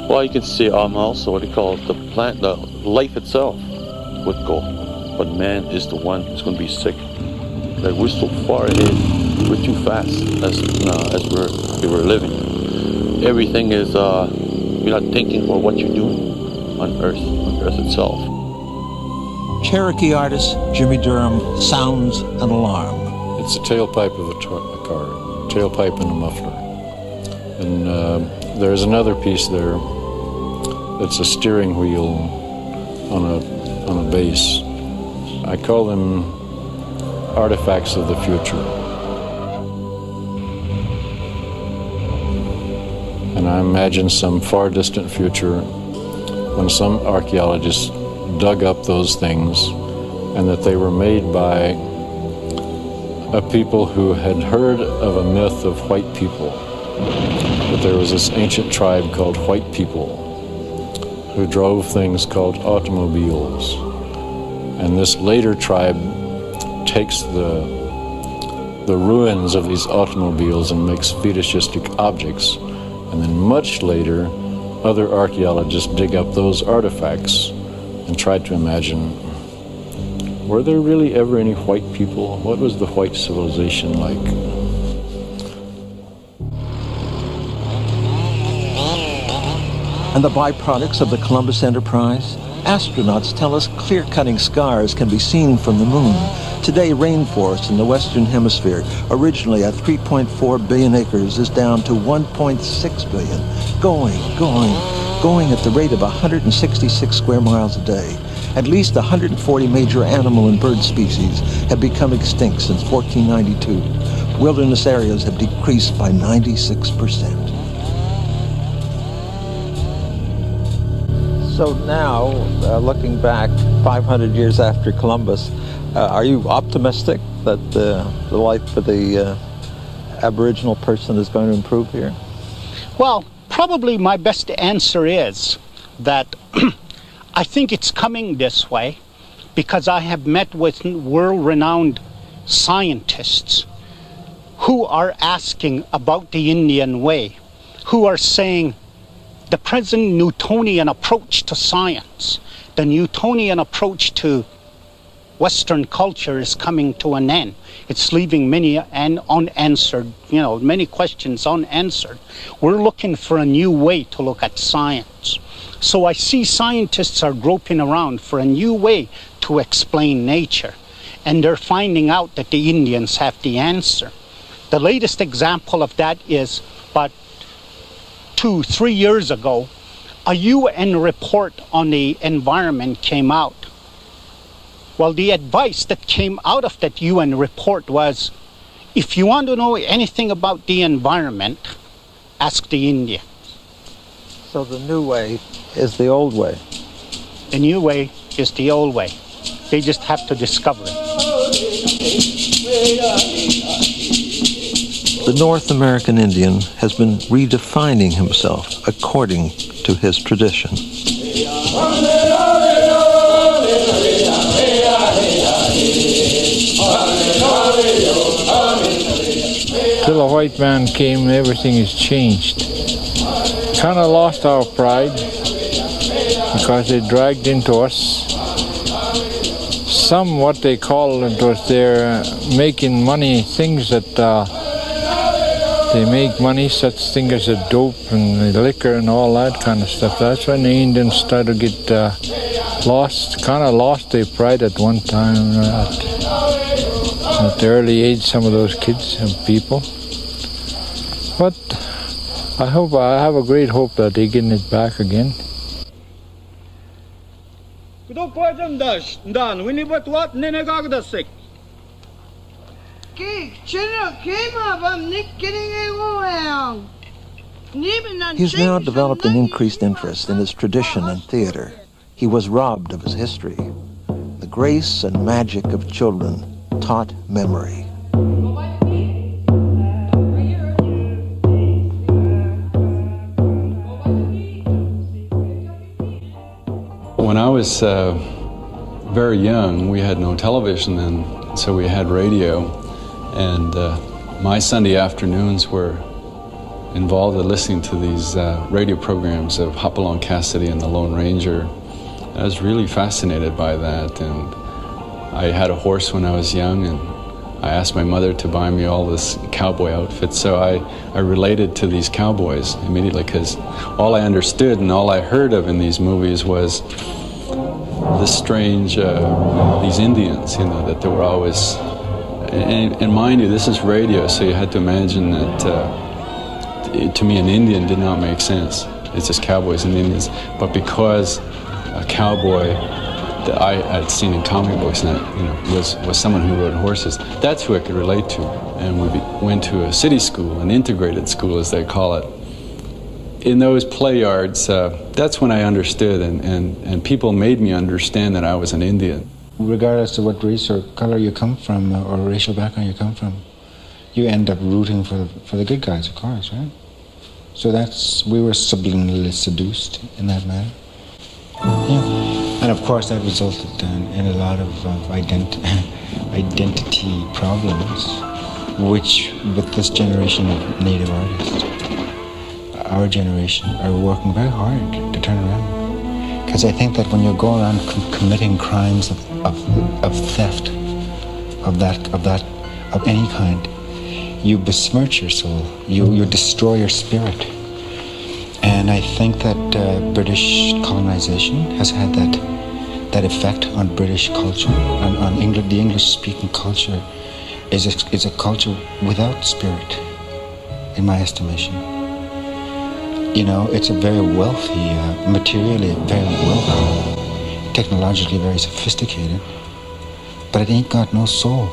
Well, you can say also what they call it, the plant, the life itself would go, but man is the one who's going to be sick. Like we're so far ahead, we're too fast as we're living. Everything is you're not thinking about what you're doing on Earth itself. Cherokee artist Jimmie Durham sounds an alarm. It's a tailpipe of a car, tailpipe and a muffler. And there's another piece there that's a steering wheel on a base. I call them artifacts of the future. And I imagine some far distant future when some archaeologists dug up those things and that they were made by a people who had heard of a myth of white people. That there was this ancient tribe called white people who drove things called automobiles. And this later tribe takes the ruins of these automobiles and makes fetishistic objects. And then much later, other archaeologists dig up those artifacts and try to imagine, were there really ever any white people? What was the white civilization like? And the byproducts of the Columbus enterprise? Astronauts tell us clear-cutting scars can be seen from the moon. Today, rainforest in the Western Hemisphere, originally at 3.4 billion acres, is down to 1.6 billion. Going at the rate of 166 square miles a day. At least 140 major animal and bird species have become extinct since 1492. Wilderness areas have decreased by 96%. So now, looking back 500 years after Columbus, are you optimistic that the life for the Aboriginal person is going to improve here? Well, probably my best answer is that I think it's coming this way because I have met with world-renowned scientists who are asking about the Indian way, who are saying the present Newtonian approach to science, the Newtonian approach to Western culture is coming to an end. It's leaving many unanswered, many questions unanswered. We're looking for a new way to look at science. So I see scientists are groping around for a new way to explain nature. And they're finding out that the Indians have the answer. The latest example of that is about 2-3 years ago, a UN report on the environment came out. Well, the advice that came out of that UN report was, if you want to know anything about the environment, ask the Indians. So the new way is the old way? The new way is the old way. They just have to discover it. The North American Indian has been redefining himself according to his tradition. white man came, everything has changed. Kind of lost our pride because they dragged into us some, what they call it was they're making money, things that they make money, such things as the dope and the liquor and all that kind of stuff. That's when the Indians started to get kind of lost their pride at one time at the early age, some of those kids and people. But I have a great hope that they're getting it back again. He's now developed an increased interest in his tradition and theater. He was robbed of his history. The grace and magic of children taught memory. When I was very young, we had no television then, so we had radio. And my Sunday afternoons were involved in listening to these radio programs of Hopalong Cassidy and the Lone Ranger. I was really fascinated by that, and I had a horse when I was young, and I asked my mother to buy me all this cowboy outfit, so I related to these cowboys immediately, because all I understood and all I heard of in these movies was this strange, these Indians, you know, that they were always, and mind you, this is radio, so you had to imagine that, to me, an Indian did not make sense. It's just cowboys and Indians, but because a cowboy that I had seen in comic books, and that, you know, was someone who rode horses. That's who I could relate to. And we went to a city school, an integrated school as they call it. In those play yards, that's when I understood, and people made me understand that I was an Indian. Regardless of what race or color you come from, or racial background you come from, you end up rooting for the good guys, of course, right? So we were subliminally seduced in that manner. Yeah. And of course that resulted in a lot of identity problems, which with this generation of Native artists, our generation, are working very hard to turn around. Because I think that when you go around committing crimes of theft, of any kind, you besmirch your soul, you destroy your spirit. And I think that British colonization has had that effect on British culture, and on England. The English-speaking culture is a culture without spirit, in my estimation. You know, it's a very wealthy, materially very wealthy, technologically very sophisticated, but it ain't got no soul.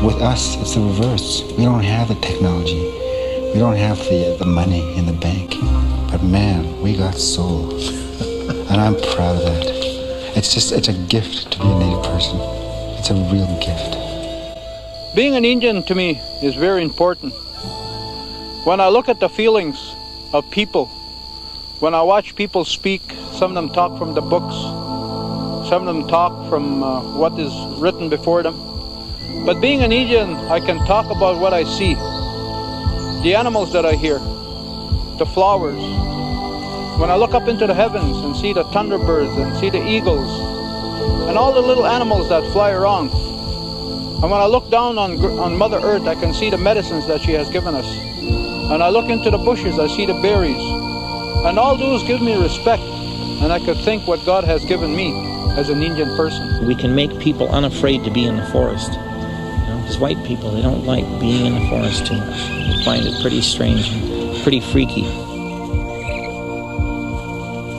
With us, it's the reverse. We don't have the technology. We don't have the money in the bank, but man, we got soul, and I'm proud of that. It's a gift to be a Native person. It's a real gift. Being an Indian to me is very important. When I look at the feelings of people, when I watch people speak, some of them talk from the books, some of them talk from what is written before them. But being an Indian, I can talk about what I see. The animals that I hear, the flowers. When I look up into the heavens and see the thunderbirds and see the eagles and all the little animals that fly around. And when I look down on Mother Earth, I can see the medicines that she has given us. And I look into the bushes, I see the berries. And all those give me respect. And I could think what God has given me as an Indian person. We can make people unafraid to be in the forest. Because white people, they don't like being in the forest too much. They find it pretty strange and pretty freaky.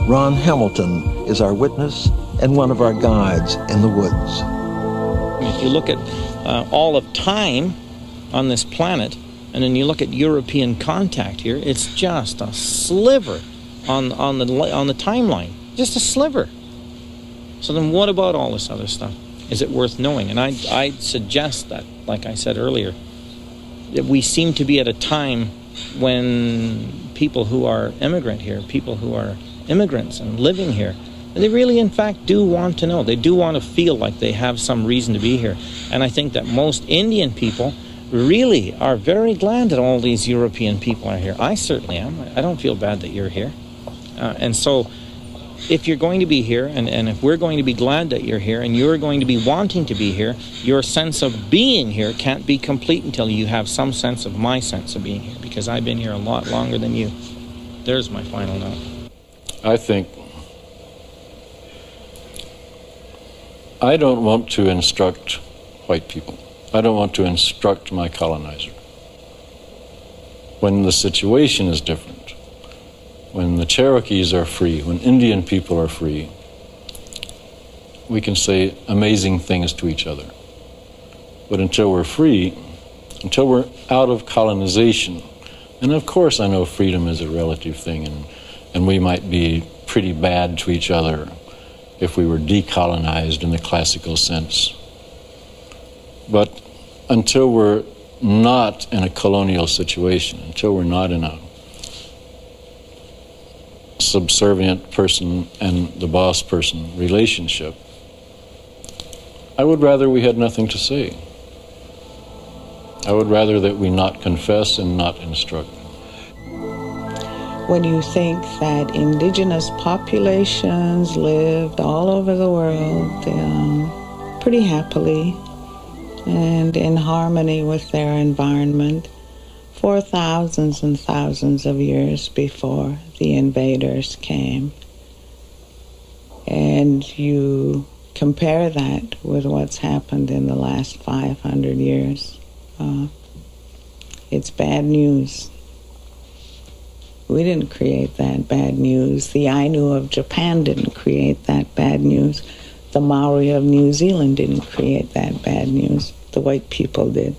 Ron Hamilton is our witness and one of our guides in the woods. If you look at all of time on this planet, and then you look at European contact here, it's just a sliver on the timeline. Just a sliver. So then what about all this other stuff? Is it worth knowing? And I'd suggest that, like I said earlier, that we seem to be at a time when people who are immigrant here, people who are immigrants and living here, they really, in fact, do want to know. They do want to feel like they have some reason to be here. And I think that most Indian people really are very glad that all these European people are here. I certainly am. I don't feel bad that you're here. And so if you're going to be here, and if we're going to be glad that you're here, and you're going to be wanting to be here, your sense of being here can't be complete until you have some sense of my sense of being here, because I've been here a lot longer than you. There's my final note. I think I don't want to instruct white people. I don't want to instruct my colonizer. When the situation is different, when the Cherokees are free, when Indian people are free, we can say amazing things to each other. But until we're free, until we're out of colonization, and of course I know freedom is a relative thing, and we might be pretty bad to each other if we were decolonized in the classical sense. But until we're not in a colonial situation, until we're not in a subservient person and the boss person relationship, I would rather we had nothing to say. I would rather that we not confess and not instruct. When you think that indigenous populations lived all over the world pretty happily and in harmony with their environment for thousands and thousands of years before the invaders came, and you compare that with what's happened in the last 500 years, it's bad news. We didn't create that bad news. The Ainu of Japan didn't create that bad news. The Maori of New Zealand didn't create that bad news. The white people did.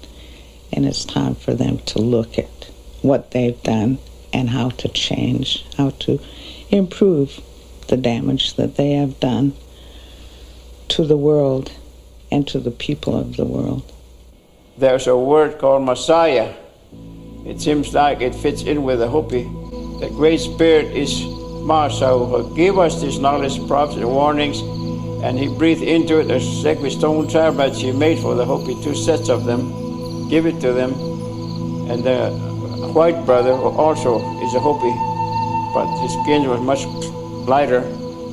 And it's time for them to look at what they've done and how to change, how to improve the damage that they have done to the world and to the people of the world. There's a word called Messiah. It seems like it fits in with the Hopi. The Great Spirit is Masa, who gave us this knowledge, prophets, and warnings, and he breathed into it the sacred stone tablets he made for the Hopi, 2 sets of them, give it to them. And the white brother, who also is a Hopi, but his skin was much lighter,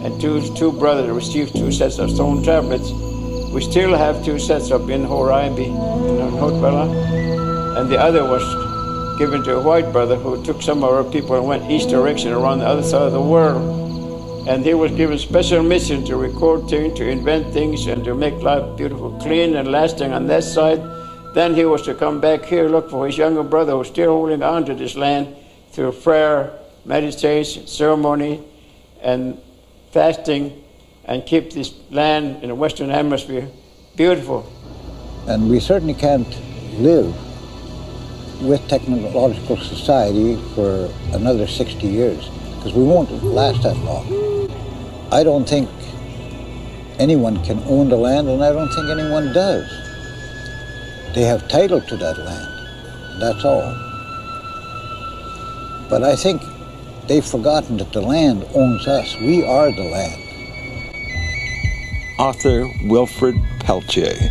and two brothers received 2 sets of stone tablets. We still have 2 sets up in Horaibi, in Hotbella, and the other was given to a white brother who took some of our people and went east direction around the other side of the world. And he was given special mission to record things, to invent things, and to make life beautiful, clean, and lasting on that side. Then he was to come back here, look for his younger brother who's still holding on to this land through prayer, meditation, ceremony, and fasting, and keep this land in the Western Hemisphere beautiful. And we certainly can't live with technological society for another 60 years, because we won't last that long. I don't think anyone can own the land, and I don't think anyone does. They have title to that land, and that's all. But I think they've forgotten that the land owns us. We are the land. Author Wilfred Peltier.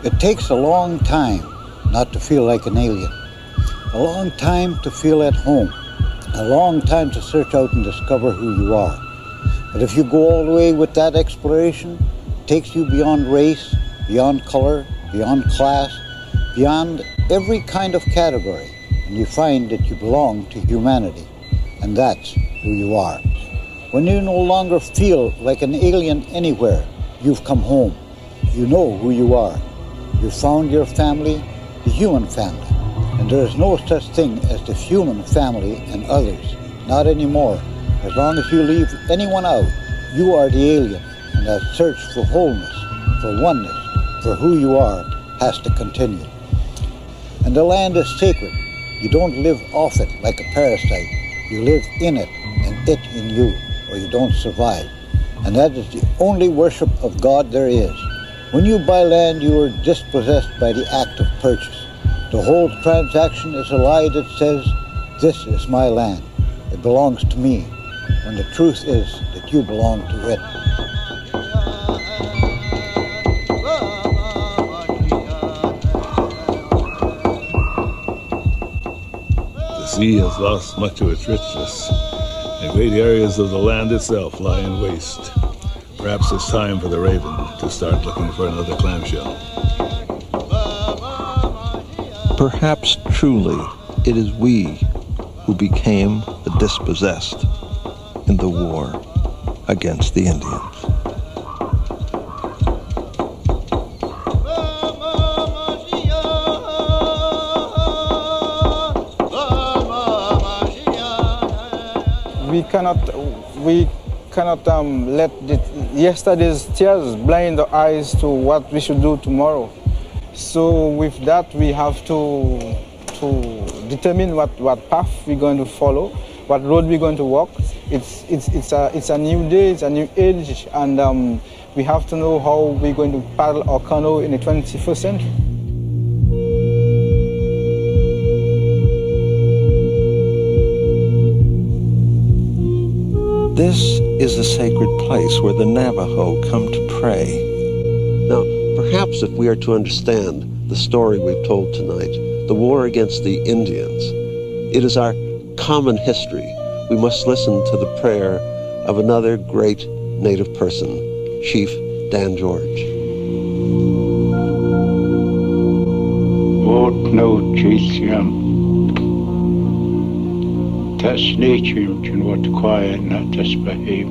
It takes a long time not to feel like an alien, a long time to feel at home, a long time to search out and discover who you are. But if you go all the way with that exploration, it takes you beyond race, beyond color, beyond class, beyond every kind of category, and you find that you belong to humanity, and that's who you are. When you no longer feel like an alien anywhere, you've come home. You know who you are. You found your family, the human family. And there is no such thing as the human family and others. Not anymore. As long as you leave anyone out, you are the alien. And that search for wholeness, for oneness, for who you are, has to continue. And the land is sacred. You don't live off it like a parasite. You live in it and it in you, or you don't survive. And that is the only worship of God there is. When you buy land, you are dispossessed by the act of purchase. The whole transaction is a lie that says, this is my land. It belongs to me, when the truth is that you belong to it. The sea has lost much of its richness, and great areas of the land itself lie in waste. Perhaps it's time for the raven to start looking for another clamshell. Perhaps truly it is we who became the dispossessed in the war against the Indians. We cannot let yesterday's tears blind our eyes to what we should do tomorrow. So with that, we have to determine what path we're going to follow, what road we're going to walk. It's a new day, it's a new age, and we have to know how we're going to paddle our canoe in the 21st century. This is a sacred place where the Navajo come to pray. Now, perhaps if we are to understand the story we've told tonight, the war against the Indians, it is our common history. We must listen to the prayer of another great Native person, Chief Dan George. Old no Chisiam. Tas nature can what quiet not tas behave.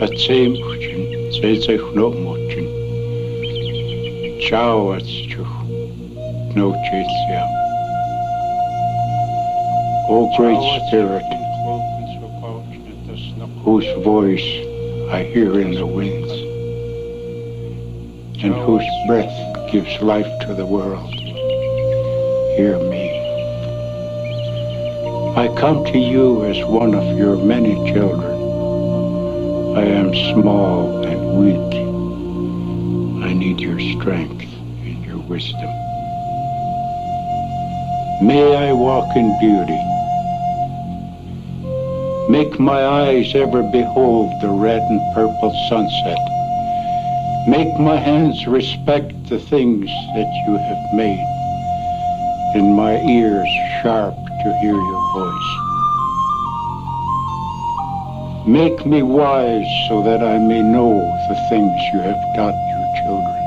At same puchin, says I no muchin. Chow at chu, no Chisiam. O Great Spirit, whose voice I hear in the winds, and whose breath gives life to the world, hear me. I come to you as one of your many children. I am small and weak. I need your strength and your wisdom. May I walk in beauty. Make my eyes ever behold the red and purple sunset. Make my hands respect the things that you have made, and my ears sharp to hear your voice. Make me wise so that I may know the things you have taught your children,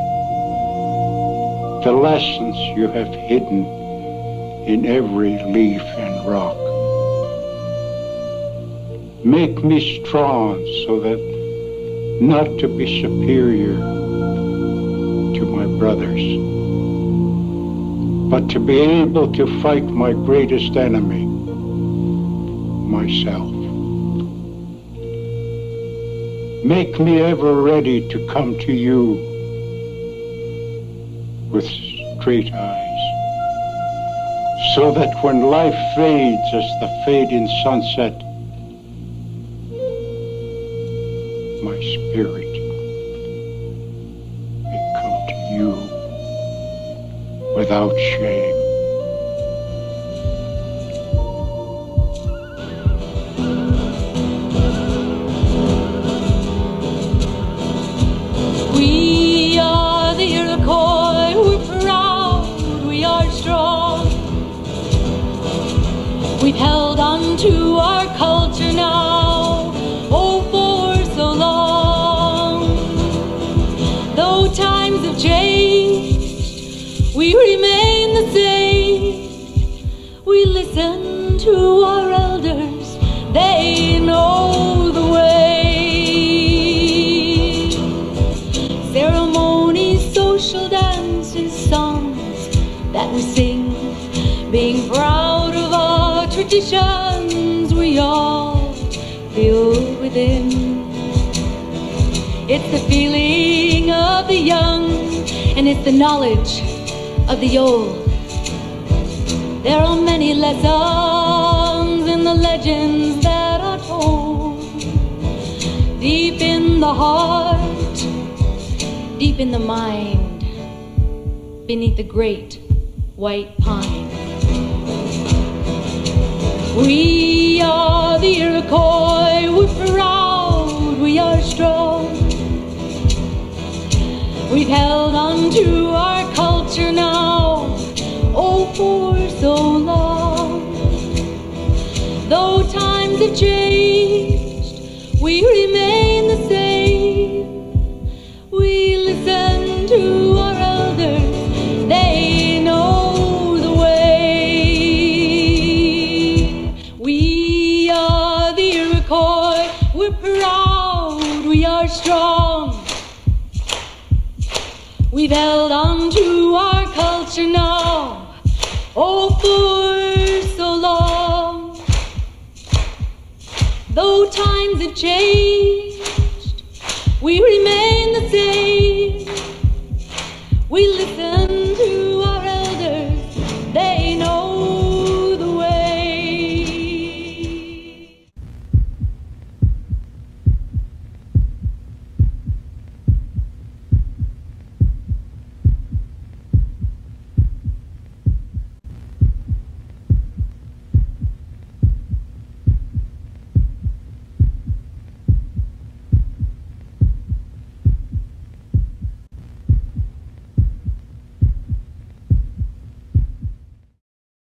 the lessons you have hidden in every leaf and rock. Make me strong so that not to be superior to my brothers, but to be able to fight my greatest enemy, myself. Make me ever ready to come to you with straight eyes, so that when life fades as the fading sunset, my spirit may come to you without shame. We are the Iroquois, we're proud, we are strong. We've held on to our culture now, oh, for so long. Though times have changed, we remain the same. We listen to our elders, they know the way. Ceremonies, social dances, songs that we sing, being proud of our traditions we all feel within. It's the feeling of the young, and it's the knowledge of the old. There are many lessons in the legends that are told. Deep in the heart, deep in the mind, beneath the great white pine. We are the Iroquois, we're proud, we are strong. We've held on to our culture now, oh, for so long. have changed, we remain the same. We listen to our elders, they know the way. We are the Iroquois, we're proud, we are strong. We've held on to our culture now, oh, for so long. Though times have changed, we remain